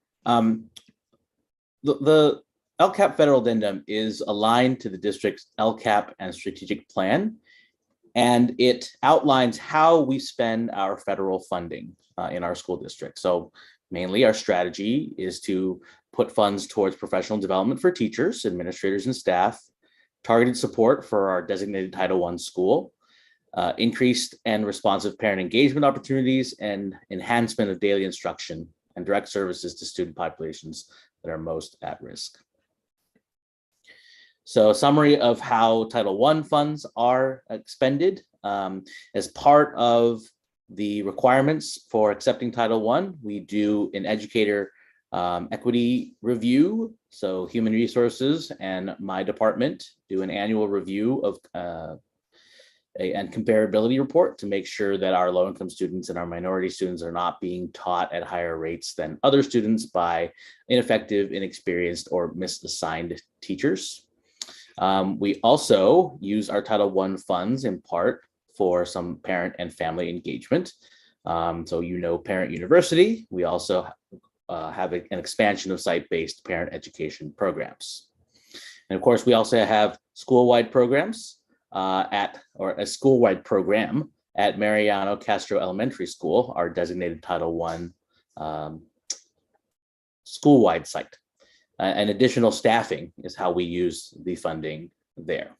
the LCAP federal addendum is aligned to the district's LCAP and strategic plan, and it outlines how we spend our federal funding in our school district. So mainly our strategy is to put funds towards professional development for teachers, administrators, and staff, targeted support for our designated Title I school, increased and responsive parent engagement opportunities, and enhancement of daily instruction and direct services to student populations that are most at risk. So a summary of how Title I funds are expended. As part of the requirements for accepting Title I, we do an educator equity review. So human resources and my department do an annual review of and comparability report to make sure that our low-income students and our minority students are not being taught at higher rates than other students by ineffective, inexperienced, or misassigned teachers. We also use our Title I funds in part for some parent and family engagement. So Parent University, we also have an expansion of site-based parent education programs. And of course, we also have school-wide programs a school-wide program at Mariano Castro Elementary School, our designated Title I school-wide site. And additional staffing is how we use the funding there.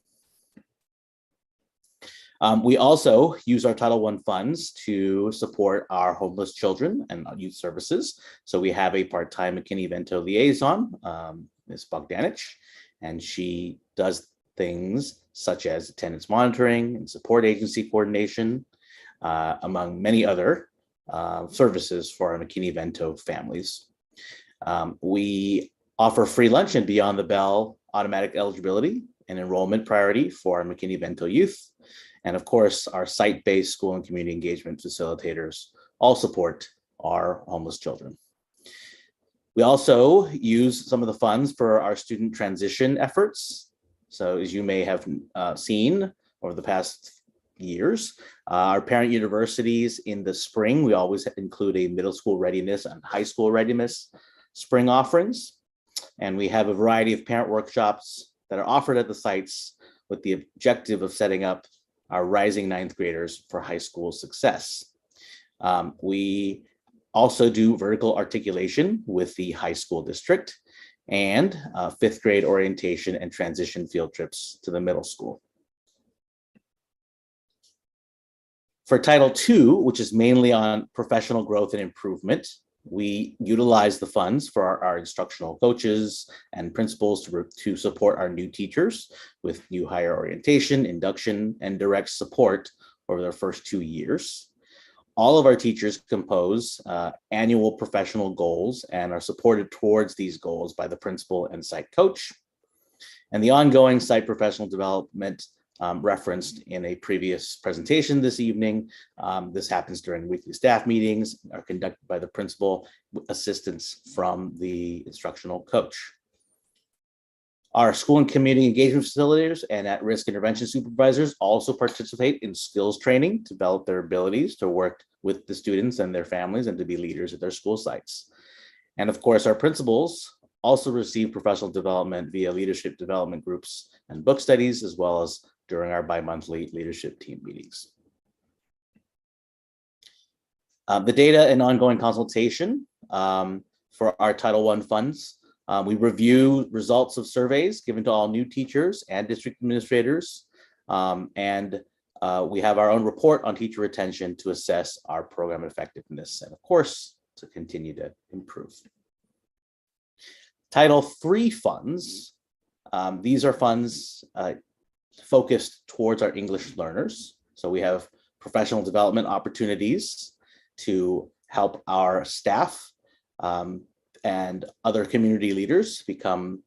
We also use our Title I funds to support our homeless children and youth services. So we have a part-time McKinney-Vento liaison, Ms. Bogdanich, and she does things such as attendance monitoring and support agency coordination, among many other services for our McKinney-Vento families. We offer free lunch and beyond the bell automatic eligibility and enrollment priority for our McKinney-Vento youth. And of course, our site-based school and community engagement facilitators all support our homeless children. We also use some of the funds for our student transition efforts. So as you may have seen over the past years, our parent universities in the spring, we always include a middle school readiness and high school readiness spring offerings. And we have a variety of parent workshops that are offered at the sites with the objective of setting up our rising ninth graders for high school success. We also do vertical articulation with the high school district and fifth grade orientation and transition field trips to the middle school. For Title II, which is mainly on professional growth and improvement, we utilize the funds for our instructional coaches and principals to support our new teachers with new hire orientation, induction, and direct support over their first 2 years. All of our teachers compose annual professional goals and are supported towards these goals by the principal and site coach. And the ongoing site professional development referenced in a previous presentation this evening. This happens during weekly staff meetings, are conducted by the principal with assistance from the instructional coach. Our school and community engagement facilitators and at-risk intervention supervisors also participate in skills training to develop their abilities to work with the students and their families and to be leaders at their school sites. And of course, our principals also receive professional development via leadership development groups and book studies, as well as during our bi-monthly leadership team meetings. The data and ongoing consultation for our Title I funds. We review results of surveys given to all new teachers and district administrators. And we have our own report on teacher retention to assess our program effectiveness and, of course, to continue to improve. Title III funds. These are funds focused towards our English learners. So we have professional development opportunities to help our staff and other community leaders become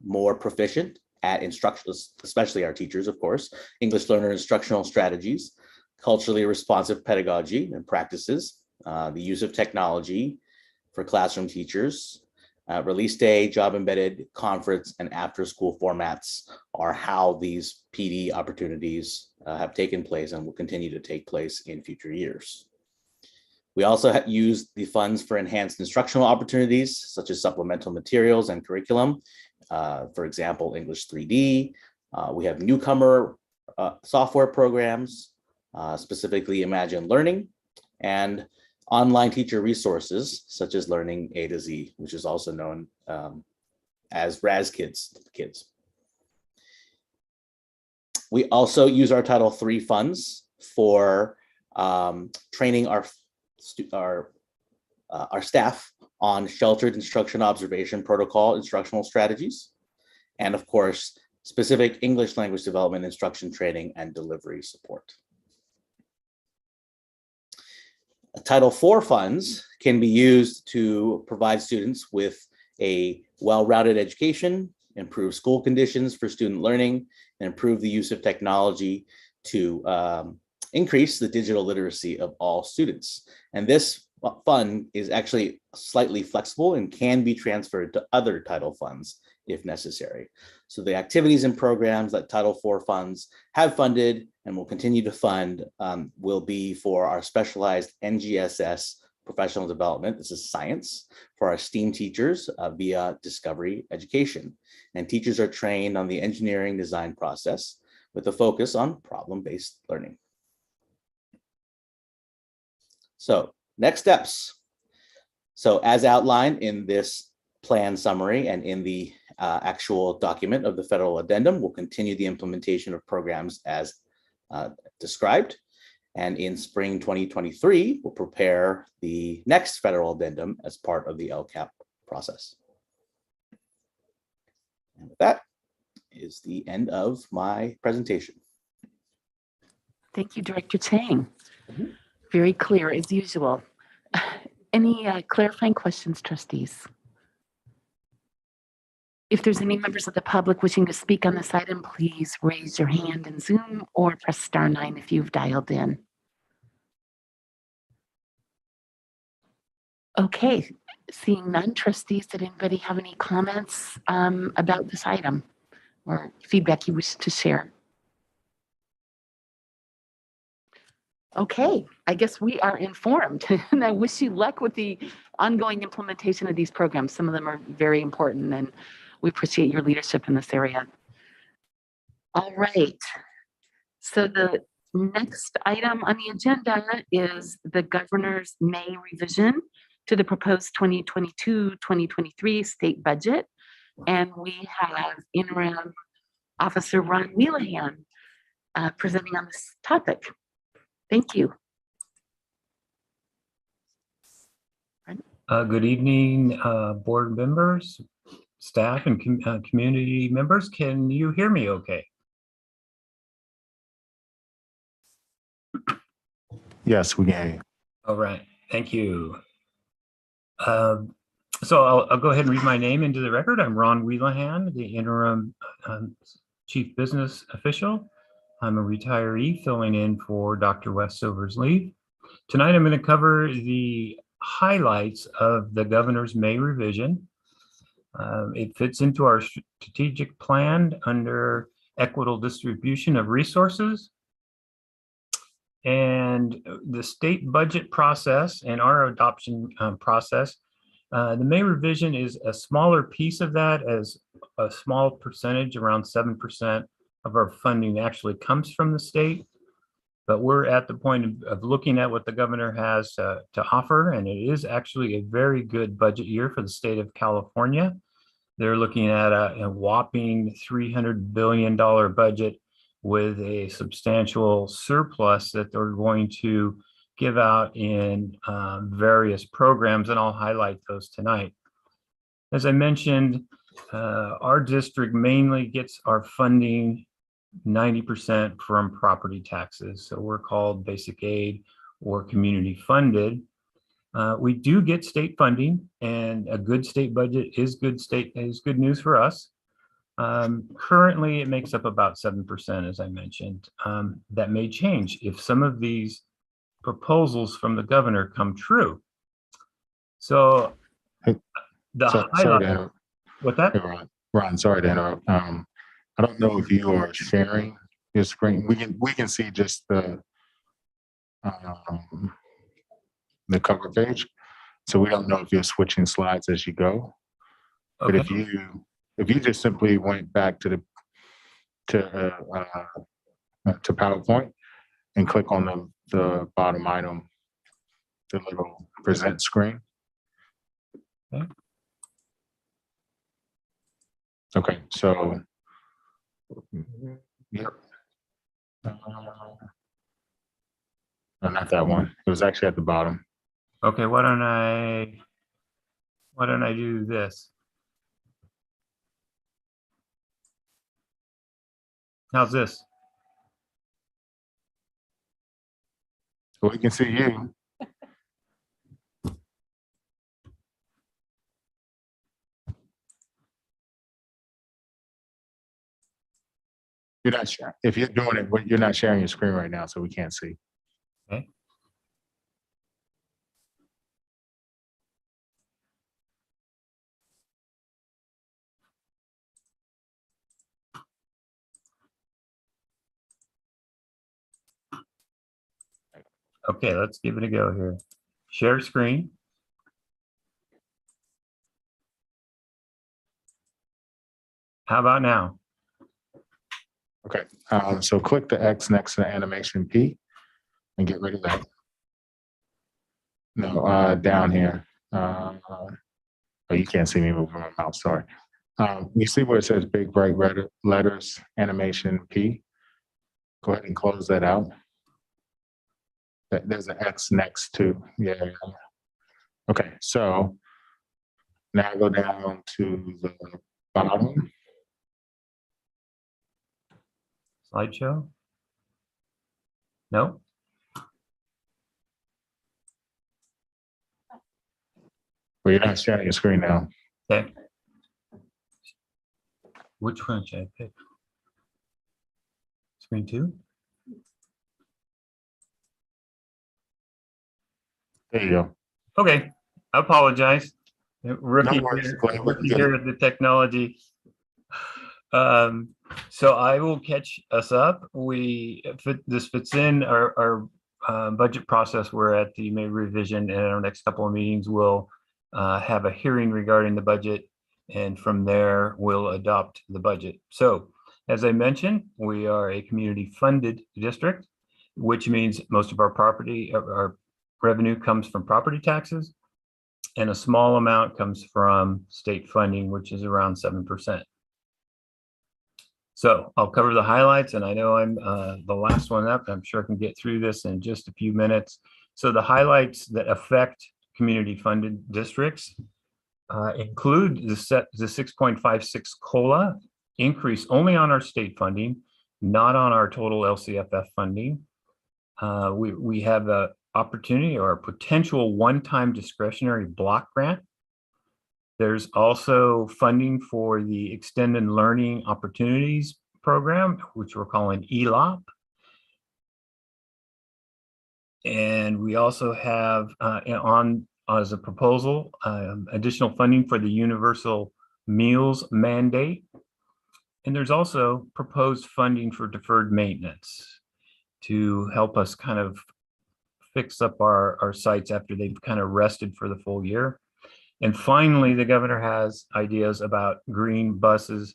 more proficient at instruction, especially our teachers, of course, English learner instructional strategies, culturally responsive pedagogy and practices, the use of technology for classroom teachers, release day, job embedded, conference, and after school formats are how these PD opportunities have taken place and will continue to take place in future years. We also use the funds for enhanced instructional opportunities, such as supplemental materials and curriculum. For example, English 3D. We have newcomer software programs, specifically Imagine Learning, and online teacher resources, such as Learning A to Z, which is also known as RAS Kids. We also use our Title III funds for training our staff on sheltered instruction observation protocol instructional strategies, and of course, specific English language development instruction training and delivery support. Title IV funds can be used to provide students with a well-rounded education, improve school conditions for student learning, and improve the use of technology to increase the digital literacy of all students. And this fund is actually slightly flexible and can be transferred to other title funds if necessary. So the activities and programs that Title IV funds have funded and will continue to fund will be for our specialized NGSS professional development. This is science for our STEAM teachers via Discovery Education. And teachers are trained on the engineering design process with a focus on problem-based learning. So next steps. So as outlined in this plan summary and in the actual document of the federal addendum, we'll continue the implementation of programs as described. And in spring 2023, we'll prepare the next federal addendum as part of the LCAP process. And with that is the end of my presentation. Thank you, Director Chang. Very clear as usual. Any clarifying questions, trustees? If there's any members of the public wishing to speak on this item, please raise your hand in Zoom or press *9 if you've dialed in. Okay, seeing none, trustees, did anybody have any comments about this item or feedback you wish to share? Okay, I guess we are informed, and I wish you luck with the ongoing implementation of these programs. Some of them are very important, and we appreciate your leadership in this area. All right, so the next item on the agenda is the governor's May revision to the proposed 2022-2023 state budget. And we have Interim Officer Ron Wheelahan presenting on this topic. Thank you. Good evening, board members, staff, and community members. Can you hear me okay? Yes, we can. All right, thank you. So I'll go ahead and read my name into the record. I'm Ron Wheelahan, the interim chief business official. I'm a retiree filling in for Dr. Westover's leave. Tonight, I'm going to cover the highlights of the governor's May revision. It fits into our strategic plan under equitable distribution of resources. And the state budget process and our adoption process, the May revision is a smaller piece of that, as a small percentage, around 7% of our funding actually comes from the state. But we're at the point of looking at what the governor has to offer, and it is actually a very good budget year for the state of California. They're looking at a whopping $300 billion budget with a substantial surplus that they're going to give out in various programs, and I'll highlight those tonight. As I mentioned, our district mainly gets our funding 90% from property taxes. So we're called basic aid or community funded. We do get state funding, and a good state budget is good news for us. Currently, it makes up about 7%, as I mentioned. That may change if some of these proposals from the governor come true. So Sorry, what that? Hey, Ron, sorry to interrupt. I don't know if you are sharing your screen. We can see just the cover page, so we don't know if you're switching slides as you go. Okay. But if you just simply went back to PowerPoint and click on the bottom item, the little present screen. Okay. Okay, so yep. No, not that one. It was actually at the bottom. Okay, why don't I do this? How's this? We can see you. You're not sharing. If you're doing it, but you're not sharing your screen right now, so we can't see. Okay. Okay, let's give it a go here. Share screen. How about now? Okay, so click the X next to the animation P and get rid of that. No, down here. Oh, you can't see me moving my mouse, sorry. You see where it says big bright red letters, animation P? Go ahead and close that out. There's an X next to, yeah. Okay, so now go down to the bottom. Slideshow? No? Well, you're not sharing your screen now. Okay. Which one should I pick? Screen 2? There you go. Okay, I apologize. Rookie, No worries, rookie here at the technology. So I will catch us up. This fits in our budget process. We're at the May revision, and our next couple of meetings we'll have a hearing regarding the budget, and from there we'll adopt the budget. So as I mentioned, we are a community funded district, which means most of our revenue comes from property taxes, and a small amount comes from state funding, which is around 7%. So I'll cover the highlights, and I know I'm the last one up. I'm sure I can get through this in just a few minutes. So the highlights that affect community funded districts include the 6.56 COLA increase only on our state funding, not on our total LCFF funding. We have the opportunity or a potential one-time discretionary block grant. There's also funding for the Extended Learning Opportunities Program, which we're calling ELOP. And we also have as a proposal, additional funding for the Universal Meals Mandate. And there's also proposed funding for deferred maintenance to help us kind of fix up our sites after they've kind of rested for the full year. And finally, the governor has ideas about green buses,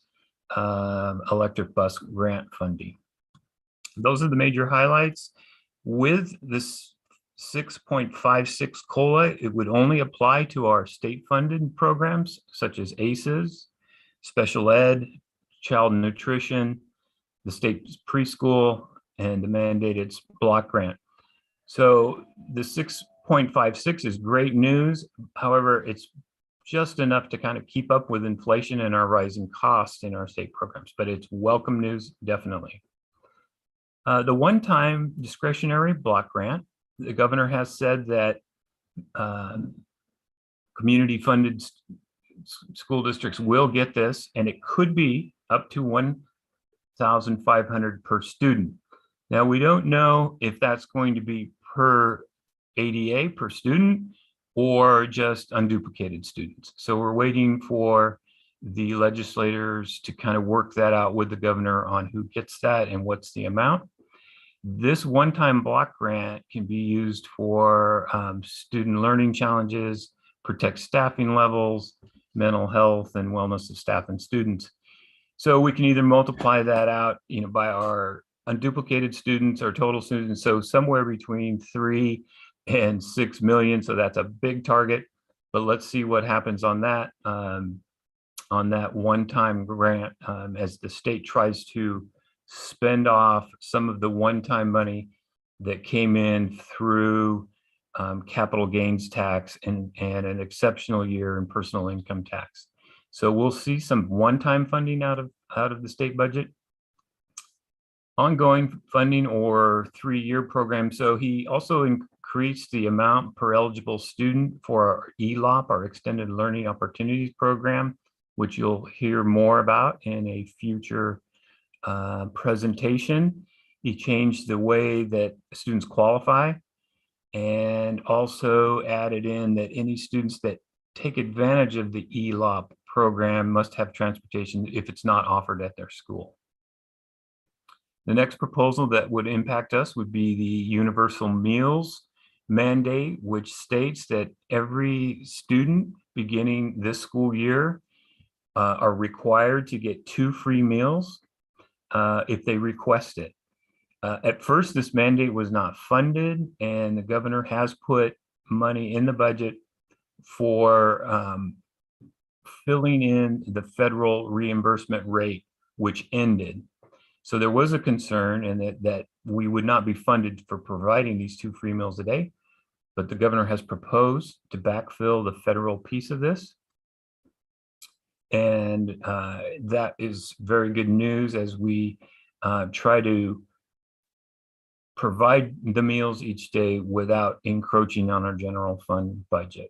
electric bus grant funding. Those are the major highlights. With this 6.56 COLA, it would only apply to our state funded programs such as ACEs, special ed, child nutrition, the state preschool, and the mandated block grant. So the 6.56 is great news. However, it's just enough to kind of keep up with inflation and our rising costs in our state programs, but it's welcome news, definitely. The one-time discretionary block grant, the governor has said that community funded school districts will get this, and it could be up to $1,500 per student. Now, we don't know if that's going to be per ADA per student or just unduplicated students. So we're waiting for the legislators to kind of work that out with the governor on who gets that and what's the amount. This one-time block grant can be used for student learning challenges, protect staffing levels, mental health and wellness of staff and students. So we can either multiply that out, by our unduplicated students or total students. So somewhere between 3 and 6 million. So that's a big target, but let's see what happens on that one-time grant as the state tries to spend off some of the one-time money that came in through capital gains tax and an exceptional year in personal income tax. So we'll see some one-time funding out of the state budget, ongoing funding or 3-year program. So he also increased the amount per eligible student for our ELOP, our Extended Learning Opportunities Program, which you'll hear more about in a future presentation. He changed the way that students qualify and also added in that any students that take advantage of the ELOP program must have transportation if it's not offered at their school. The next proposal that would impact us would be the universal meals mandate, which states that every student beginning this school year are required to get 2 free meals if they request it. At first, this mandate was not funded, and the governor has put money in the budget for filling in the federal reimbursement rate, which ended. So there was a concern and that we would not be funded for providing these 2 free meals a day, but the governor has proposed to backfill the federal piece of this. And that is very good news as we try to provide the meals each day without encroaching on our general fund budget.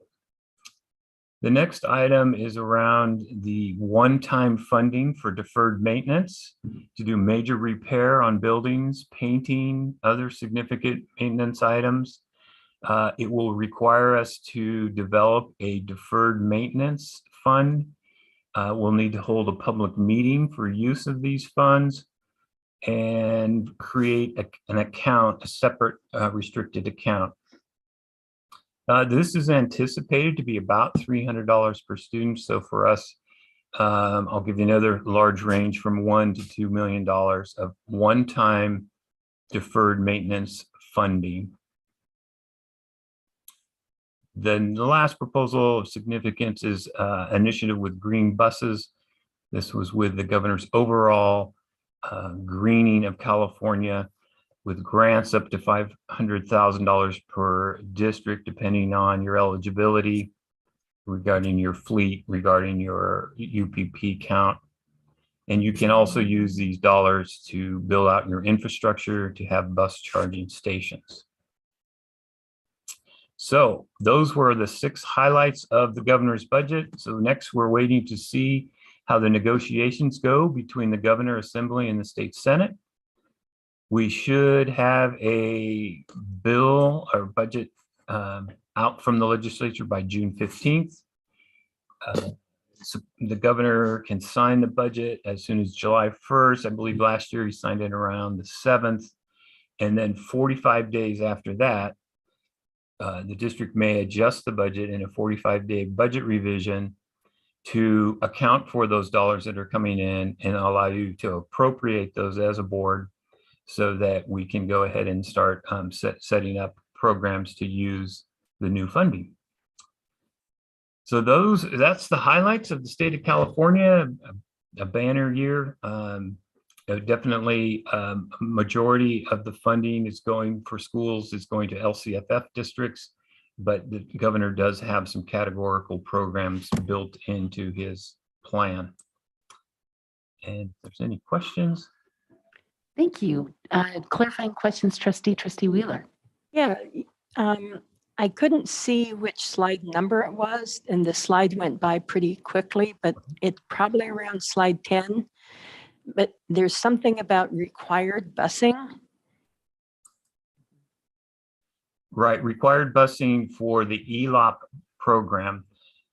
The next item is around the one-time funding for deferred maintenance to do major repair on buildings, painting, other significant maintenance items. It will require us to develop a deferred maintenance fund. We'll need to hold a public meeting for use of these funds and create an account, a separate restricted account. This is anticipated to be about $300 per student. So for us, I'll give you another large range from $1 to $2 million of one-time deferred maintenance funding. Then the last proposal of significance is initiative with green buses. This was with the governor's overall greening of California, with grants up to $500,000 per district, depending on your eligibility, regarding your fleet, regarding your UPP count. And you can also use these dollars to build out your infrastructure to have bus charging stations. So those were the 6 highlights of the governor's budget. So next we're waiting to see how the negotiations go between the Governor Assembly and the State Senate. We should have a bill or budget out from the legislature by June 15th. So the governor can sign the budget as soon as July 1st. I believe last year he signed it around the 7th. And then 45 days after that, the district may adjust the budget in a 45-day budget revision to account for those dollars that are coming in and allow you to appropriate those as a board so that we can go ahead and start setting up programs to use the new funding. So that's the highlights of the state of California, a banner year. Definitely a majority of the funding is going for schools, is going to LCFF districts, but the governor does have some categorical programs built into his plan. And if there's any questions. Thank you. Clarifying questions, Trustee Wheeler. Yeah, I couldn't see which slide number it was, and the slide went by pretty quickly, but it's probably around slide 10. But there's something about required busing. Right, required busing for the ELOP program.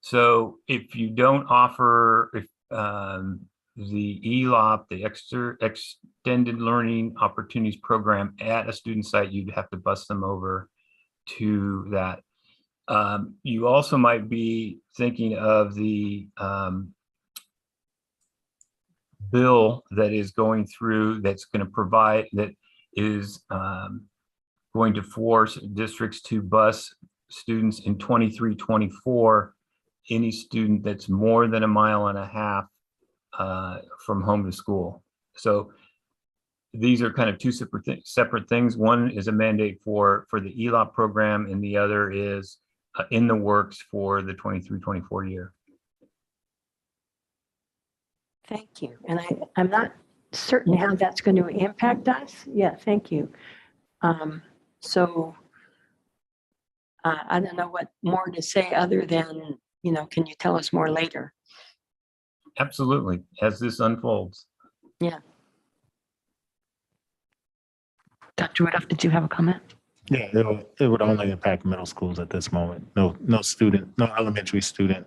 So if you don't offer the ELOP, the Extended Learning Opportunities Program at a student site, you'd have to bus them over to that. You also might be thinking of the bill that is going through, that's going to provide, that is going to force districts to bus students in 23-24, any student that's more than 1.5 miles from home to school. So these are kind of two separate things. One is a mandate for the ELOP program, and the other is in the works for the 23-24 year. Thank you. And I'm not certain how that's going to impact us. Yeah, thank you. So I don't know what more to say other than, can you tell us more later? Absolutely, as this unfolds. Yeah. Dr. Rudolph, did you have a comment? Yeah, it would only impact middle schools at this moment. No elementary student.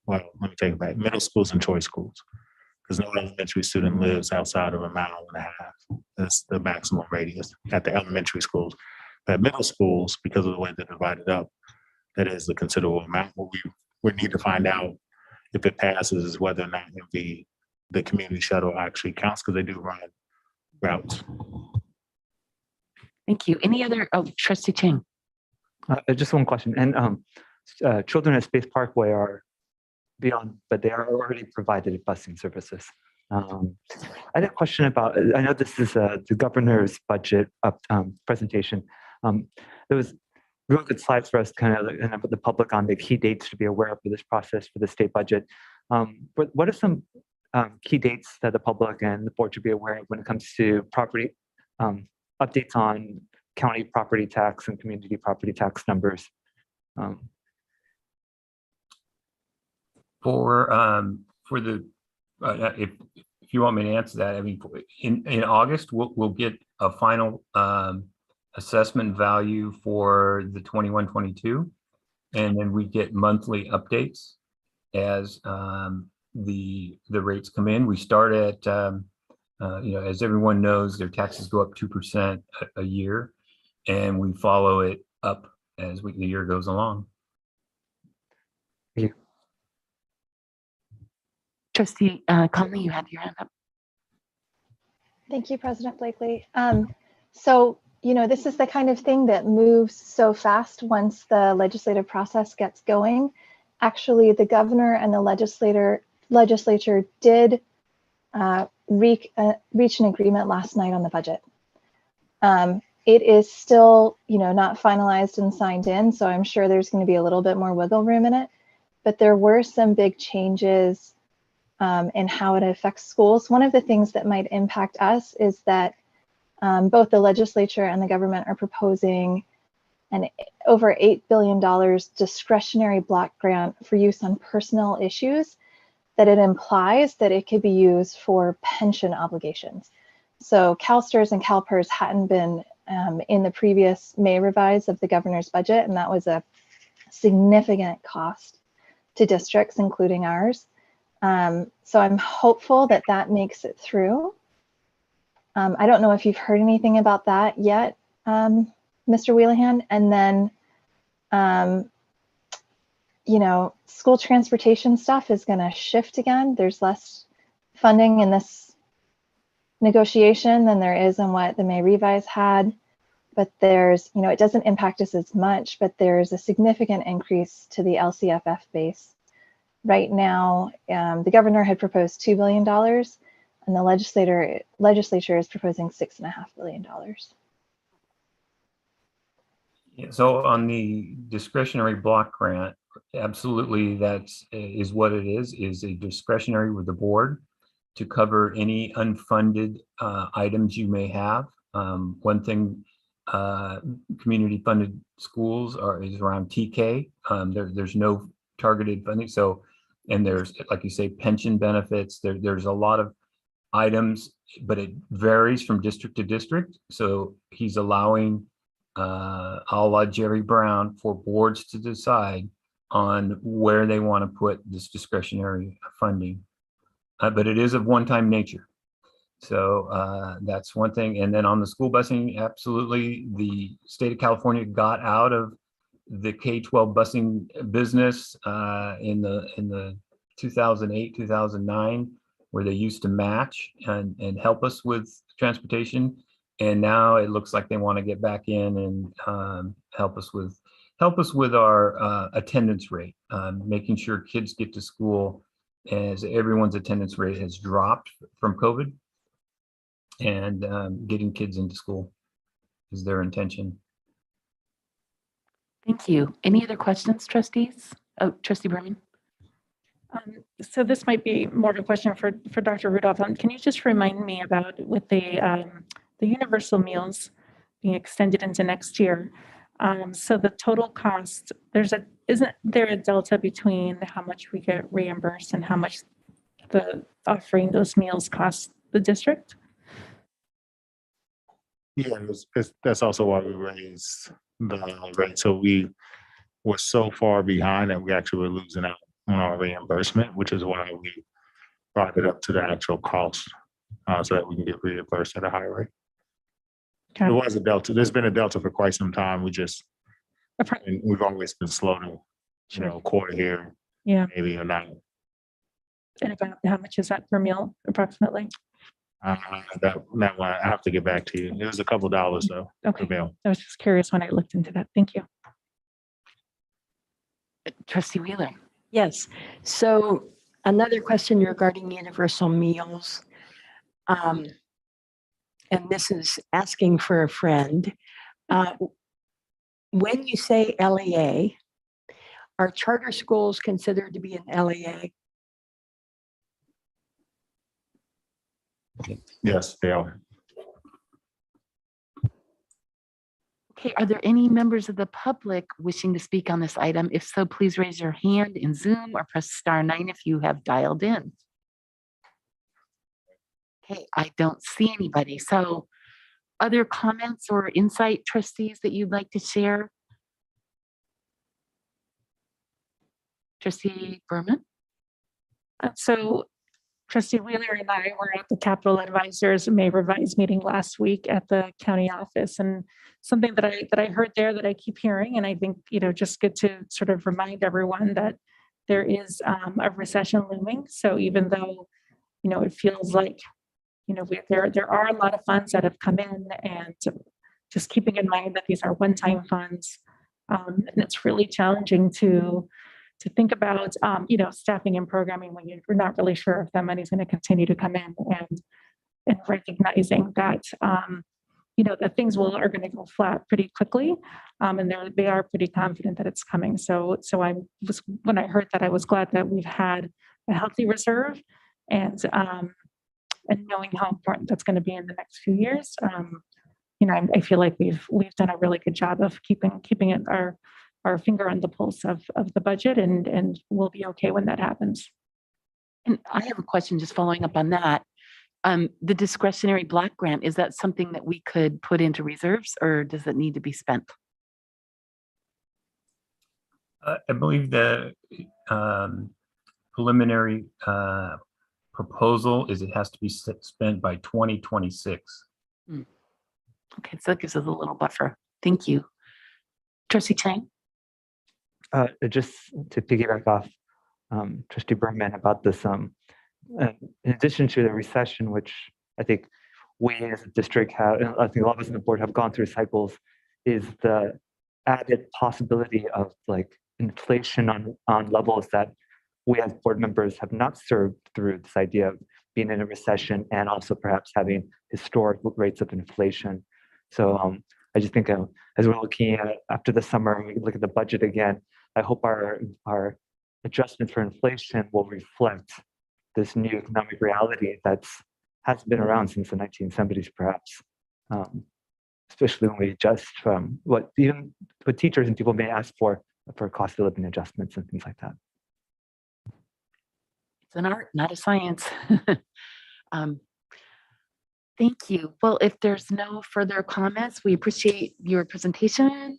Well, let me take it back. Middle schools and choice schools, because no elementary student lives outside of 1.5 miles. That's the maximum radius at the elementary schools. At middle schools, because of the way they're divided up, that is a considerable amount. What we need to find out if it passes is whether or not the community shuttle actually counts, because they do run routes. Thank you. Any other? Oh, Trustee Chang. Just one question. And children at Space Parkway are beyond, but they are already provided busing services. I had a question about, I know this is the governor's budget presentation. There was real good slides for us kind of put the public on the key dates to be aware of for this process for the state budget. But what are some key dates that the public and the board should be aware of when it comes to property updates on county property tax and community property tax numbers? For the if you want me to answer that, I mean, in August we'll get a final assessment value for the 21-22, and then we get monthly updates as the rates come in. We start at as everyone knows, their taxes go up 2% a year, and we follow it up as the year goes along. Thank you. Trustee Conley, you have your hand up. Thank you, President Blakely. So, this is the kind of thing that moves so fast once the legislative process gets going. Actually, the governor and the legislature did reach an agreement last night on the budget. It is still, not finalized and signed in, so I'm sure there's going to be a little bit more wiggle room in it. But there were some big changes in how it affects schools. One of the things that might impact us is that both the legislature and the government are proposing an over $8 billion discretionary block grant for use on personal issues, that it implies that it could be used for pension obligations. So CalSTRS and CalPERS hadn't been in the previous May revise of the governor's budget, and that was a significant cost to districts, including ours. So I'm hopeful that that makes it through. I don't know if you've heard anything about that yet, Mr. Wheelahan. And then, school transportation stuff is going to shift again. There's less funding in this negotiation than there is in what the May revise had. But there's, it doesn't impact us as much, but there's a significant increase to the LCFF base. Right now, the governor had proposed $2 billion, and the legislature is proposing $6.5 billion. Yeah, so on the discretionary block grant, absolutely, that is what it is a discretionary with the board to cover any unfunded items you may have. One thing, community funded schools is around TK. There's no targeted funding. So, and there's, like you say, pension benefits. There's a lot of items, but it varies from district to district. So he's allowing, a la Jerry Brown, for boards to decide on where they want to put this discretionary funding. But it is of one-time nature. So that's one thing. And then on the school busing, absolutely, the state of California got out of the K-12 busing business in the 2008, 2009, where they used to match and help us with transportation. And now it looks like they want to get back in and help us with our attendance rate, making sure kids get to school, as everyone's attendance rate has dropped from COVID. and getting kids into school is their intention. Thank you. Any other questions, trustees? Oh, Trustee Berman. So this might be more of a question for Dr. Rudolph. Can you just remind me about with the universal meals being extended into next year? So the total cost, isn't there a delta between how much we get reimbursed and how much the offering those meals cost the district? Yeah, that's also why we raised the rate. So we were so far behind that we actually were losing out on our reimbursement, which is why we brought it up to the actual cost so that we can get reimbursed at a higher rate. Okay. There was a delta. There's been a delta for quite some time. We've always been slow to, quarter here, maybe or not. And about how much is that per meal approximately? That one I have to get back to you. It was a couple dollars though. Okay. Per meal. I was just curious when I looked into that. Thank you. Trustee Wheeler. Yes. So another question regarding universal meals. And this is asking for a friend. When you say LEA, are charter schools considered to be an LEA? Yes, they are. Okay, are there any members of the public wishing to speak on this item? If so, please raise your hand in Zoom or press *9 if you have dialed in. Okay, I don't see anybody. So other comments or insight, trustees, that you'd like to share? Trustee Berman? So Trustee Wheeler and I were at the Capital Advisors May Revise meeting last week at the county office, and something that I heard there that I keep hearing, and I think, just good to sort of remind everyone that there is a recession looming. So even though, it feels like, there are a lot of funds that have come in, and just keeping in mind that these are one-time funds, and it's really challenging to think about, staffing and programming when you're not really sure if that money's going to continue to come in, and recognizing that, that things are going to go flat pretty quickly, and they are pretty confident that it's coming. So when I heard that, I was glad that we've had a healthy reserve, and knowing how important that's going to be in the next few years. I feel like we've done a really good job of keeping it our finger on the pulse of the budget, and we'll be okay when that happens. And I have a question just following up on that. The discretionary block grant, is that something that we could put into reserves, or does it need to be spent? I believe the preliminary proposal is it has to be spent by 2026. Okay, so that gives us a little buffer. Thank you. Trustee Chang? Just to piggyback off Trustee Berman about this, in addition to the recession, which I think we as a district have, and I think all of us on the board have gone through cycles, is the added possibility of like inflation on levels that we as board members have not served through this idea of being in a recession and also perhaps having historic rates of inflation. So I just think as we're looking at after the summer, we look at the budget again, I hope our adjustment for inflation will reflect this new economic reality hasn't been around since the 1970s, perhaps, especially when we adjust from what teachers and people may ask for cost of living adjustments and things like that. It's an art, not a science. Thank you. Well, if there's no further comments, we appreciate your presentation,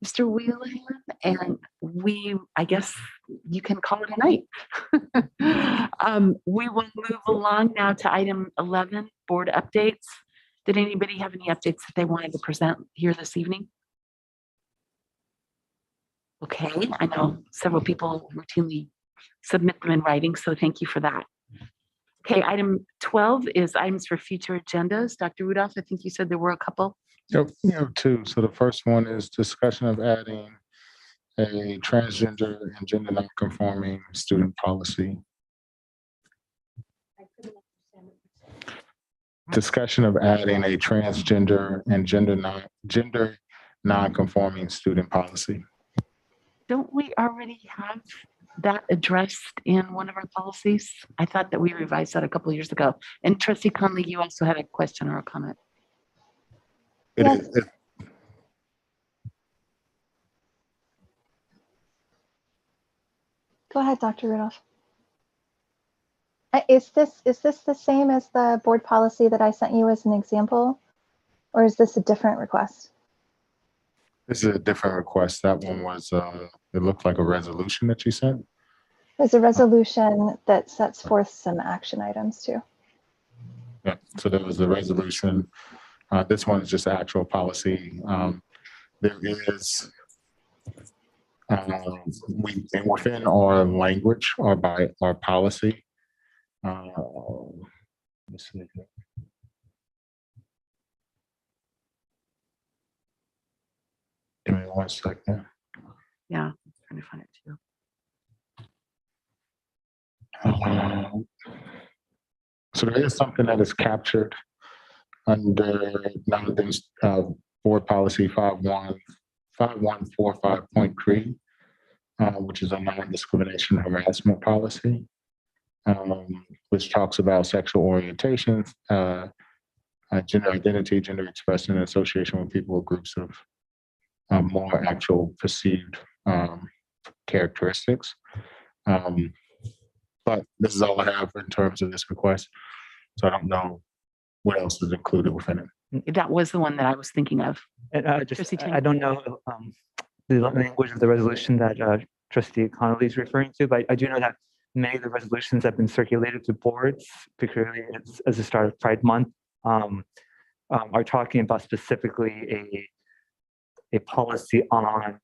Mr. Whelan, and I guess you can call it a night. We will move along now to item 11, board updates. Did anybody have any updates that they wanted to present here this evening? Okay, I know several people routinely submit them in writing, so thank you for that. Okay, item 12 is items for future agendas. Dr. Rudolph, I think you said there were a couple. Yep, we have two. So the first one is discussion of adding a transgender and gender non-conforming student policy. discussion of adding a transgender and gender non-conforming student policy. Don't we already have that addressed in one of our policies? I thought that we revised that a couple of years ago. And Trustee Conley, you also had a question or a comment. Yes. Go ahead, Dr. Rudolph. Is this the same as the board policy that I sent you as an example, or is this a different request? This is a different request. That one was, it looked like a resolution that you sent. There's a resolution that sets forth some action items too. Yeah, so there was a resolution. This one is just actual policy. There is, within our language or by our policy, let's see here. Give me 1 second. Yeah, I'm trying to find it too. So there is something that is captured under board policy 5145.3, which is a non-discrimination harassment policy, which talks about sexual orientation, gender identity, gender expression, and association with people or groups of more actual perceived characteristics. But this is all I have in terms of this request. So I don't know what else is included within it. That was the one that I was thinking of. And I don't know the language of the resolution that Trustee Connolly is referring to, but I do know that many of the resolutions that have been circulated to boards, particularly as the start of Pride Month, are talking about specifically a policy on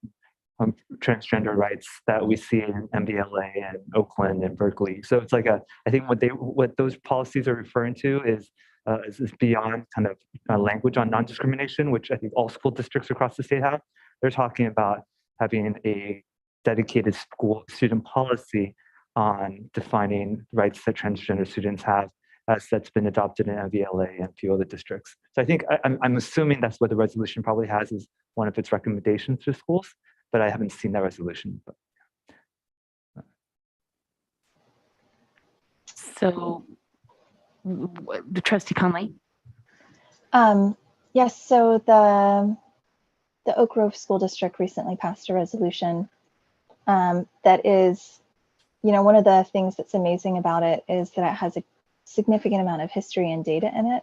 transgender rights that we see in MBLA and Oakland and Berkeley. So it's like I think what those policies are referring to is beyond kind of language on non-discrimination, which I think all school districts across the state have. They're talking about having a dedicated school student policy on defining rights that transgender students have, as that's been adopted in MVLA and a few other districts. So I think I'm assuming that's what the resolution probably has as one of its recommendations to schools, but I haven't seen that resolution. So the Trustee Conley? Yes, so the Oak Grove School District recently passed a resolution that is, one of the things that's amazing about it is that it has a significant amount of history and data in it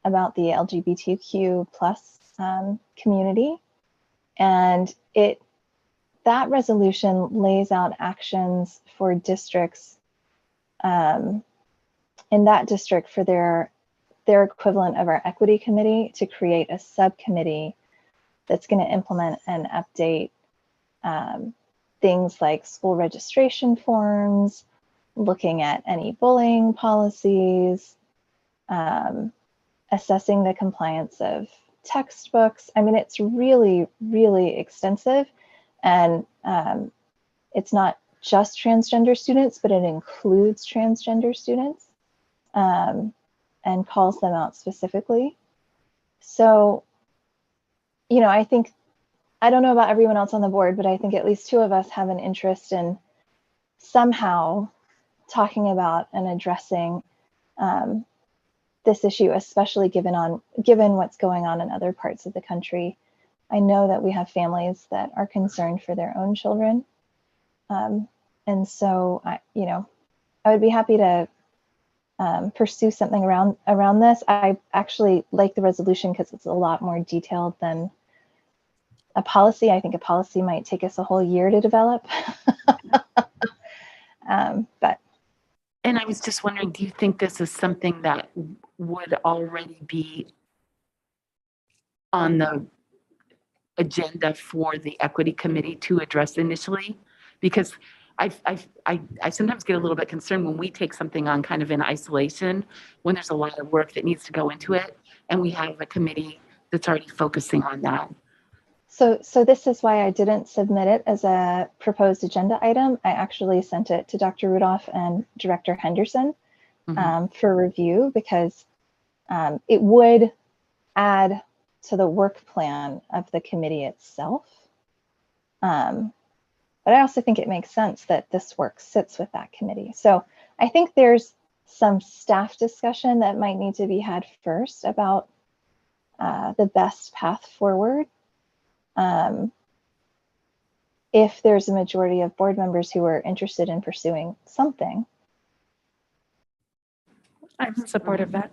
about the LGBTQ plus community. And that resolution lays out actions for districts in that district for their equivalent of our equity committee to create a subcommittee that's going to implement and update things like school registration forms, looking at any bullying policies, assessing the compliance of textbooks. I mean, it's really, really extensive. And it's not just transgender students, but it includes transgender students and calls them out specifically. So, I think, I don't know about everyone else on the board, but I think at least two of us have an interest in somehow talking about and addressing this issue, especially given what's going on in other parts of the country. I know that we have families that are concerned for their own children. And so, I would be happy to pursue something around this. I actually like the resolution because it's a lot more detailed than a policy. I think a policy might take us a whole year to develop. And I was just wondering, do you think this is something that would already be on the agenda for the equity committee to address initially? Because I sometimes get a little bit concerned when we take something on kind of in isolation, when there's a lot of work that needs to go into it, and we have a committee that's already focusing on that. So this is why I didn't submit it as a proposed agenda item. I actually sent it to Dr. Rudolph and Director Henderson for review, because It would add to the work plan of the committee itself. But I also think it makes sense that this work sits with that committee. So I think there's some staff discussion that might need to be had first about the best path forward. If there's a majority of board members who are interested in pursuing something. I'm in support of that.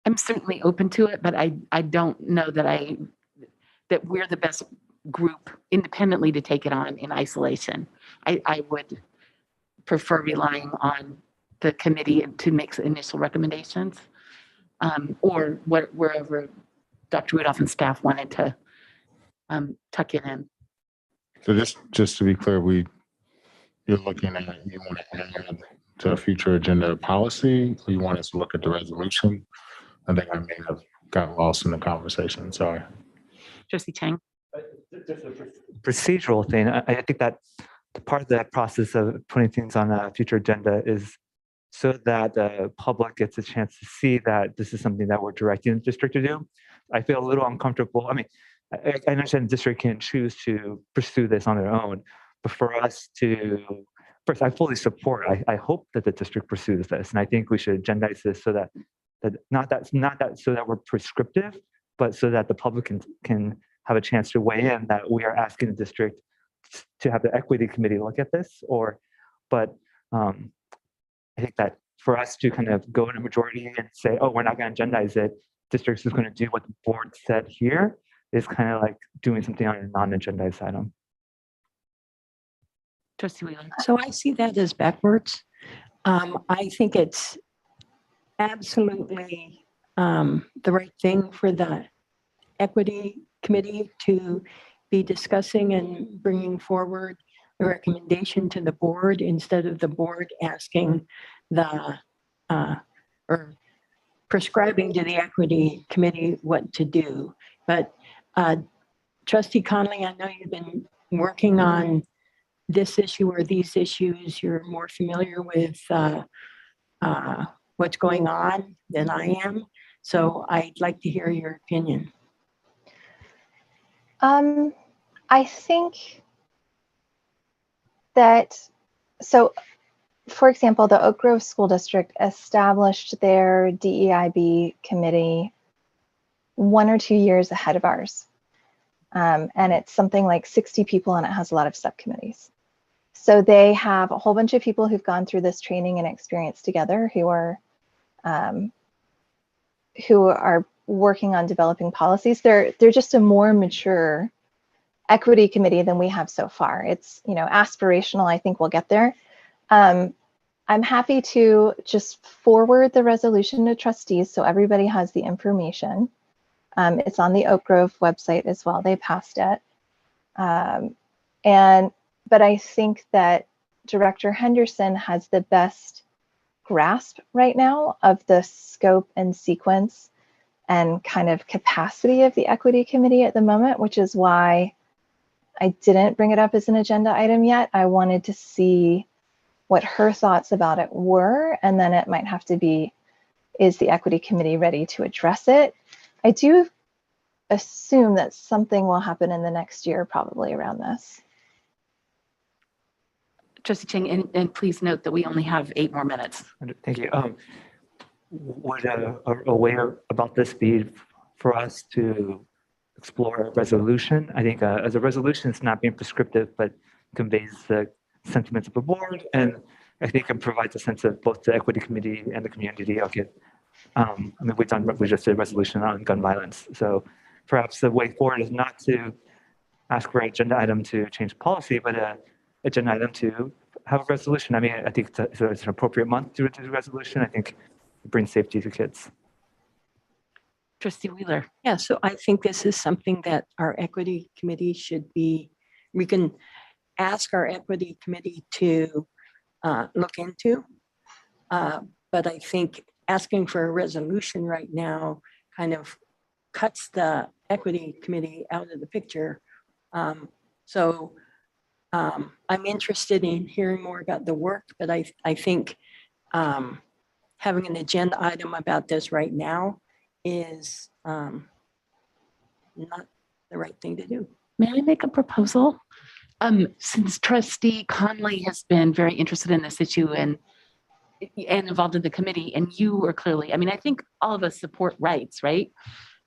I'm certainly open to it, but I don't know that that we're the best group independently to take it on in isolation. I would prefer relying on the committee to make initial recommendations, or wherever Dr. Rudolph and staff wanted to tuck it in. So just to be clear, you're looking at, you want to add to a future agenda policy, or you want us to look at the resolution? I think I may have got lost in the conversation. Sorry. Trustee Chang. Just a procedural thing. I think that part of that process of putting things on a future agenda is so that the public gets a chance to see that this is something that we're directing the district to do. I feel a little uncomfortable. I mean, I understand the district can choose to pursue this on their own, but for us to, first, I fully support, I hope that the district pursues this, and I think we should agendize this so that not that so that we're prescriptive, but so that the public can have a chance to weigh in, that we are asking the district to have the equity committee look at this, but I think that for us to kind of go in a majority and say, oh, we're not going to agendize it, districts is going to do what the board said here, is kind of like doing something on a non-agendized item. Trustee Wheeler. So I see that as backwards. I think it's absolutely the right thing for the equity committee to be discussing and bringing forward a recommendation to the board instead of the board asking or prescribing to the equity committee what to do. But Trustee Conley, I know you've been working on this issue or these issues. You're more familiar with what's going on than I am. So I'd like to hear your opinion. I think that, so for example, the Oak Grove School District established their DEIB committee 1 or 2 years ahead of ours. And it's something like 60 people and it has a lot of subcommittees. So they have a whole bunch of people who've gone through this training and experience together who are working on developing policies. They're just a more mature equity committee than we have so far. It's, aspirational. I think we'll get there. I'm happy to just forward the resolution to trustees so everybody has the information. It's on the Oak Grove website as well. They passed it. But I think that Director Henderson has the best grasp right now of the scope and sequence and kind of capacity of the equity committee at the moment, which is why I didn't bring it up as an agenda item yet. I wanted to see what her thoughts about it were, and then it might have to be, is the equity committee ready to address it? I do assume that something will happen in the next year, probably around this. Trustee Chang, and please note that we only have 8 more minutes. Thank you. Would a way about this be for us to explore a resolution? I think as a resolution, it's not being prescriptive, but conveys the sentiments of the board, and I think it provides a sense of both the equity committee and the community. Okay, we just did a resolution on gun violence, so perhaps the way forward is not to ask for an agenda item to change policy, but an agenda item to have a resolution. I mean, I think it's an appropriate month to do the resolution. I think it brings safety to kids. Trustee Wheeler. Yeah, so I think this is something that our equity committee should be, we can ask our equity committee to look into. But I think asking for a resolution right now kind of cuts the equity committee out of the picture. So I'm interested in hearing more about the work, but I think having an agenda item about this right now is not the right thing to do. May I make a proposal? Since Trustee Conley has been very interested in this issue and involved in the committee, and you are clearly, I mean, I think all of us support rights, right?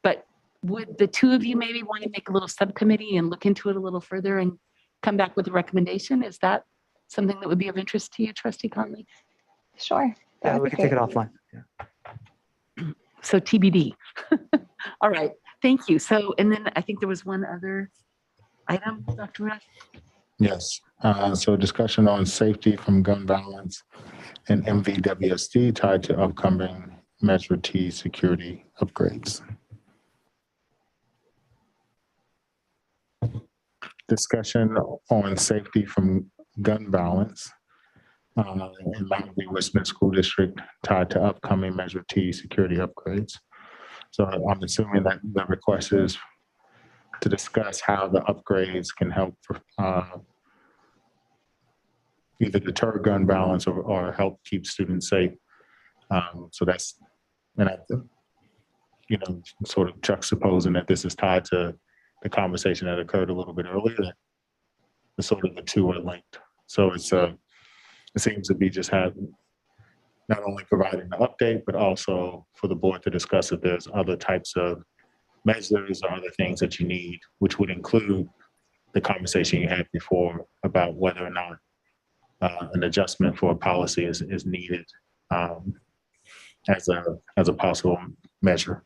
But would the two of you maybe want to make a little subcommittee and look into it a little further and come back with a recommendation? Is that something that would be of interest to you, Trustee Conley? Sure. Yeah, we can take it offline. Yeah. So TBD. All right, thank you. So, and then I think there was one other item, Dr. Ruff. Yes, so discussion on safety from gun violence and MVWSD tied to upcoming Measure T security upgrades. Discussion on safety from gun violence in MVWSD School District tied to upcoming Measure T security upgrades. So I'm assuming that the request is to discuss how the upgrades can help either deter gun violence or help keep students safe. So that's, and I, you know, sort of juxtaposing that this is tied to the conversation that occurred a little bit earlier. The sort of the two are linked. So it's it seems to be just having not only providing the update, but also for the board to discuss if there's other types of measures or other things that you need, which would include the conversation you had before about whether or not an adjustment for a policy is needed as a possible measure.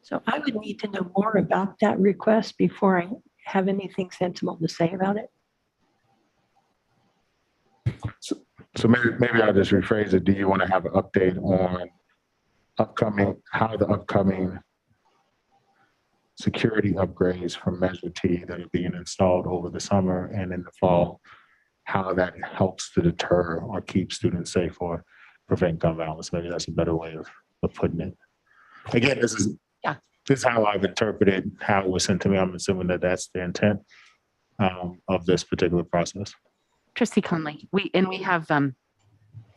So I would need to know more about that request before I have anything sensible to say about it. So maybe I'll just rephrase it. Do you want to have an update on how the upcoming security upgrades from Measure T that are being installed over the summer and in the fall, how that helps to deter or keep students safe or prevent gun violence? Maybe that's a better way of putting it. Again, this is how I've interpreted how it was sent to me. I'm assuming that that's the intent of this particular process. Trustee Conley, we have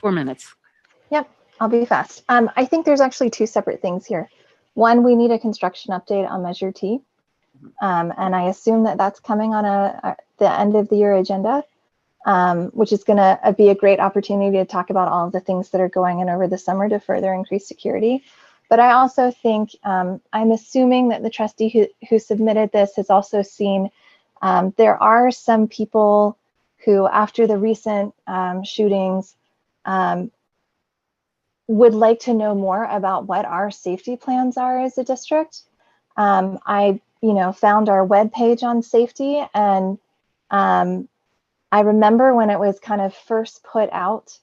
4 minutes. Yep, I'll be fast. I think there's actually two separate things here. One, we need a construction update on Measure T. And I assume that that's coming on the end of the year agenda, which is going to be a great opportunity to talk about all of the things that are going in over the summer to further increase security. But I also think, I'm assuming that the trustee who submitted this has also seen there are some people who, after the recent shootings, would like to know more about what our safety plans are as a district. I found our webpage on safety, and I remember when it was kind of first put out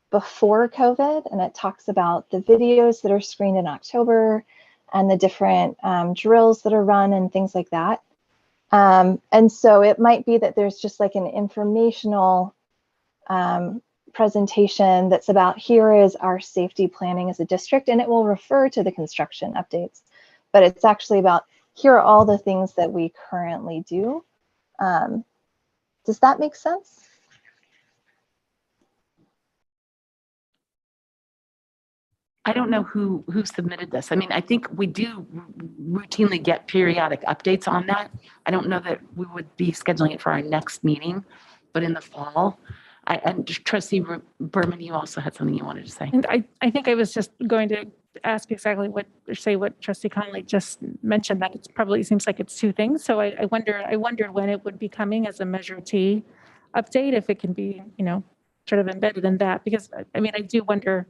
before COVID, and it talks about the videos that are screened in October and the different drills that are run and things like that. And so it might be that there's just like an informational presentation that's about here is our safety planning as a district, and it will refer to the construction updates, but it's actually about here are all the things that we currently do. Does that make sense? I don't know who submitted this. I mean, I think we do routinely get periodic updates on that. I don't know that we would be scheduling it for our next meeting, but in the fall. And Trustee Berman, you also had something you wanted to say. And I think I was just going to ask exactly what Trustee Conley just mentioned, that it probably seems like it's two things. So I wondered when it would be coming as a Measure T update, if it can be, sort of embedded in that, because I mean, I do wonder,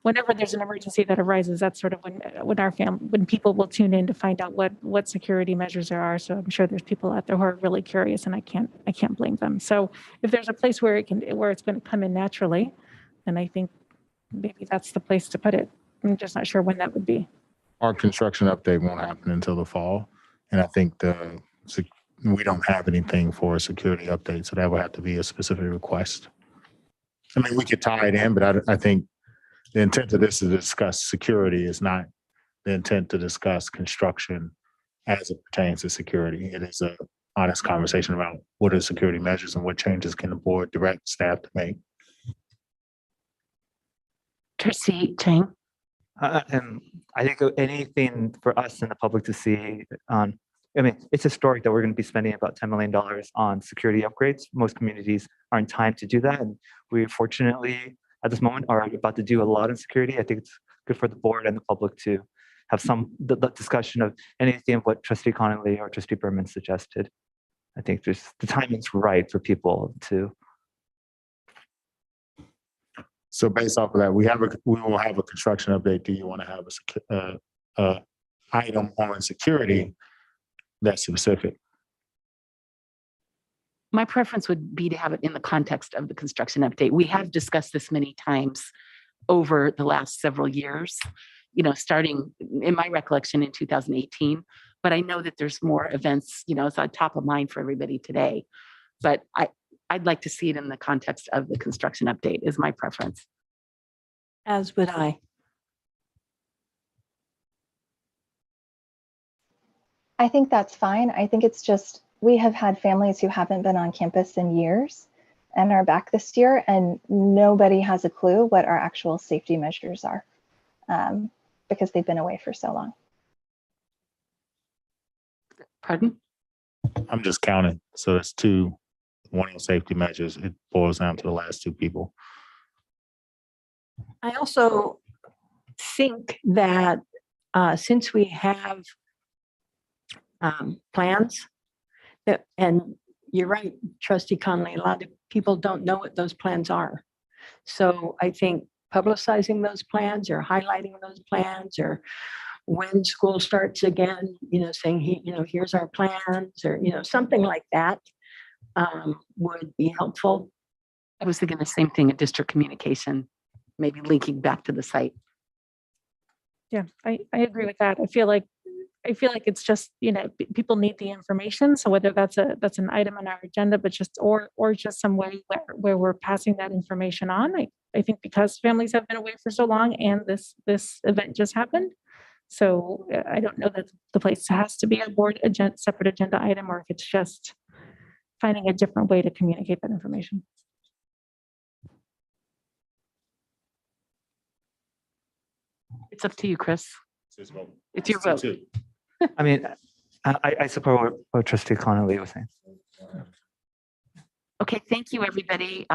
whenever there's an emergency that arises, that's sort of when people will tune in to find out what security measures there are. So I'm sure there's people out there who are really curious, and I can't blame them. So if there's a place where it's going to come in naturally, then I think maybe that's the place to put it. I'm just not sure when that would be. Our construction update won't happen until the fall, and I think we don't have anything for a security update, so that would have to be a specific request. I mean, we could tie it in, but I think the intent of this is to discuss security, is not the intent to discuss construction as it pertains to security. It is an honest conversation about what are security measures and what changes can the board direct staff to make. Trustee Chang. And I think anything for us and the public to see on, I mean, it's historic that we're going to be spending about $10 million on security upgrades. Most communities are in time to do that. And we fortunately, at this moment, are about to do a lot in security. I think it's good for the board and the public to have the discussion of anything of what Trustee Connolly or Trustee Berman suggested. I think the timing's right for people to. So based off of that, we will have a construction update. Do you want to have a item on security that's specific? My preference would be to have it in the context of the construction update. We have discussed this many times over the last several years, starting in my recollection in 2018, but I know that there's more events, it's on top of mind for everybody today, but I'd like to see it in the context of the construction update is my preference. As would I. I think that's fine. I think it's just, we have had families who haven't been on campus in years and are back this year, and nobody has a clue what our actual safety measures are because they've been away for so long. Pardon? I'm just counting. So it's 2 warning safety measures. It boils down to the last 2 people. I also think that since we have plans, and you're right, Trustee Conley, a lot of people don't know what those plans are. So I think publicizing those plans or highlighting those plans, or when school starts again, saying, here's our plans, or, something like that would be helpful. I was thinking the same thing in district communication, maybe linking back to the site. Yeah, I agree with that. I feel like it's just, people need the information. So whether that's an item on our agenda, but just, or just some way where we're passing that information on. I think because families have been away for so long and this event just happened. So I don't know that the place has to be a board agenda, separate agenda item, or if it's just finding a different way to communicate that information. It's up to you, Chris. It's your vote. I mean, I support what Trustee Connolly was saying. Okay, thank you, everybody.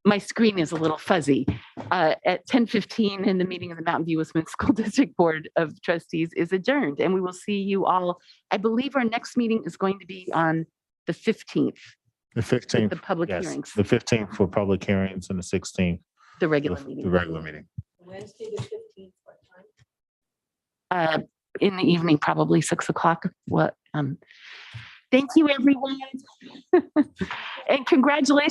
My screen is a little fuzzy. At 10:15 in the meeting of the Mountain View Westminster School District Board of Trustees is adjourned, and we will see you all. I believe our next meeting is going to be on the 15th. The 15th. The public yes, hearings. The 15th for public hearings and the 16th. The regular meeting. The regular meeting. Wednesday the 15th, what time? In the evening, probably 6 o'clock. Thank you, everyone. And congratulations.